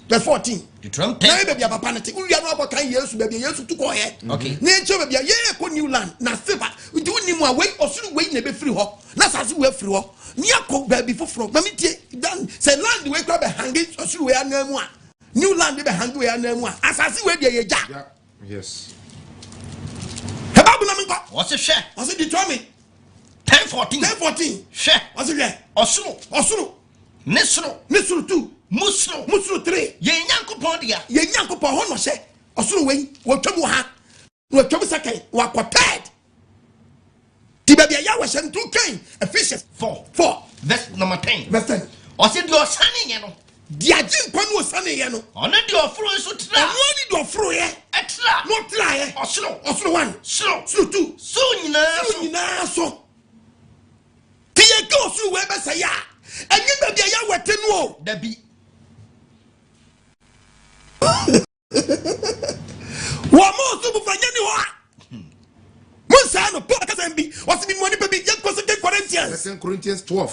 verse 14 Deuteronomy 10 na baabi papa ne te wo ya no abokan Yesu baabi Yesu tu ko he okay ne nche baabi ye ko new land na seva nti woni mu a we osuru we na be free ho na sase we free ho ni akọ baabi foforo mamitie dan say land we kra be hangi osuru we anamu a new land be hangi we anamu a asase we de ye ja yeah yes hebabu na minko what's hwe what's Deuteronomy 10:14 hwe what's hwe osuru ne soro 2 musoro 3 ye nyankopon dia ye nyankopon ho no hye osuru we wo twam ha no twam sakai wa prepared tibabia ya wa hye ntu kan Ephesians 4 verse number 10 verse 10 o se di osane ye no di agye nkwa no osane ye no ona di ofuro so tra ono ni di ofuro ye etra no tra ye osoro 1 soro 2 so nyina so tiye ke osuru we be say ya enyi babia ya wete no o dabi wa mo so bu fanya ni ho Musa no Paul kasambi wasi mi moni pebi ye Corinthians 2 Corinthians 12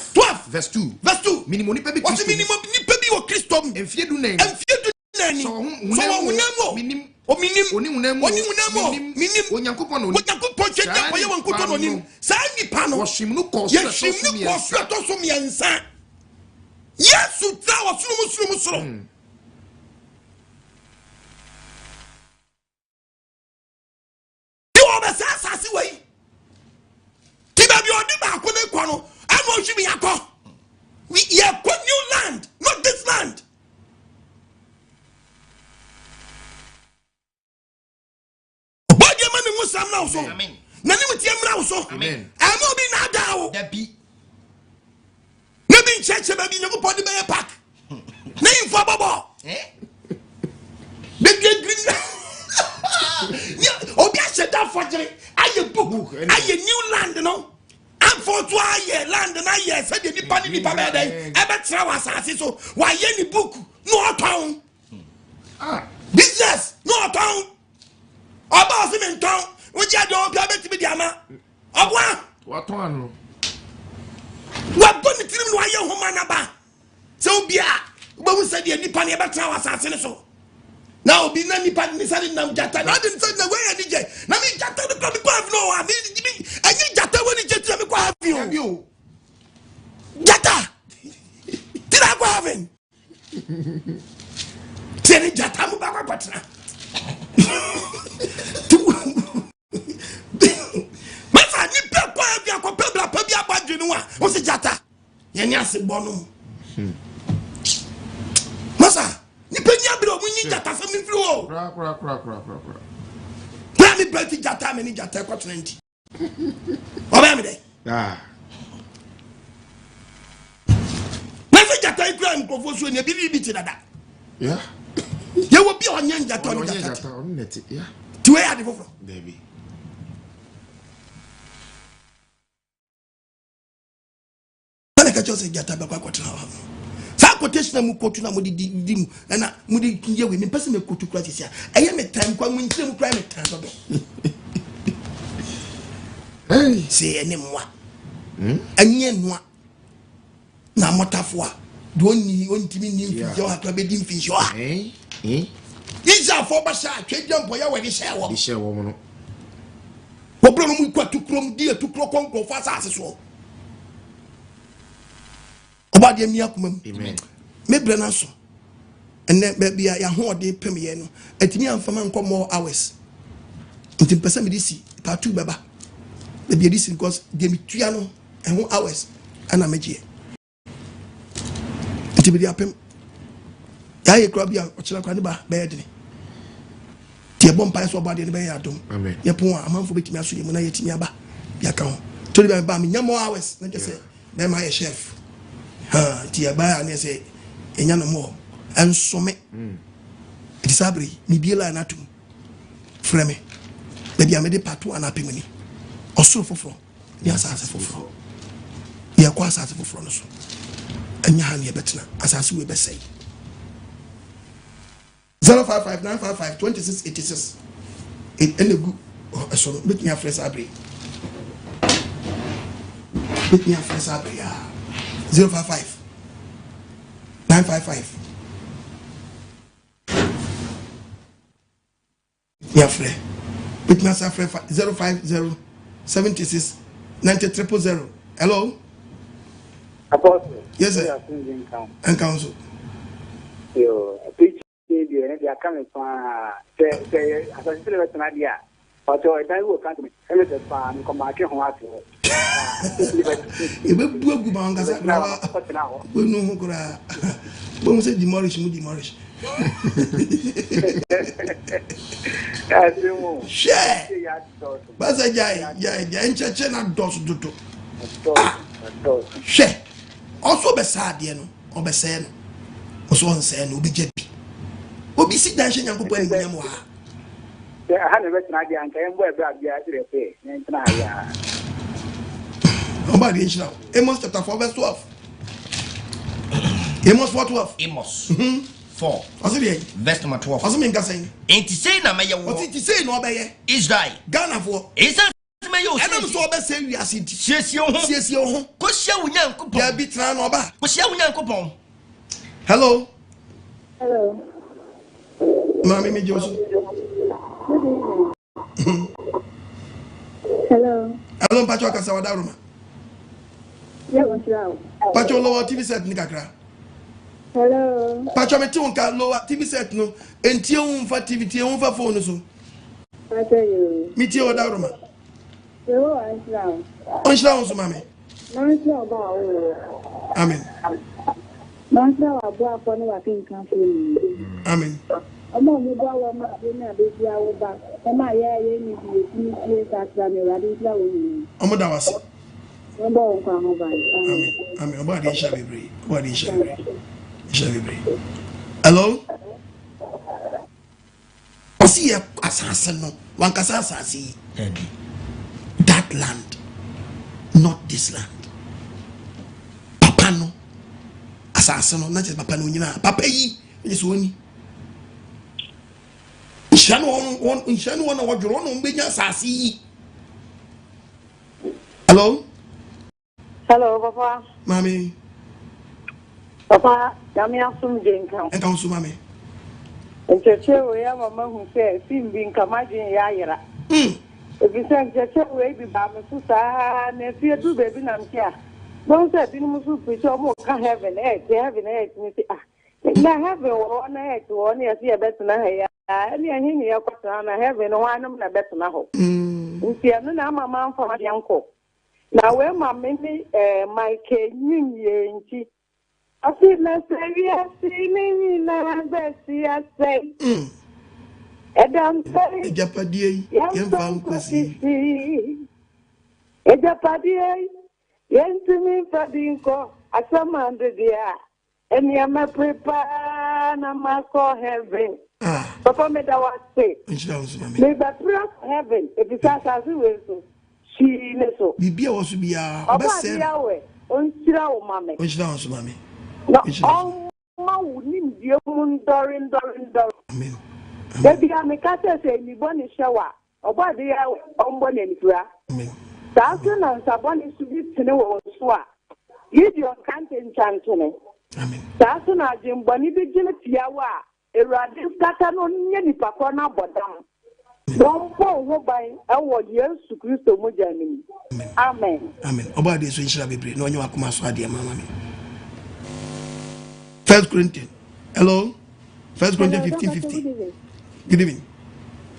verse 2 minimum ni pebi wasi minimum ni pebi o Kristo enfie du nani so hunamo minim oni hunamo minim onyankopon no twede boye wankoto no nim sa nipa no woshim no ko so miensa Yesu tra wasuru Asase way tiba bi odi ba ko ne kwa no anu ohwi yakọ we ye ko new land not this land body man ni musam na so amen na ni mutie mra so amen amo bi na dawo dabi na bi cheche ba bi nyoko body be park na info babo big green obi a sheda forgery aye book aye new land no am for to aye land na aye said the nipa be dey e be tra wasase so wa ye ni book no town business no town oba se men town wo ja do obi abeti bi diama ogwa wa town anu wa boni tirim no aye homa na ba se obi a wo bu said the nipa ne e be tra wasase so now obi na nipa ni sari nam jata na de nsa na we ya ni je na mi jata no ko mi ko have no wa mi anyi jata we ni je ti mi ko have you jata ti na ko have ti ni jata mu ba ko patra ma fa ni pe ko have ya ko pe bla pe bi abadwe no a o se jata ye anya se bonum masa ni penya bi omunyi jata fa mi firi o pra mi brati jata me ni jata ko 20 oba mi de na se jata ikura nkofo so ni bi ti dada yeah ye wo bi onye jata on jata on net yeah to where the FOFRO baby na ka chose jata be kwa kwatena wa sa quotation mu kotu na mu di mu na mu di ye we me pese me kotu kura sisia eye me time kwa mu ntire mu kura me time do hey se ene mwa anye noa na motafo a do oni ontimi ni mfi yo akra be di mfi yo a Isa for basha twediam boya we di share wo mo no wo bro mu kwatu krom di atukro konko fa Asase so oba de mi akoma mu amen me bre na so enne be bia ya ho ode pem ye no atimi amfama nko more hours nti pesa me disi part 2 baba be bia disi because de mi tua no ho hours ana meje nti be dia pem ya ye kro bia o chira kwa ne ba be yedini ti e bom pa so oba de ne be ya adom amen ye pon amanfo betimi aso ye mu na yetimi aba bia ka ho to de ba me nya more hours na je say be my chef ti aba na say enya no mo ensome it is abri mi biela na tum freme baby amede patu anapimani Osoro FOFRO ni Asase FOFRO ya kwa Asase FOFRO no so enya ha ne betena Asase we be say 0559552686 it enegu Osoro make me fresh abri 055 955 yeah free with me free 050 76 90 hello Apostle yes sir and council yo preach they come say Asase le betna dia but I will can't me ele fan come back ho ato e be buagu ba ngasa na we no hu kura we say demolish share basa jai encheche na dos duto share also be sad ye no obese no also onse no obi jebi obi si dan hye nyankopɔ anyam wa ha ne betna dia anka embo e bra bia dire pe ntina ya Oba de Israel. Amos chapter 4 verse 12. Amos 4:12. Amos 4 verse number 12. Aso me nka say. Enti say na meye wo. What it say no obeye? Israel. Ghana for. Isa me yo. Enam so obe say wi asidi. Siesie ho. Ko hia wo Nyankopon. Ya bi tra na oba. Ko hia wo Nyankopon. Hello. Hello. Mami me Josu. Hello. Hello Pacho Kasa wadaruma. Pacho lower TV set ni kakra. Hello. Pacho me ti unka lower TV set no. Enti unfa TV ti unfa phone so. Pacho you. Mi ti wadaruma. Yo Islam. Onshla so mami. Nansi oba o. Amen. Nansi oba afọ ni wa kin kan fun. Amen. Omo mi ba wa ma bi na be bia wo ba. E ma ye ni bi ni ti sa mi ra di bia wo ni. Omo da wase. Amen. Amen. Oba de sha bebre. Oba de sha bebre. Sha bebre. Hello? Osi ye Asase no. Wan kasa Asase. That land. Not this land. Papa no. Asase no. Not just papa no nyina. Papa yi. Yes woni. Nshanu won wadworo no mbenya Asase yi. Hello? Hello, Papa. Mami. Papa, yami asum jenkan. En kan so mami. Ncheche we ya mama hu se simbi nkamajin ya yira. Ebi se ncheche we bi ba me so sa na fie du baby na mkia. Don se bi mu su preach o mo ka heaven earth ni se na heaven wo na earth wo na se e betuna ha ya. Ani ahin ya kwata na heaven wo anum na betuna ho. Nti anu na mama mfa ma yanko. Now where my mini my king yenchi. I feel my savior singing na besi I say. Edam say Ejapadi yen fan kwesi. Ejapadi yen to me fadinko asamande dia. And you may prepare na maso heaven. Papa me that was say. May the prayer for heaven. If it's as we so. She so. Bibia was be a best way. On Sira mama. Which down so mammy. No, oh, wouldn't you dorin. Amen. Baby, I make us say you born in shower. Or what they are on one and prayer. Amen. Thousand and Sabon is to be to know what. You don't can't enchant me. Amen. Thousand are Jim Bonnie Vigil Tiawa. A radical scatter on any pacona bodam. Don't go by our years to Christo Mujani. Amen. Amen. About this, we shall be brave. No, you are coming, so dear mamma. 1 Corinthians. Hello? 1 Corinthians 15:50. Good evening.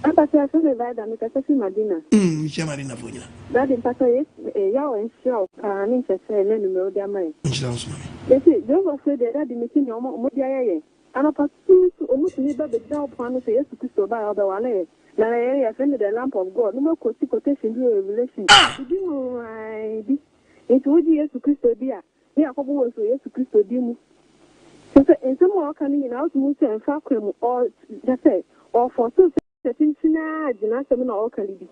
I'm Pastor Vada, Mr. Madina. Madina for you. That in Pastor, Yaw and Shaw, and interest and then know their mind. Insurance, mammy. They say, you were afraid that the machine your Modia, and a pursue almost never the job plan to yes to Christo by other one. Now I offended the lamp of God. No more quotation to a revelation. It would be yes to Christo dear. We are probably so yes to Christo demo. And some more coming in out Musa and Falcrum or just say, or for two settings in a gymnasium or Calibi.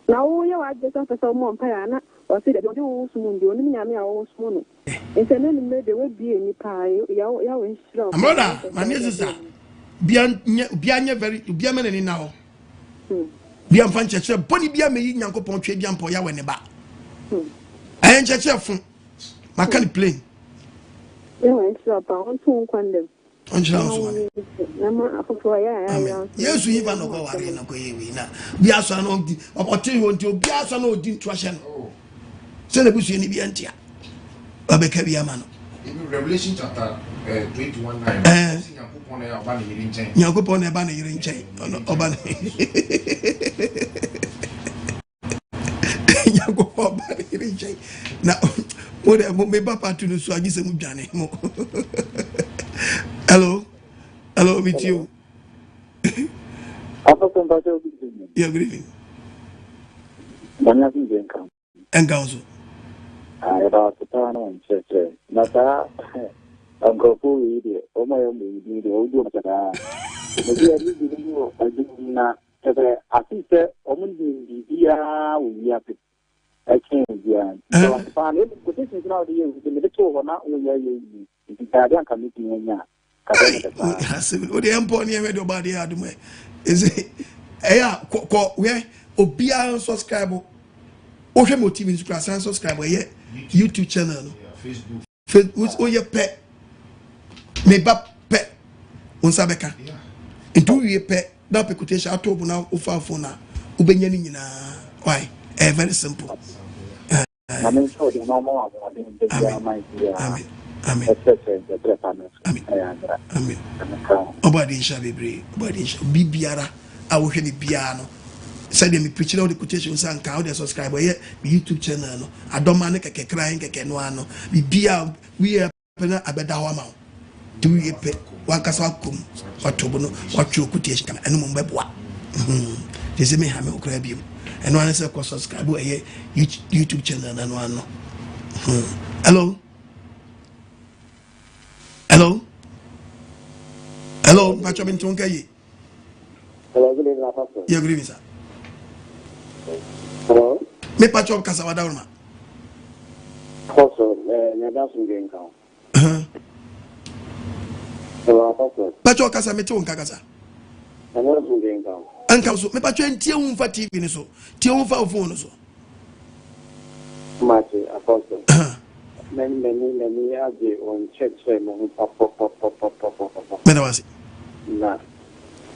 Now you are just after some more piano or say that you don't soon do any hours mono. And then there will be any pie, Yaw and Shaw. Mother, my sister. Bianya very Biaman now. Biam fan church, Bonnie Biam, Yanko Ponche, Biampoya when about. I ain't church from my candy plane. Yes, on two quandam. Yes, we even know what we know. We are so no opportunity to be as no intrusion. So the bush any be antia. Revelation chapter 21:9. Yakupon a banner in chain. Oban. Yakupon in chain. Now, what may Papa to do so I guess I'm done. Hello, with you. You're grieving. And council. I about the town on church. Not that Uncle Pooh, oh my own, the old woman. I do not. I think that only we have to. I can't be on. So I'm fine. But this is not the year with the little or not. We are the Italian committee. The employee about the other is it? Where Obia subscribe. Ohe motive in class and subscribe YouTube channel. Facebook. Oh, your pet. Maybe pet. Unsabeka. Into your pet. That pecutation I told now. Ufa phone. Ubenyani na. Why? Very simple. Amen. Amen. Obadi shall be brave. Obadi shall be biara. I will hear the piano. Said me preaching all the quotations and count the subscriber here. YouTube channel. I don't man crying no. Be bia we are pena abedawama. Do ye pe wakasakum watobono watcho quotation and mumbebwa. They say me have no crab you. And one is a subscribe here YouTube channel and one. Hello. Hello, Pachamin Tonkayi. Hello, good evening, Pastor. You agree with that? Hello? Me Pachop Casavadama. Also, you're dancing game count. Hello, Pastor. Pacho Casameton Cagasa. I'm dancing game count. And Council, me Pacho and Tion for TV, so Tion for phone. So much, Apostle. Many are the on church. Menawasi. Nah.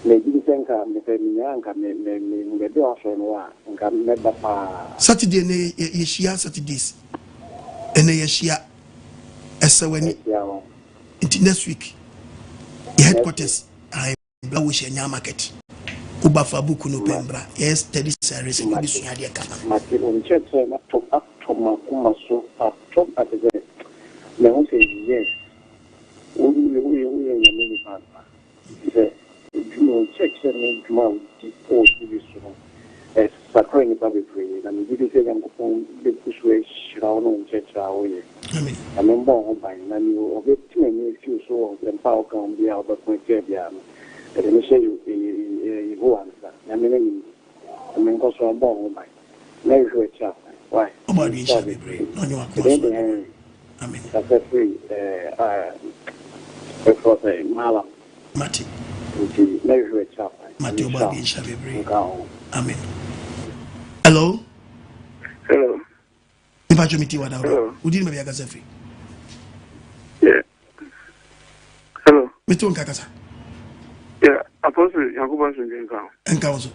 Maybe think I'm maybe also never. Saturday, Yeshia Saturdays. And Yeshia SWN next week. Headquarters, I Blawish and Yamarket. Ubafabuku no Pembra. Yes, 30 series and this year. kuma so a top at the me who say yes we many part say you check me come or this so as sacred public prayer and you say I'm going to push way shroud on church away I remember by na you obey me few so them power come be out but point there and then say you go answer I mean go so bon by never sure chap why nobody shall be brave on your amen that's free for say malam mati never sure chap mati nobody shall be brave amen hello if I show me what would you maybe agasa free yeah hello me too nkakasa yeah apostle yakuba sungenka enka also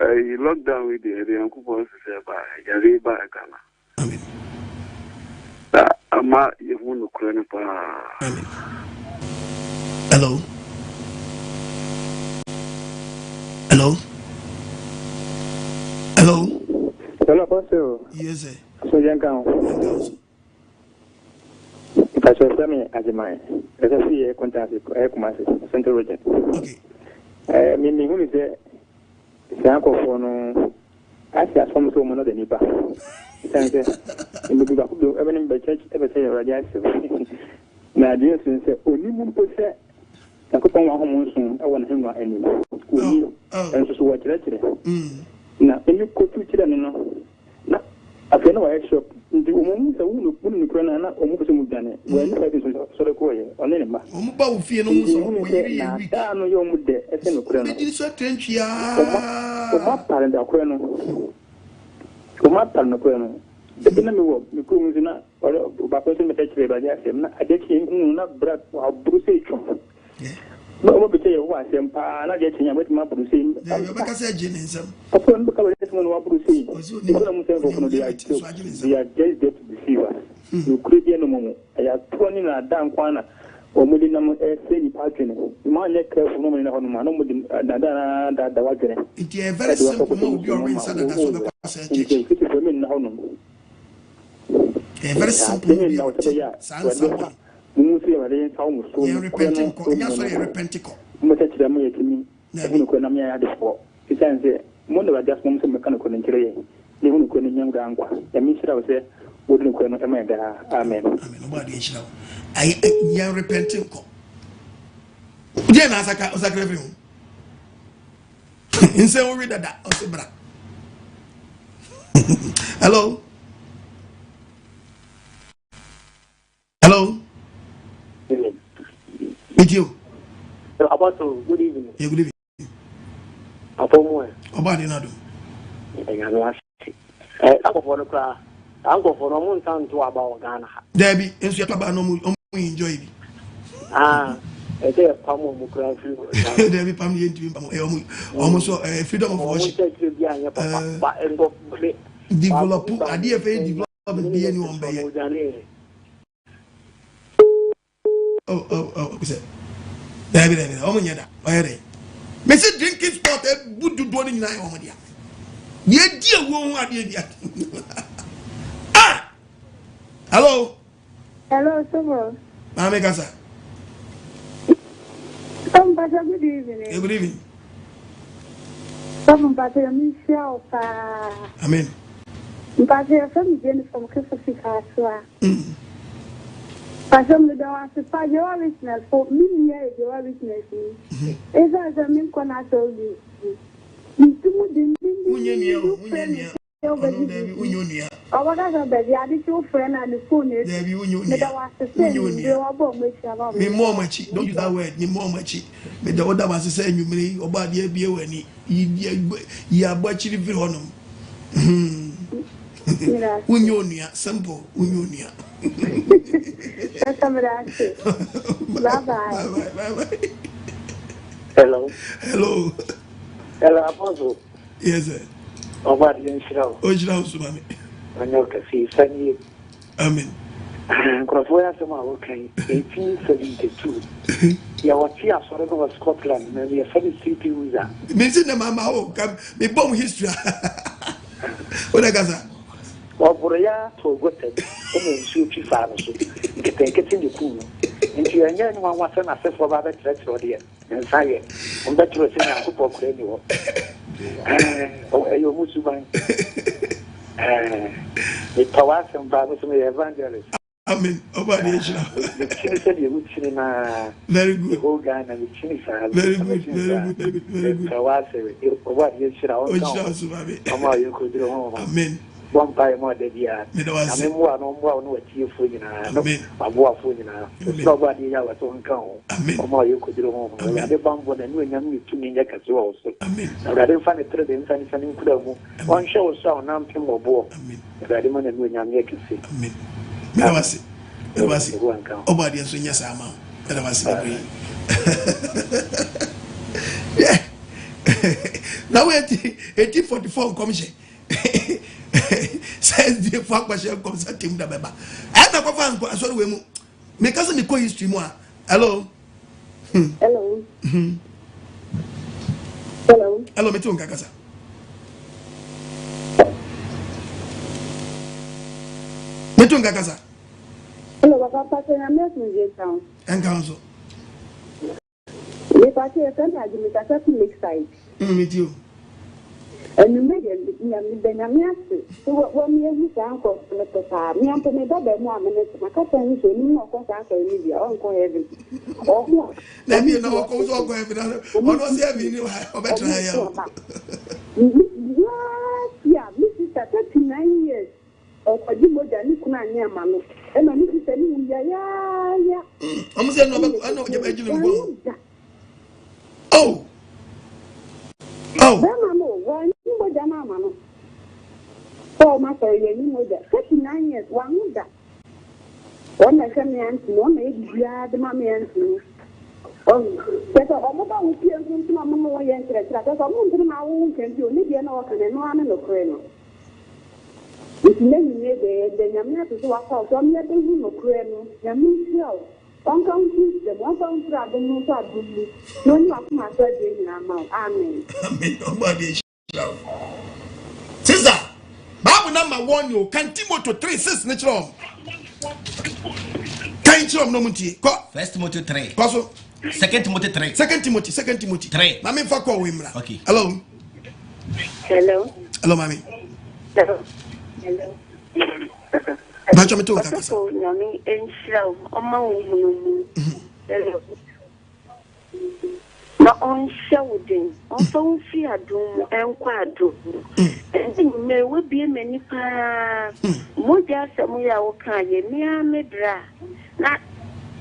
I locked down with the Yakuba by Yariba Ghana. Amen. Ama Yahoo Kronipa. Amen. Hello. Hello. Hello. Hello, Apostle. Yes, sir. So, young girl. If I show me AGYEMANG, let us see a contact with Kumasi, Central Region. Okay. Meaning, who is there? Sanko for no, I see a form so much than Nipa. Thank you. In the Bible, even by church, ever say a radiation. Now, dear sister, only one percent. I could come home soon. I want him anymore. And so what you now, when you go to children, I feel no extra. The woman who put in the crown and almost done it. When you have this sort of way on any man. About fear no more. I know you're with the Esseno. It is a trench, my parent, our colonel. My parent, colonel. The enemy will be going to not, or by person material by the I get him not brought our Bruce. No, what betray your wife and pa, and I get him with my Bruce. Rebecca said, Jenninson. Upon the cover of one Bruce, they are just there to deceive us. You create the animal. I have 20 down corner. Or maybe no say patron. You might let careful no man that the wagon. It is a very simple move. Your inside that's what the pastor said. A very simple move. Musi wale saumu so repenting ko nya so repenting ko mo ta kira mo yetimi na hunu ko na me ya defo isanze mo na just mo se mechanical nkire ye hunu ko ni nyanga ankwa ya mi sira se wodun ko no e ma da amen amen nobody is sira ai ya repenting ko je na saka osakre fi hu inse wo read that o se bra hello hello with you. Apostle, good evening. Yeah, good evening. Apomo. Obadi na do. Ya no ase. Akofo no kra. Ankofo no mo ntan to aba Ghana. Debi, enso ya aba no mo enjoy bi. Ede pamo mo kra fi. Debi pam ye ntimi pam. Omo so freedom of worship. Develop ade e fe develop bi any one be. Oh, we said, David, oh, my God, why me say drinking sport, would do one in nine. Dear, dear, ah, hello, Osoro. Mamegasa. Good evening. Good evening. Michelle. Amen. But from from Christopher. Pastor, the one to find your witness for me, your witness. As I mean, can I tell you? You do oh, what I said, I did your friend and the phone is there. Me more much, don't use that word, me more much. Me the other was saying you may about the beer when you are watching the honor. Unionia, simple, Unionia. Bye. Hello. Hello, Apostle. Yes, sir. Over the show. Ojra Usumami. I know to see Sunny. Amen. Crofoya Sama, okay. 1872. Yeah, what he has sort of Scotland, and we are very city with that. Missing the mama, oh, come, me bomb history. What I got? Or Borea to Gotten, and then shoot you father. Get in the cool. And you and one was an assess for other threats or dear, and say, on that you were saying, I could walk anywhere. Oh, you must buy. The powers and brothers may evangelists. Amen. Very good. The whole guy and the chin very good. Amen. One by more than the other. I mean, one on one with you for you know, my war for you know. Nobody else on count. Or more you could do home. I had a bumble and when you to me, as well. Amen. I didn't find a thread in Sunny Club. One show saw an arm or bore. I didn't and when you can see. Amen. That was it. That was it. Obedience in yes, I'm out. That was it. Yeah. Now we're 1844 commission. Says the fuck question comes at him. I'm not going to answer we make us in the history more. Hello. Hello. Hello. Hello, me too, Kakasa. Me too, Kakasa. Hello, Papa, I'm not in the town. And council. If I say a sentence, you make a make side. Me too. And you made it, Benjamin. So what me and his uncle, Papa, me and me double 1 minute, my cousin, so you know, contact Olivia, Uncle Heaven. Oh, let me know what goes on going on. What was having you? I bet I am. Yeah, Mrs. 39 years. Or you more than you can near Mamma. And I need to tell you, yeah. I'm saying, I know you're making Oh. Oh, one more than Mamma. Oh, my sorry, you know that 39 years, one of that. One I come in, one may grab the mammy and oh, that's all about who cares into my mamma and that's all my own can do. Maybe no one and one and a crane. If you made it, then you're not to walk out. I'm not doing no crane. You're me. One country, the one country, I don't know what to do. No, you have my surgery in our mouth. Amen. Amen. Nobody shout. Sister, Bible number 1, you can Timothy 3:6 natural. Can you no muti? First Timothy 3. Koso. Second Timothy 3. Second Timothy 3. Mami fa call Wimra. Okay. Hello. Hello. Hello, Mami. Hello. Bacho me to Kakasa. Nyami enshira oma wo hello. Na onsha wodin. Onso fi adum enkwa adum. Ndi me we bie mani pa. Mo ja samu ya wo kan ye mi amedra. Na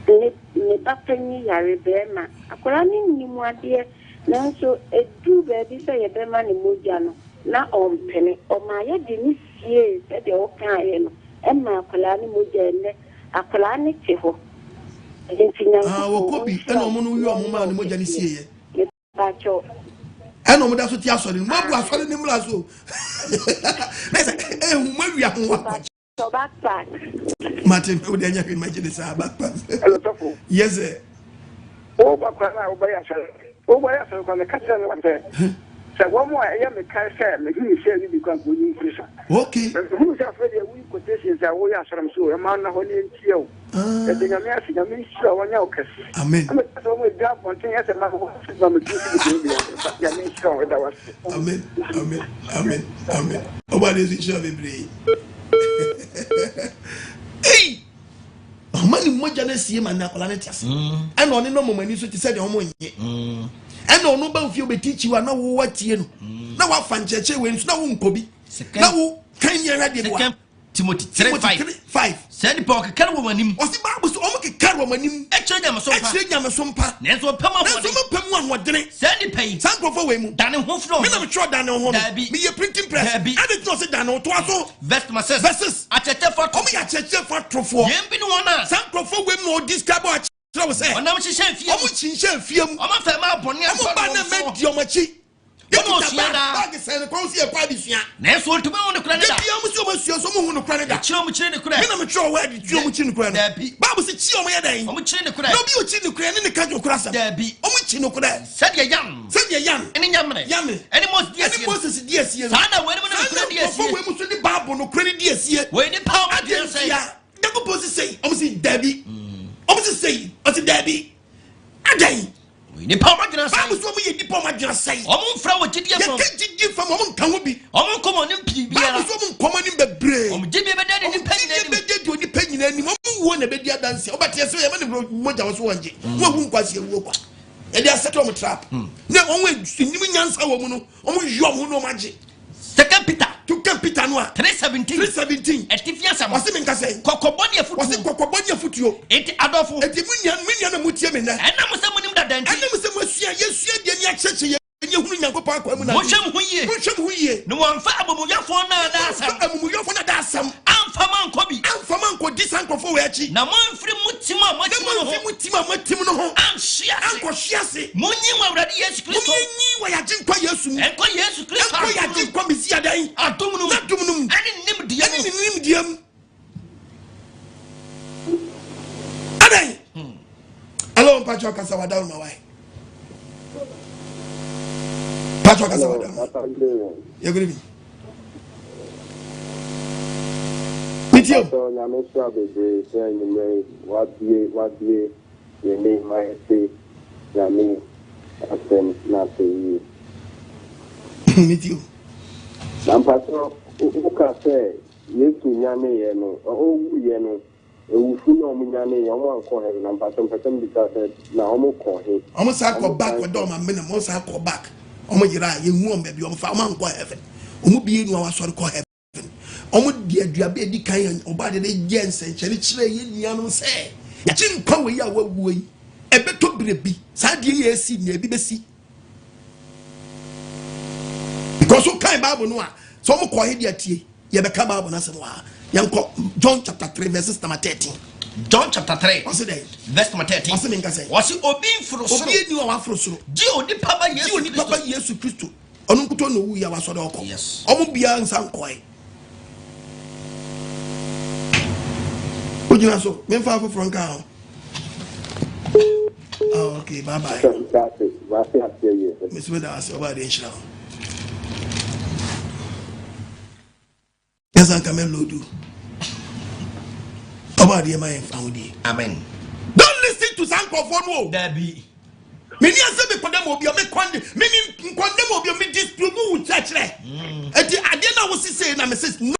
ne bapani yare bema. Akola ni nimu ade na so edu be bi se ye bema ni moja no. Na ompene o ma ye de ni sie se de o kan ye no. Emma akola ni moja ne akola ni cheho. Wokobi eno mo no wi o mo ma ni moja ni sie ye. Bacho. Eno mo da so ti asori mo bu asori ni mura so. Na say mo wi ahun So backpack. Martin, we dey nyaka imagine say backpack. Yes sir. Oh, backpack na obaya sare. Obaya sare ko me ka tell me what say. Say one more I am me kai say me hu say ni bi kan ko ni increase. Okay. Who say afraid we quotations say we asram so e ma na ho ni ntio. E de nyame asi nyame sure wonya okasi. Amen. Am so we da fonten yes ma ho so me tusi bi ya me sure that was. Amen. Amen. Obadi is sure be brave. Hey! Mani moja na sie man na kola na tiase. And oni no momani so ti say de homo nye. And ono ba ofie obetichi wa na wo watie no. Na wa fancheche we nso na wo nkobi. Na wo kan ye radio wa. Timothy 3:5. Send the pocket can woman. Was the Bible so omo ke kar womanim. Actually nyama so pa. Nenso pema wadene. Send the pay. Sankofo we mu. Dane ho fro. Me na me tro dane ho. Me ye printing press. And it no say dane ho to aso. Verses. Acheche for omo ya cheche for trofo. Yem bi no wana. Sankofo we mu describe what I say. Onam chiche fie. Omo chinche fie mu. Omo fa ma bone omo ba na me di omo chi. no sia da bag say ko si e kwa bisia na so to me on kura ne da bia mu si o masua so mu hu no kura ne da chiro mu chire ne kura me na me tro word ti o mu chi ne kura da bi bible say chi o mo ye dan o mu chire ne kura no bi o chi ne kura ne ka jo kura sa da bi o mu chi ne kura said ye yam ene nyamre ene Moses di asie sa na we ne kura di asie we mu so ni bible no kura di asie we ni power ma di say Yago posi say o mu si dabi o mu si say o si dabi adan we ni power ma di say bible so mu ye di power ma di say o mu fra wo gidi fam ye gidi fam o mu kan ho bi o mu komo ni pi biara bible so mu komo ni bebre o mu gidi be da ni panyi na ni be de di panyi na ni mo mu wo na be di adanse o ba te say ye ma ni moja wo so wonje wo hu nkwasi ewu kwa e dey set on trap na won we nim nyansa wo mu no o mu yo mu no magye second Peter to Peter no 3:17 etifia sama wase me nka say kokoboni afutu wase kokoboni afutuo enti adofo enti munya na mutie me na ena mo se munim dadanti ena mo se masua yesua de ni acheche ye hunu nyankopon akwa mu na mo hwem hu ye no wamfa abomuyafo na da asam amfa manko di sankofo we achi na mo mfiri mutima no ho anko hyiase munyi wa awrade Yesu Kristo munyi wa yaje nkwa Yesu mu enko Yesu Kristo enko yaje nkwa Mesia dan adomnum ani nim diam adan hello pacho kasa wadaw ma wai pacho kasa wadaw ya guri mitio so na me sha be say ni me wadie ye me mai say na me asem na say mitio na pacho u ka say Yesu nyame ye no o wu ye no ewufu na omu nyame ye omu anko he na pacho mpem bi ka say na omu ko he omu sa ko back with dom amena mo sa ko back omu yira ye hu om be omu fa omu anko heaven omu bi enu awasori ko heaven omu di aduabe di kan oba de je nsencheri kire ye nuanom se ya chi nkwa we ya wawu yi ebeto brebi sa de ye esi na ebi besi because so kind Bible no a so omu ko he de atie ye be ka Bible na se wa yanko John chapter 3 verses number 13 John chapter 3 what's it verse number 13 what's it say what's obi frosoro obi eni wa frosoro ji odi papa Yesu Kristo onu nkuto no wu ya wa so de okọ yes omu bia nsan koi ojina so me fa for nka ho okay bye bye Miss Weda ase oba de nshira yasan kamelo do oba de my family amen don't listen to sankofo no dabi many ase be condemn obi o me condemn obi o me disprove wu church re enti ade na wo say na me say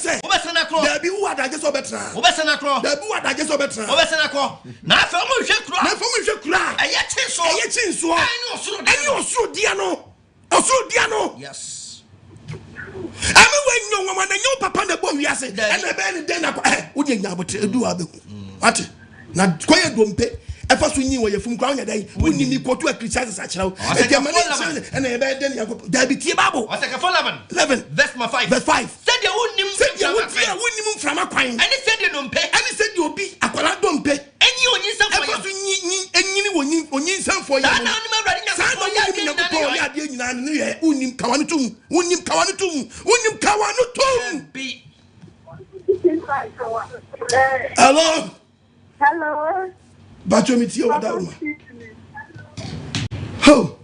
say obesana kro there be who adage so betra obesana kro there be who adage so betra obesana kro na afa mo hwe kro na afa mo hwe kro eye chinso ani osoro dia no yes ame we nyo nwa na nyo papa na bo wiase and e be ni den na wo de nya botre edu abeku ate na koye dompe efa so nyi wo yefum kwa nya dai woni ni kotu a Christians achirawo e ke mani and e be den yakop da bi tie bible o se ke 11 verse 5 said the wonnim frama kwan ani said the dompe ani said the obi akwala dompe enyi onyinsa fo efa so nyi enyini onyinsa fo ya no ni ma bradi nya fo ya bi na ko ya de nyina ne ye wonnim kawanu tum hello Bacho mi ti o da uma. Ho.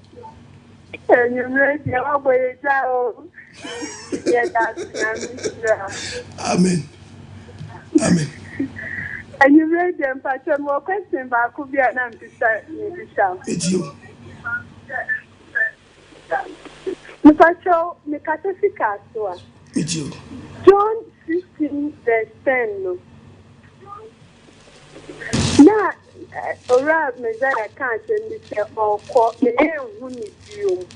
You make your way down. Amen. And you made them Pacho more question but could be an empty it's you. Pacho, me catefika so. It's you. John 16 verse 10. Now ora Messiah can't say or call me who need you.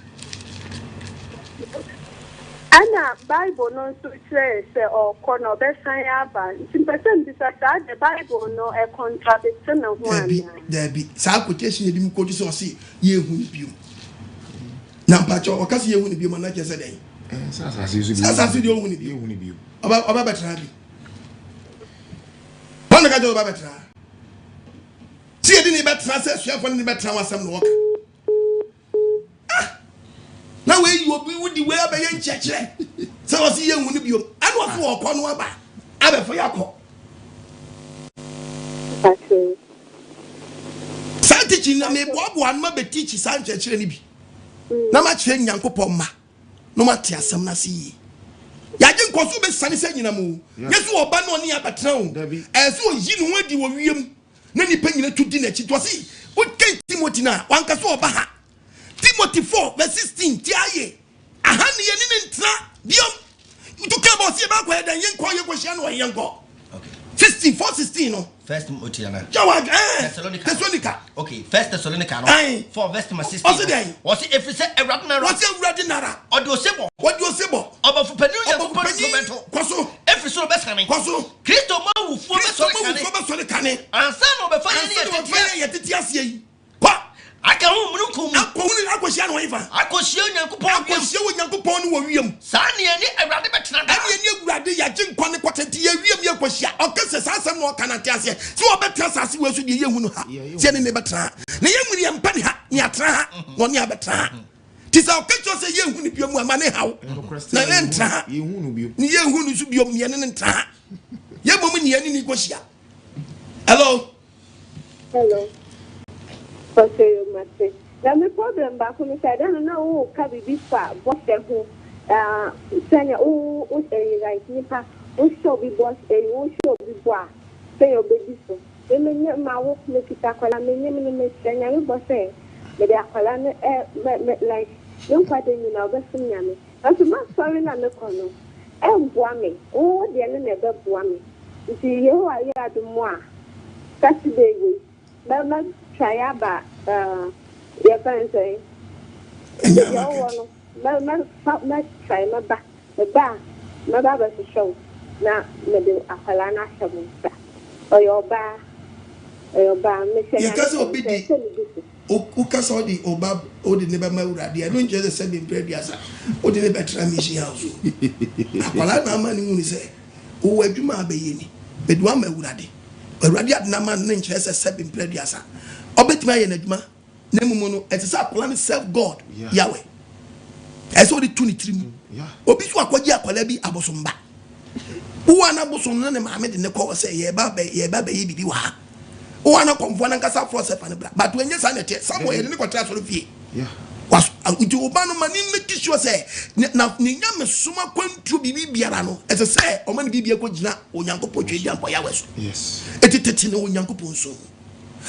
Anna Bible no so say or corner best sign ba. Simpperson disata the Bible no a contradiction of one. There be sa quotation e bi ko so say ye hu ni biu. Na pacho o kasi ye hu ni biu na ke say den. Asase di o hu ni biu. Oba betra bi. Wanda ka do oba betra. See you didn't better say chef when the better was some work. Now where you will be with the way by your church. So I see you when you and what for Conwa ba. Abe for Yako. San teaching na me bob one ma be teach san church ni bi. Na ma chere Nyankopon ma. No ma tia asem na see. Ya je nkoso be sane se nyina mu. Yesu oba no ne abetra o. So yi no wadi wo wiem. Na ni panyina tudi na chi to si o ken Timothy na wanka so oba ha Timothy 4 verse 16 ti aye aha ne ye ne ntra biom to ka bo si ba kwa dan yen kwa ye ko hia no yen ko 16 no First Timothy na Thessalonica okay First Thessalonica no 4 verse 16 was if say Ewrade nara o do sebo oba fu panu ya ko instrumento kwaso every so be sane kwaso Kristo ma wu fu be so kane ansa no be fa ye tete asie yi aka hu mununkum akohia no ifa akohia Nyankopon no wo wiem sa ne ani Ewrade betena da ani Ewrade ya je nkwa ne kwatete ya wiem ya kohia okese sasem no kanante asie so obetra sase we so de ye hu no ha se ne betra na ye muri empa ne ha ne atra ha no ne abetra tisa okecho se ye hu ne biom amane hawo na ne ntra ha ye hu no biom ne ye hu no su biom ne ne ntra ha ye mom ne ani ni kohia hello Okay, Master. Now, my problem back when I said, I don't know, can be far, what the who, saying, oh, like Nipa, who shall be boss, who shall be boss, say your baby so. They may not my work make it a column, and name saying, I will say, but they are column, like, don't fight in our best yammy. And to my sorry, I'm a corner. And Boame, oh, the enemy never Boame. You see, you are here at the moi. Saturday week. But try about your parents say, you want try my back, my baba's a show. Now, maybe a Halana show, or your bar, because of the Ukaso the Obab, or the never Mauradi. I don't just the same bread as or the never Tramishi house. Apalana money say, oh, where you ma be, but one Mauradi. Radiat Naman Lynch has a 7 plediasa. Obet my enigma, Nemumono, as a saplan self God, Yahweh. I saw the 23. Obiswa Quadia Palebi Abosumba. Uana Boson and Mohammed in the call say, Ye Babe, Biwa. Uana Confuana Casa for Sepanabla. But when you sign it, somewhere in the contract of fee. Was to Obano Manin make sure say, now Niam Suma point to be Biarano, as I say, or man be a good or Yanko Pochia for Yawes. Yes. It is no Yanko Ponso.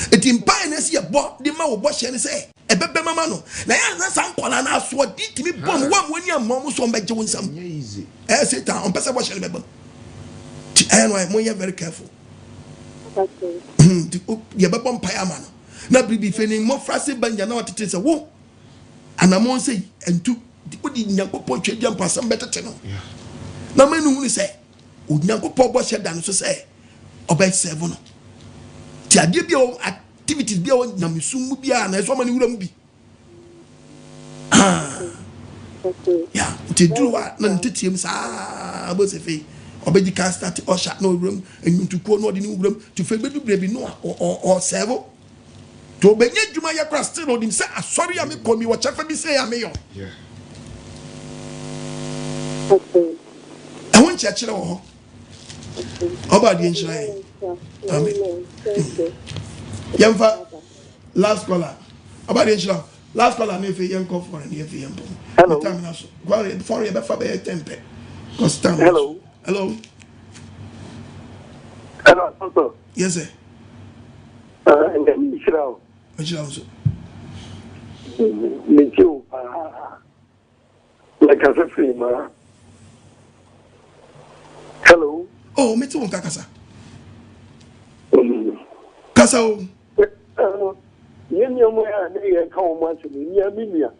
It impies your bought the Mao Bosch and say, a Bebe Mamano. Now, some Polana swat did to me born one when your mom was on by Jones. Easy. As it on Passa Wash and Bebe. And why more very careful. Okay. You have a bumpire man. Now be defending more frosty banja now it is a war. And I'm on say and two put in your point jump for some better channel. Now men who say, would Yanko Pop was than to say, obey 7. Tiadibio activities beyond Namusumubia and as woman wouldn't be. Yeah, to do what none to teams was a fee. Obey can't start or shut no room and to call no new room to favor baby no or several. To obey Jumaya Crastin or himself. Sorry, I may call me whatever me say I may. Yeah. I want church now. About the insurance. Amen. Yamfa, last caller. About the insurance. Last caller, me for young for and here for young. Hello. For your better temper. Hello. Hello. Hello. Yes, sir. And then Israel. Me too. Like I said, ma. Hello. Oh, me too, Kakasa. Kasa. Yenya na come once in Yaminia.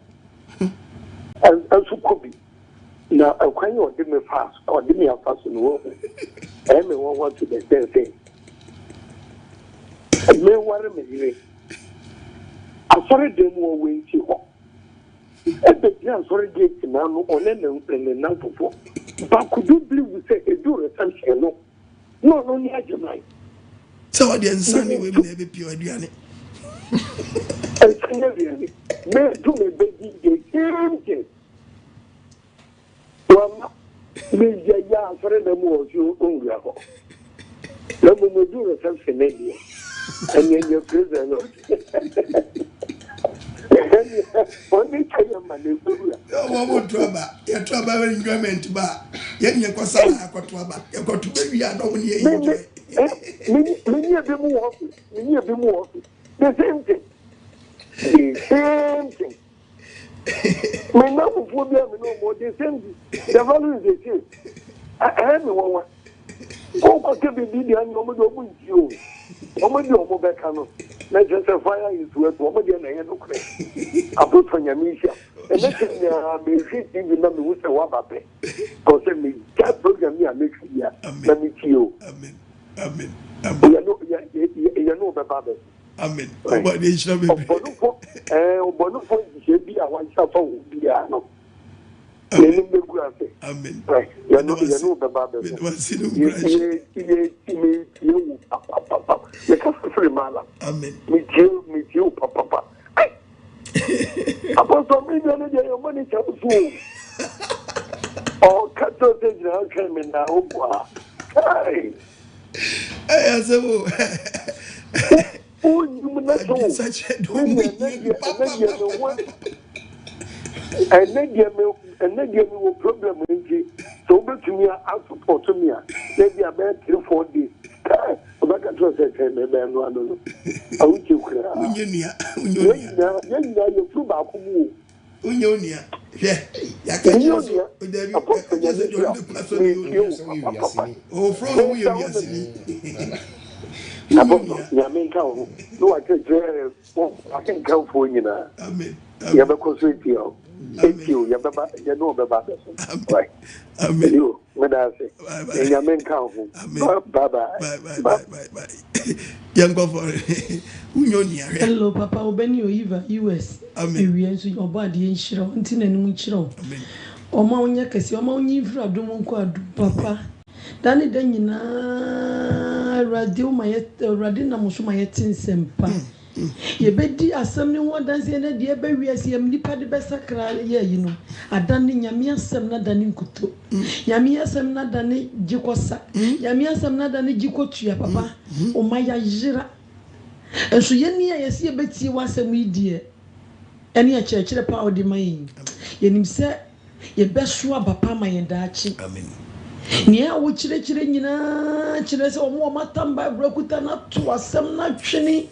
And so could be. Now, I can't you give me fast or give me a fast in the world. Everyone wants to be there thing. I may want me. I saw them more way to at the young sorry gate now on and now before. But could you believe we say a do retention? No, near July. So what the insanity women have pure Adriani. And Sanyaviani may do me baby the well, me, ya, for the more you only have. Let me do retention, and then your prison. Only tell your money. What would trouble? Your trouble enjoyment bar. Yet you got some trouble. You got to baby. I don't hear you. Many of them walk. Many of them walk. The same thing. The same thing. My number for them no more. The same thing. The value is the same. I have no one. Oh, what can be the animal of you? Omadi omo beka no na just fire is worth omadi na yen no kre apoto nyamisha e na kenya me fit even na me wo se wa babe ko se me that program ya make ya na me tio amen ya no be babe amen omadi ishra be obonufo je bi a wan sha fa wo bi a no amen ya no be babe amen. Me too, papa. Apostle, me no dey your money chance fool. Oh, kato dey na came na ogwa. Hey. Eh, so. Oh, you na so. Such a do. Papa. And then give me problem with so bet me out support me. Maybe about 3-4 days. Obaga to say me be no ano. Awu ki kura. Unyonia. Ya you fu ba ku mu. Unyonia. Ya ka you so. Oh, from we are yasini. Ya men ka o. No I can go for you na. Amen. Ya be ko so tio. Thank you. Ya baba, ya no baba. Right. Amen. You, when I say, ya men ka ho. Bye. Young go for Unyonia. Hello, Papa Obeni Oiva, US. Amen. We answer your body in Shiro, until and Muchiro. Amen. Oma onya kesi, oma onyi fra domonko adu, Papa. Dani denina radio mayet, radina musuma yetin sempa. Ye bedi asem ni ho danse na de be wiase yam nipa de besakra ye yi no adane nyame asem na dane nkuto nyame asem na dane gikosa nyame asem na dane gikotua papa o maya jira enso ye ni ayese ye beti wasem idie ene a chekire pa odi man ye nim se ye beso abapa ma ye daachi amen ni a wo chire nyina chire se o mo matamba brakuta na to asem na twene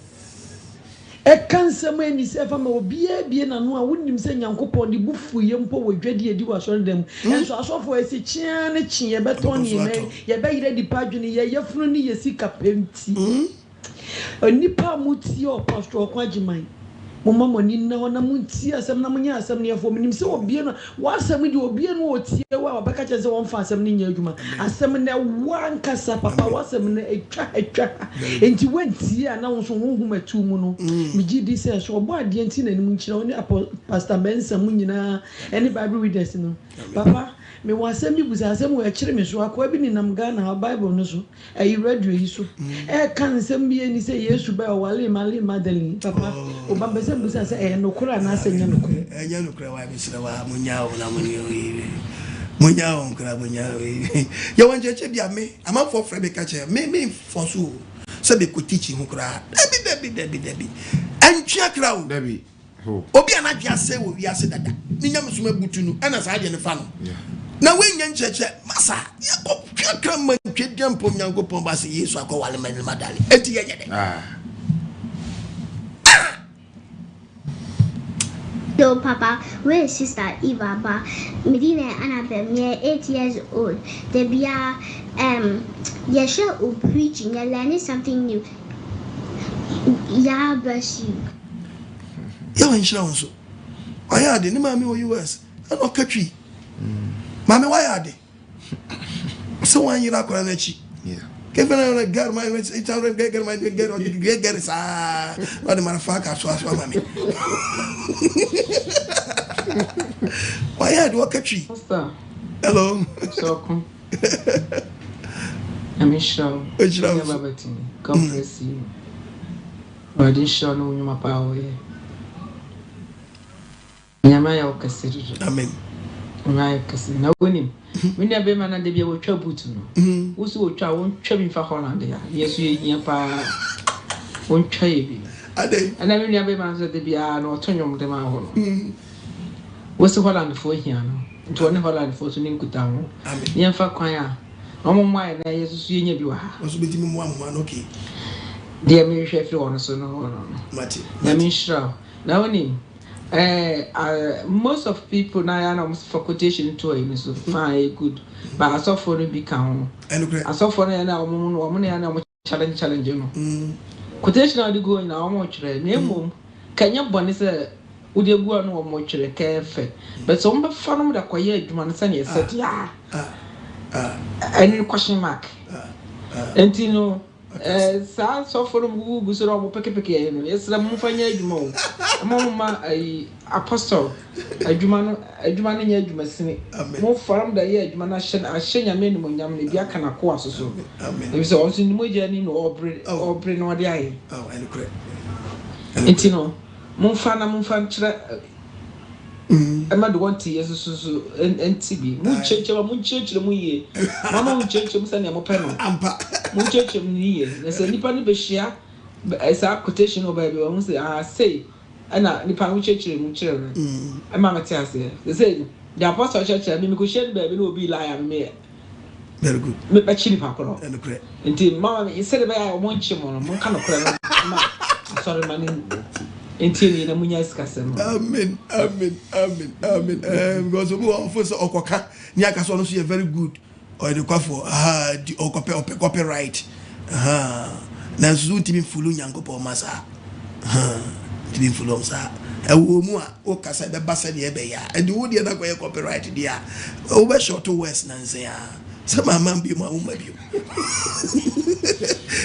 Cansem any seven or be na no, I wouldn't say Yankopon the buff we yampo with dready a do assure them. And so I saw for a chin, a chin, a betoni, ye bay the pagini, ye frony, ye sick up empty. A nipa muti or pastor or quagimine. Mama money na wana munti asem na munya asem ne afo minim se obie no wasem de obie no otie wa obeka che se won fa asem ne nya adwuma asem ne wan kasa papa wasem ne etwa enti wanti a na won so honhum atu mu no migi di se so obo ade enti na nim nkyira oni pastor Benson mu nyina any Bible readers no papa me wasem bi busa asem wo akire me so akwa bi ni nam Ghana ha Bible no so ayi radio yi so kan sem bi ni se Yesu ba wale male Madeline papa obamba busa say no kura na asenya no kura enya no kura wa bisira wa munya wo na munya wo kura munya ye wanje che bia me ama for frɛ be ka che me for so se be ko teach hu kura debi antwa kura wo debi obi anadwa se wo wi ase dada ninya mesoma butu no ana sa de ne fa no na we nya ncheche masa ya ko kra man twediam pom Nyankopɔn ba se Yesu akɔwale manil madali enti ye de Yo, Papa, where is Sister Eva? Ba, Medina Annabelle, me 8 years old. They be you shall preaching, you're learning something new. Yeah, bless you. You ain't sure so. Why are they? No, mommy, or US? I know country. Mommy, why are they? So, one year, I call an yeah. Kevin, I got my it's already get my get or get is not the motherfucker, so I mammy. Why had what country? Hello. So I'm sure. Which God bless you. I didn't show no my power. Yamaya Cassidy. Amen. Right, Cassidy. No winning. We never man and they be able to trouble to know. Who's who try won't travel for Holland. Yes, you won't try. And I mean, never man said they be an autonomous demand. What's the Holland for here? To one Holland for to Ninkutamu. Near for choir. No more wine, I just see you. Was between 1 okay. Dear me, chef, you honest, no, Matty. I mean, sure. Now, most of people now almost for quotation to him so fine good, but I saw for him become. I saw for him now woman and challenge you. Quotation are go in our mortuary. Name can you bonus would you go on more mortuary cafe? But some fun with a quiet man said, yeah. Any question mark. And you know. So for who so peke yes la mo fanya adwuma o mama apostle adwuma nya adwuma sini mo faram da ye adwuma na ahye me no nyam ne bia kana ko asoso amen so on ni mo jani no obre no de aye and correct entino mo fa nkyere Emma do want to yes so NTB mu cheche mu ye mama mu cheche mu sani amopa no ampa mu cheche mu ye na se nipa no be hia esa quotation o baby won say ana nipa mu cheche mu kire no Emma mate ase they say the apostle church me ko share baby no be lie me very good me ba chini pa ko no correct nti mama me say be ya mo nchi mo no mo kan no kure no ma sorry man Enti na munya sikasem. Amen. Because we are first okoka ni aka so no so very good. Or the kwafo the copyright. Na so timi fulu Nyankopɔn masa. Timi fulu masa. Ewo mu a o kasa be basa de ebe ya. And the word na kwa copyright dia. O be short words na nse ya. Sama man bi mu a umma bi.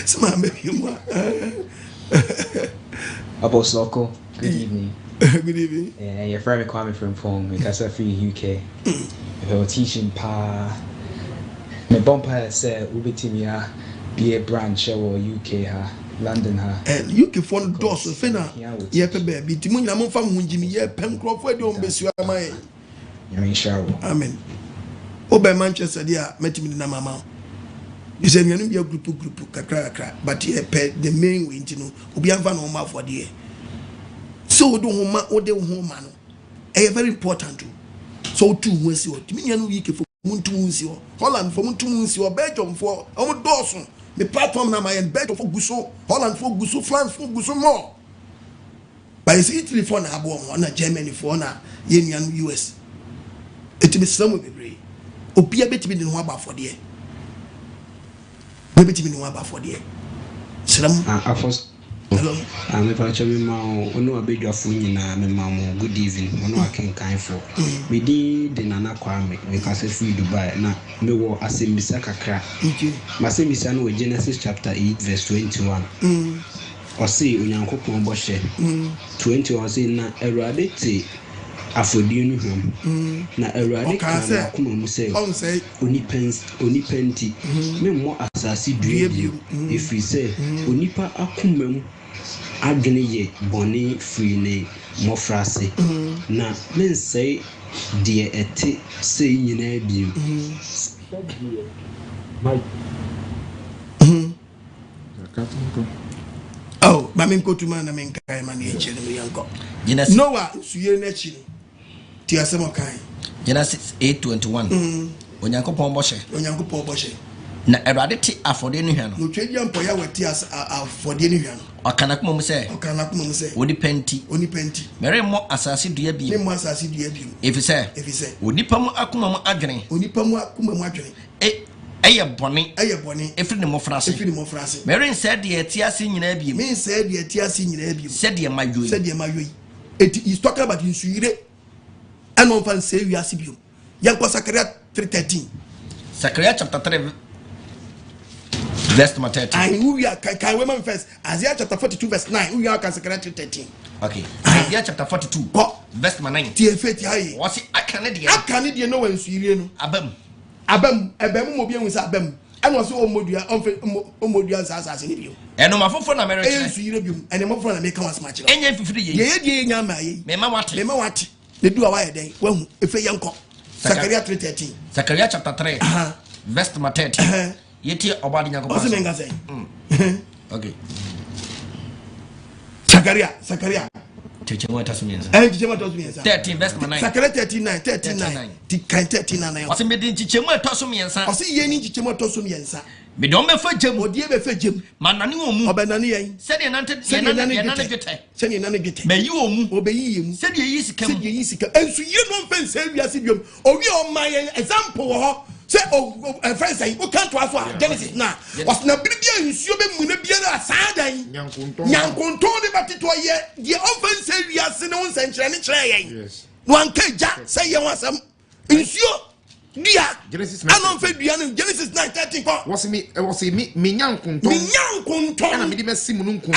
Sama man bi mu. Apostle, good evening. Good evening. Yeah, your friend Kwame from Fong, because I'm free UK. We were teaching pa. My bumper said, "Ubitimia be a branch or UK ha, London ha." And UK phone doors so fena. Yeah, baby. Timu na mo fam hunjimi ye pen Crawford don besu amai. Yami shawo. Amen. Obe Manchester dia metimi na mama. You say you be a group kakra, but the main way you know obi anfa no ma for there. So do homa o de homa no. Eh very important too. So two hu si o. Timi nya no week for muntu hu si o. Holland for muntu hu si o. Belgium for o dosun. The platform na my Belgium for guso, Holland for guso, France for guso more. But it's Italy for na abo na Germany for na yenian US. It be some be obi abetimi de ho aba for there. Abetimi de ho aba for there. Sram afos me pa chemi ma onu abedwafo nyina me ma mo good evening onu akenkan for me di de nana kwame me ka se free Dubai na me wo asembisa kakra masembisa no Genesis chapter 8 verse 21 Ose onyankopon bɔhyɛ 21 say na Awurade te afodie no hwam na Awurade ka na akoma mu sɛ onipa nti me mmɔ asase dua bio ɛfiri sɛ onipa akoma mu adwene yɛ bɔne firi ne mmɔfra ase na mensɛe deɛ ɛte sɛ nyinaa bio oh, mami nkotuma na menkai mani echele mu yanko. Noah suye na chini. Ti asemo kai. Genesis 8:21. Onyankopon bɔhyɛ. Na Awurade te afɔde no hwa no. No twedi ampo ya wati afɔde no hwa no. Ɔkana kuma mu sɛ. Onipa nti. Mere mo asase dua bi. Efisɛ. Onipa mu akoma mu adwene. Ɛyɛ bɔne efiri ne mmɔfra ase mɛrin sɛ deɛ ɛte ase nyinaa bi mu sɛ deɛ mayoyi he's talking about insuyire and on fan say we are sibium yanko Zechariah 3:13 Zechariah chapter 3 verse 13 and we are can women first Isaiah chapter 42 verse 9 we are Zechariah 3:13 okay Isaiah chapter 42 verse 9 tie faith haye wasi akane de no insuyire no abam mo bi enwisa abam eno so omodua asase ni bio eno mafofo na mere kire ensu yire bio eno mafofo na meka wasma kire enye fifiri ye ye nya ma ye me ma wate ne du awa ye den wahu efe yanko Zechariah 3:13 Zechariah chapter 3 verse 13 yeti obadi nyako ba so menga say okay Zechariah Chichemo tasumienza 13 verse 9 Zechariah 39 ti kan 39 wase medin chichemo tasumienza wase ye ni chichemo tasumienza me don be fa jam odie be fa jam manane omu obenane yen se de nante nane gete me yi omu obeyi yemu se de yi sika ensu ye no mfa nsa wiase biom owi o man example ho say friends say o kan to aso Genesis na was na bibia nsuo be mu na bia na asadan nyankonton de batito ye offense wiase no nsankyere ne kyerɛ yen no anka ja say ye wasam nsuo dia anon fe dua no Genesis 9:13 ko was me nyankonton ana me di besim no nkun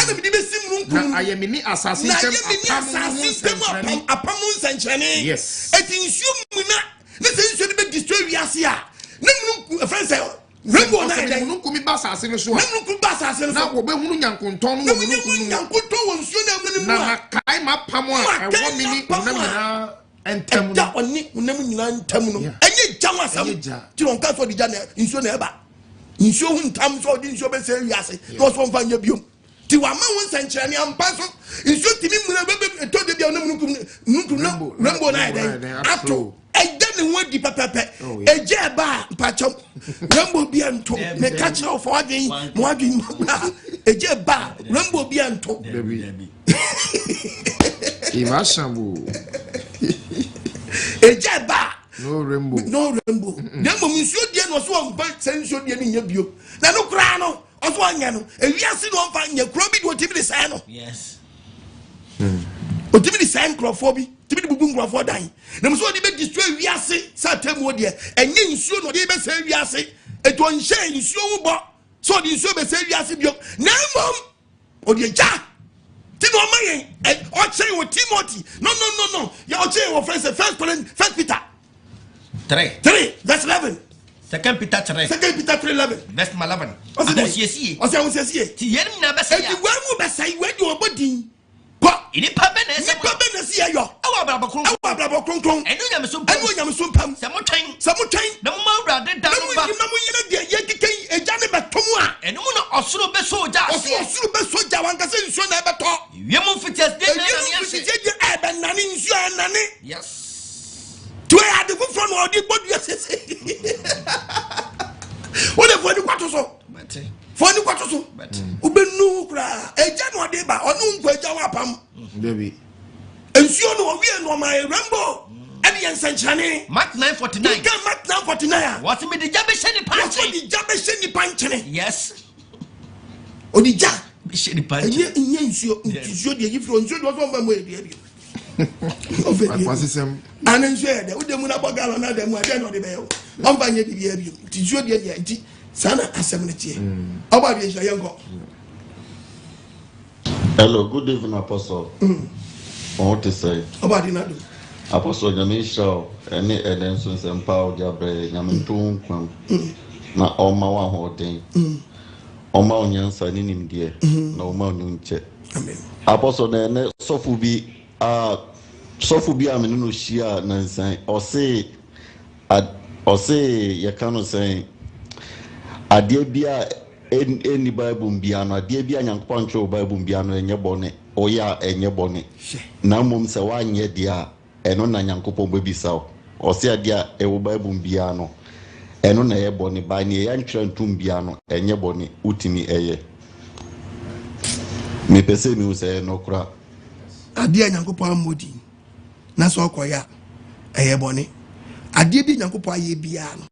na ayemi ni asase ntem apam nsankyere yes eti nsuo mu na ne se nsuo de be destroy wiase a nemu friends say rainbow na dey nunku mi basase no so nunku basase no na wo be hunu nyankonton no nyankonton wo nsuo na mu na kai ma pam a ewo mi ni unamina entem no da oni unam nyina entem no enye jawa sam ti ron ka so di ja na nsuo na eba nsuo hu ntam so di nsuo be se wiase no so mfa nya biom ti wa ma won sankyere ne ampa so nsuo timi mu na be to de bia nunku rainbow na dey ato ejani won di pepepe eje ba mpachom rainbow bi anto me catch off adwen mo adwen eje ba rainbow bi anto Imashambu eje ba no rainbow dem mo nsuo die no so on ba nsuo die ni nya bio na no kra no oso anya no ewiase no mfa nya kro bi do tibiri sai no yes otibiri sai krofo bi tibiri bubu krofo dan na so de be destroy wiase satem wo de enye nsuo no de be sai wiase eto nhye nsuo wo bo so de nsuo be sai wiase bio na mom o de ja ti no mayen o chen wo Timothy no ya o chen wo friends first Peter 3 verse 11 Second Peter 3:11 verse 11 osiesie ti yen na be say ya ti wa mu be say we di obodin ko ini pa be na se ayo awa brabo kronkron enu nyame so pam se mo twen na mo ma Awurade da no ba na mo yina de ye kiken eja ne betom a enu mo na osoro be so ja wan ka se nsuo na beto wie mo fitas de na ya se je ebe nane nsuo nane yes to ya de from odi bodu asese o de fo di kwato so for ni kwato so ubenu kra eja no de ba onu nkwa eja wa pam baby ensuo no owie no ma rainbow and yen sanchane Mark 9:49 you can Mark 9:49 what me the jabe sheni panche what the jabe sheni panche yes odi ja sheni panche enye ensuo de yifro ensuo de so mba mo e bia Pasisem. And then share the Udemuna Bagala, another one, the bell. I'm buying the behavior. Teach you the Sana assembly. How about this, young girl? Hello, good evening, Apostle. I want to say about another Apostle Yamisha, any evidence and power, Jabre, Yamintum, na Oma Holding. Oma Onion signing him dear, no more nunche. Apostle, then Sofubi. Sofu bi amenu no shia nansan o say ye kan say ade bia eni bible bia no ade bia nyankopon twe bible bia no enye bone o ya enye bone na mom se wa nye dia eno na nyankopon babisa o say ade a e wo bible bia no eno na ye bone ba ne ya ntwe ntum bia no enye bone utimi eye me pese mi say no kura ade a nyankopon amodi na so okoya eye bone ade bi nyankopon aye bia no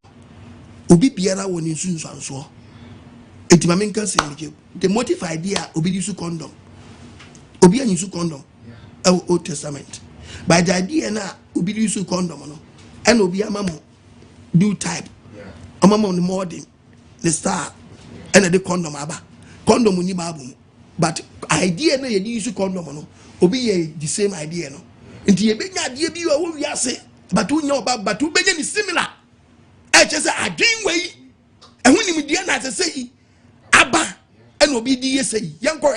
obi biara woni nsunsanso etima menka se nje the motive idea obi di su condom obi anyi su condom Old Testament by the idea na obi di su condom no and obi amamo do type amamo the modern the star and the condom aba condom ni babu but idea na ye di su condom no obi ye the same idea no nti ye benya ade bi wo wiase but unya oba but ubenya ni similar e chese adwin wei ehuni mdia na say aba and obi di ye say yanko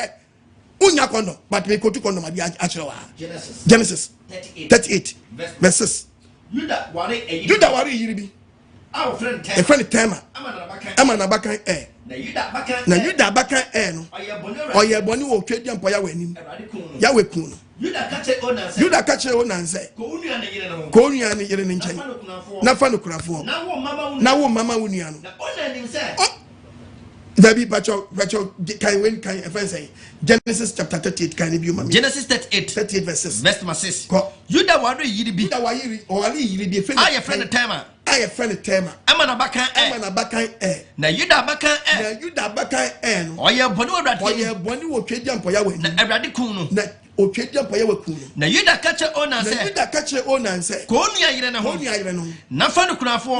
unya condom but me kotu condom adi achrewa Genesis 38 verses Judah wari yiribi our friend Tema amana bakan na Judah bakan no oye boni wo twedi ampo ya wanim ya wekun Judah kache onanse ko nua ne yire ne nchen na fa no kunafo na wo mama wo nua no Dabi bacho kan when kan say Genesis chapter 38 kan bi umami Genesis 38 verses verse 6 Judah wari yiribi Judah wari o wari yiribi aye friend Tema amana bakan na Judah bakan no oye boni wo twedi ampo ya wanim na Awurade kun no na otwedi ampo ya wakun no na Judah kache onanse ko nua yire no na fa no kunafo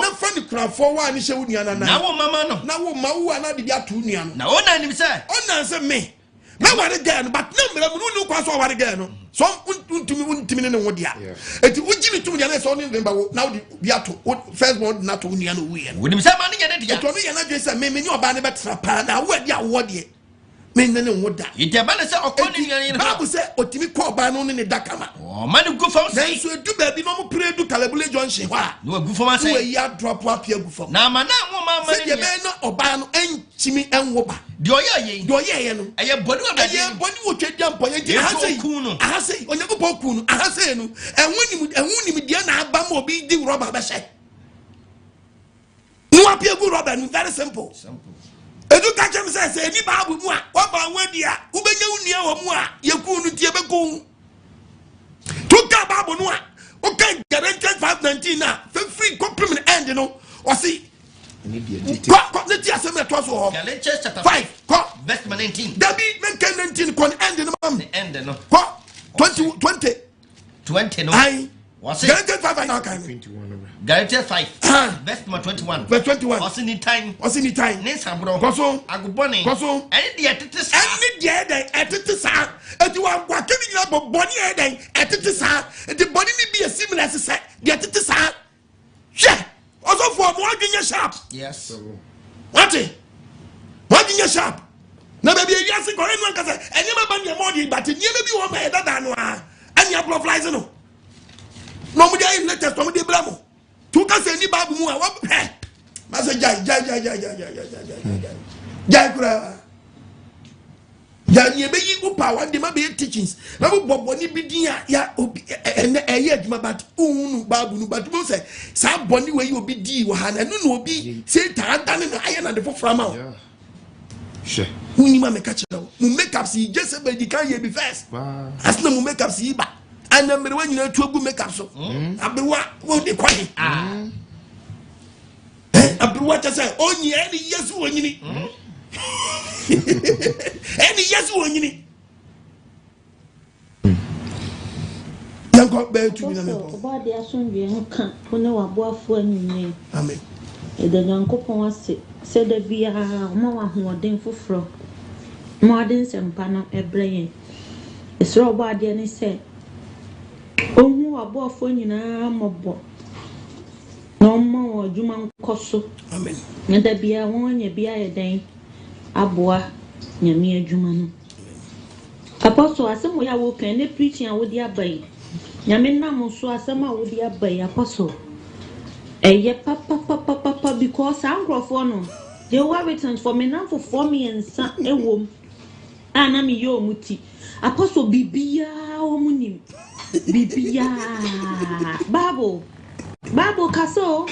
wa ni hye wo nua na wo mama no na wo mawu ana de atu nua no na onanim say onanse me na ware girl but na mra mu no kwa so ware girl no so untimi ne wo dia eti ugimi tum dia na so ne remba wo na wo bi ato first born na to nua no wi no wonim say ma ne nya ne dia to no ye na dwe say me ni oba ne betra pa na wo dia wo de me ne wo da ite ba ne say okoni nua ne babu say otimi ko oba no ne dakama o ma ne gufo say so edu ba bi no mo pray du kalabule junction ha no gufo ma say we ya drop up here gufo na ma na wo ma ma ne be no oba no enchimi enwo ba de oye no eye boni wo twedi ampo ye ahase onyagopo ku no ahase no ehuni dia na aba ma obi di rubber be she no apia gu rubber no very simple edu ka chem say ni baabu mu a oba wadi a ubenya unua wo mu a yeku no tie be ku to ka baabu no a o ka Galatians 5:19 na free compliment end no o see Galatians chapter 5 verse 19 Dabi men 19 kon end no mam end no 20 no I was Galatians 5 na kan 21 Galatians 5 verse 21 was in time ne sabro koso aguboni koso any dia tete sa eti wa kemi nyina boni e den etete sa eti boni ni bi similar se dia tete sa hwe also for mo adwenya sharp yes what sharp na baby you ask ko enu nka say enye ma ban ye mo di but enye ma bi wo ma e dada no a anya butterflies no mo dey latest mo dey blamo tu ka say ni babu mu a wo ma say jai kura ya ye be yi upa wa de ma be teachings na bo boni bi din ya obi eye aduma but unu babu nu but mo say sa boni we yi obi di wo ha na no obi say ta dan na aye na de fofra ma Sure. Who make catch now? Mu make up see just about the can be first. As no mu make up see ba. And number one you know to make up so. Abewa wo de kwani. Abewa just say only any yes wonyini. Any yes wonyini. Yanko be to me na me. Oba de asonwe ho kan one waboafo anyinye. Amen. Ede Nyankopon ase se da bia ma wa hoden foforo. Ma den sempa no ebreyen. Esro oba de ne se ohu waboafo nyina mobo. No ma wo djuma nkoso. Amen. Ede bia won nya bia yeden aboa nyame adwuma no. Apostle asemo ya wo kan ne preaching a wo di abai. Nyame na mo so asema wo di abai apostle. Eye papa because angrofo no they were written for me now for me and sa ewom. Ana mi yo muti. Apostle bibia o munim. Bibia Bible kaso.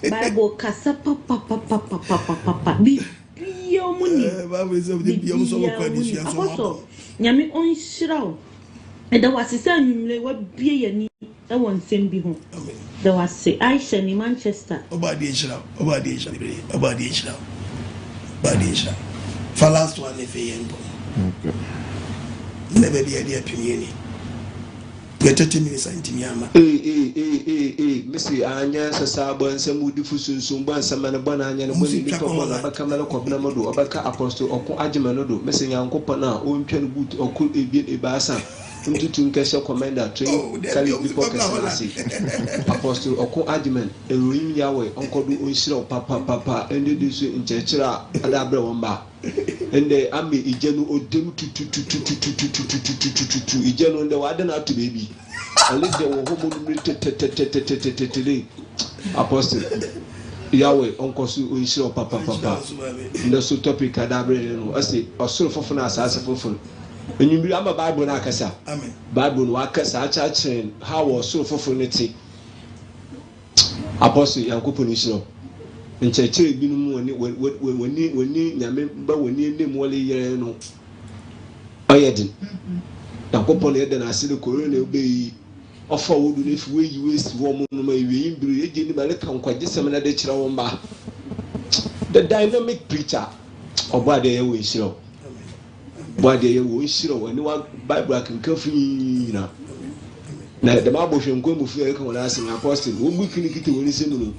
Bible kasa papa. Bibia o munim. Bible is of the bibia so kwani Apostle nyame on shiraw. Eda wasisa nwumle wa bie yani e won sem bi ho. Amen. Da wase Aisha ni Manchester. Obadi shiraw. For last one if yembo. Okay. Never be idea pinieni. Get 30 minutes antimiama. Missy Anya Sasabo and some woody fusun ban some man bona anya no money to Camelo Cobnamodo or Baka Apostle or Ajimanodo, missing Uncle Pana, own pen boot or could be a basa. Into Cassia Commander, train carry before Apostle or Co Adjuman, a ring Yahweh, Uncle do Unsiro, Papa, and they do so in Chechra, Adabra Wamba. And the army Ijenu or Dim to Ijenu and the Warden out to baby. At least they were home Apostle Yahweh, Uncle Unsiro, Papa. And the so topic Adabra, I say, or so for Asase for. When you be a Bible Nakasa, Amen. Bible Wakasa, church, how was so for funity. Apostle Yankupunisho. In church, when you name Wally Yerno. I didn't. Yankupon then I see the Corona be offer wood if we use woman may be in American quite disseminate the Chirawamba. The dynamic preacher of what they always show. Why they will show anyone Bible can come free now. Now the Bible should go before I ask an apostle, who we can get to listen to.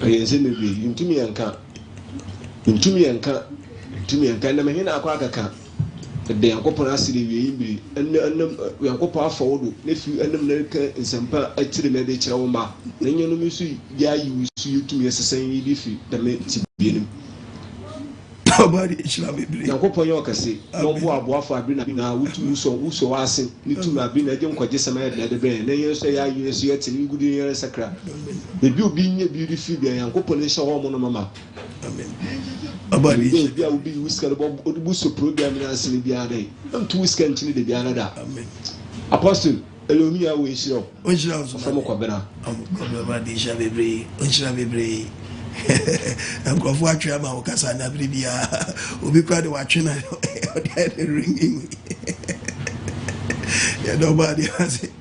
Into me and can't. Into me and can't. To me and kind of a quack. The Uncle Asili and we are copper forward, nephew and America in some part at the medical Oma. Then you know, you see to me as a saying if you the men to be. Nobody shall be brave. Uncle Yoka say, no more for Abina, who so asking, you two have been a young quadrisamad at the band. Then you say, I use yet in good year sacra. The view being a beautiful and Uncle Polisha woman, mamma. Amen. About it, there will be whisker about Busso program as in the other. I'm too whisker until the Bianada. Amen. Apostle, Elomia, we show. When she was from Cobena. Nobody shall be brave. I'm going to watch my Ocasa and Abribia. Will be quite watching ringing. Nobody has it.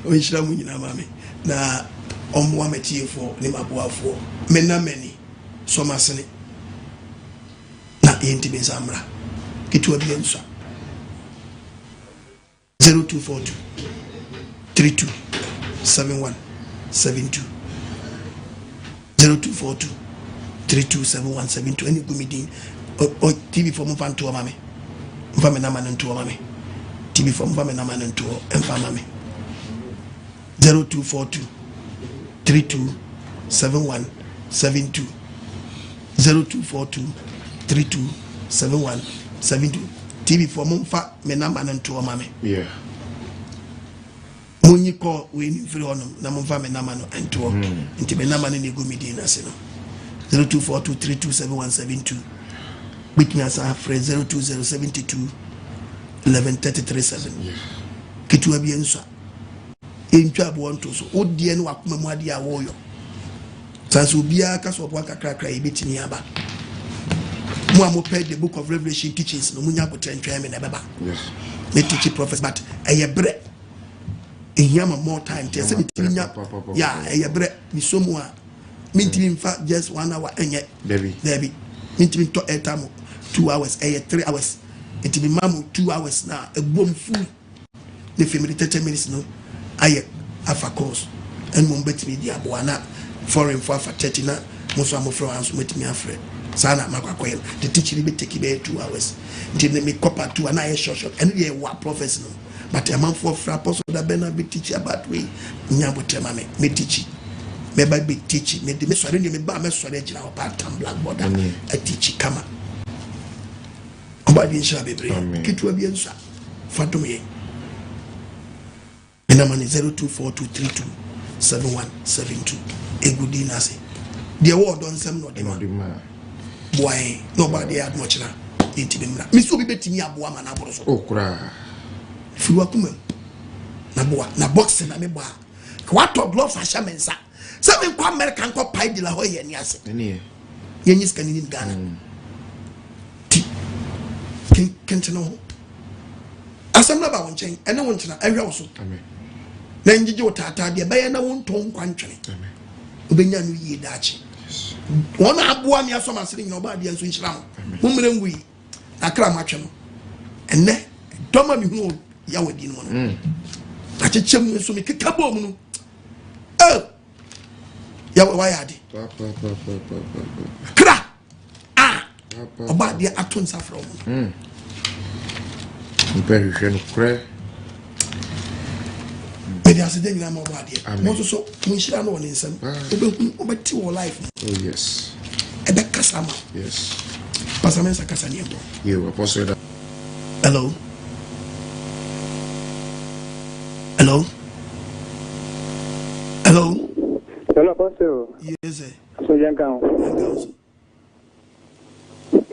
We shall win, mammy. Now, on one material for Nimaboa for many. So much. Na intibe zamra kitu abienso 0242 32 71 72 0242 32 71 72 any gumidi o TV for mfa nto mame mfa me na ma nto mame TV for mfa me na ma nto mfa mame 0242 32 71 72 0242 327172 TV for Mumfa Menama and to Mame. Yeah. Muni call we in free on Namumfa Menamano and to into Menaman in the Gumidina Seno 0242327172. Witness our phrase 02072 11337. Kitu abiensa. In job one to so Odien Wakmadia warrior. Sansubia Casopaka crack a bit in Yaba. Mo pay the book of Revelation teachings. No munya ko trentwe me na beba. Yes. Me teach prophets, but bre. Yama more time. Tell me yeah, bre. Mi so mo a. Me in fact just 1 hour enye. Debbie. Me to etamo 2 hours. 3 hours. It be mamu 2 hours now. A bomb full. The family 30 minutes no. Aye afa course. And mo bet me dia boana foreign for 30 na. Mo so amofro anso met me afre. Sana makwakwel. The teaching be take be 2 hours. Until me copper 2 and I short. And we wa prophecy no. But a man for apostle that Bena be teach about we. Nyabo tema me teach. Me be teach. Me de me sware me ba me sware gina part time blackboard. A teach kama. Obadi insha bebre. Kitu bi ensa. Fatoye. Enamani 0242327172. Egudi nase. The word don sem no de ma. Boy, nobody had much na. Intibimra. Me so be betimi aboa ma na boro so. Okura. Fiwa kuma. Na boa, na boxing na me boa. What of gloves a shamensa. Say me kwa American ko pai de la ho ye ni ase. Ni. Ye ni scan in Ghana. Kentino. Asam na ba won chen, ene won chena ahwa wo so. Amen. Na njije otata de ba ye na won ton kwantwene. Amen. Obenya no yi daachi. One aboa mi aso masere nyina oba de enso nhira ho. Mumre ngui. Akra matwe no. Enne doma mi hu ya wadi no no. Achechem nso mi kekabo mu no. Ya wa ya de. Kra. Oba de aton safra mu. Very no kra. Media se de nyina ma oba de. Mo so mo nhira no won nsam. Obeti wo life. Oh yes. Ebe kasama. Yes. Pasamensa kasani ebo. You apostle. Hello. Hello. Hello. Hello, Apostle. Yes, sir. So young girl.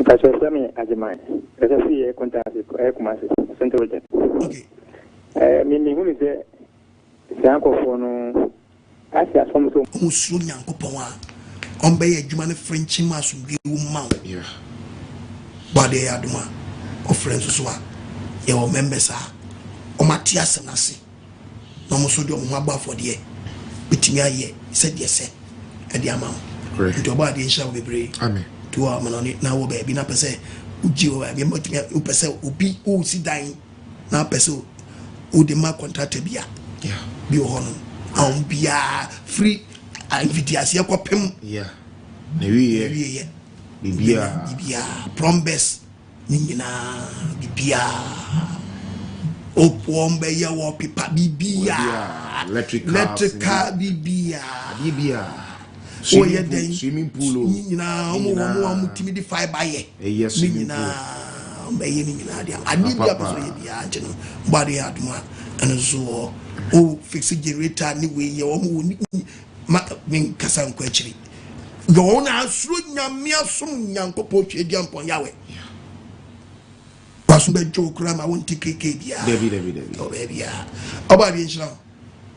That's what I mean. AGYEMANG. That's a free contact. Central region. Okay. Meaning who is the Sanko for no? I see some so. Who's young Copoa? On by a human French mass will be mount. Yeah. But they are the one of friends who are your members are. O Matthias and Asase. No more so do Maba for the year. Between ye, said yes, and the amount. Into about the shall be brave. Amen. To our man on it now, baby, not per se. Uji, I mean, who per se, who be who see dying. Now, perso, who the mark contracted be. Yeah. Be honor. Be free. And Vitias, your copim. Yeah. Maybe, Bibia, Prombes, Nina, Bibia. Opombe ya wo pipa bibia electric car bibia swimming pool nyina omo mutimi di fiber ye nyina mbaye nyina dia adibia so ye bia je no bari aduma enzo o fix generator ni we ye omo ma min kasa nko akiri yo na asuro nyame asom nyankopo twe dia mpon yawe Pasumbe jokura ma won tikeke bia David oh baby oba bi nshira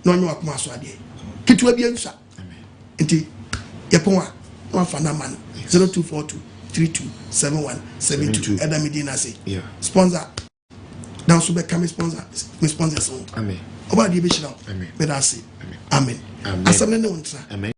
no nyu akoma so ade kitwa bi nsa amen enti yepon no fa na man 0242327172 Adam Medina say yeah sponsor down so be come sponsor so amen oba bi nshira amen me da say amen asam ne won tra amen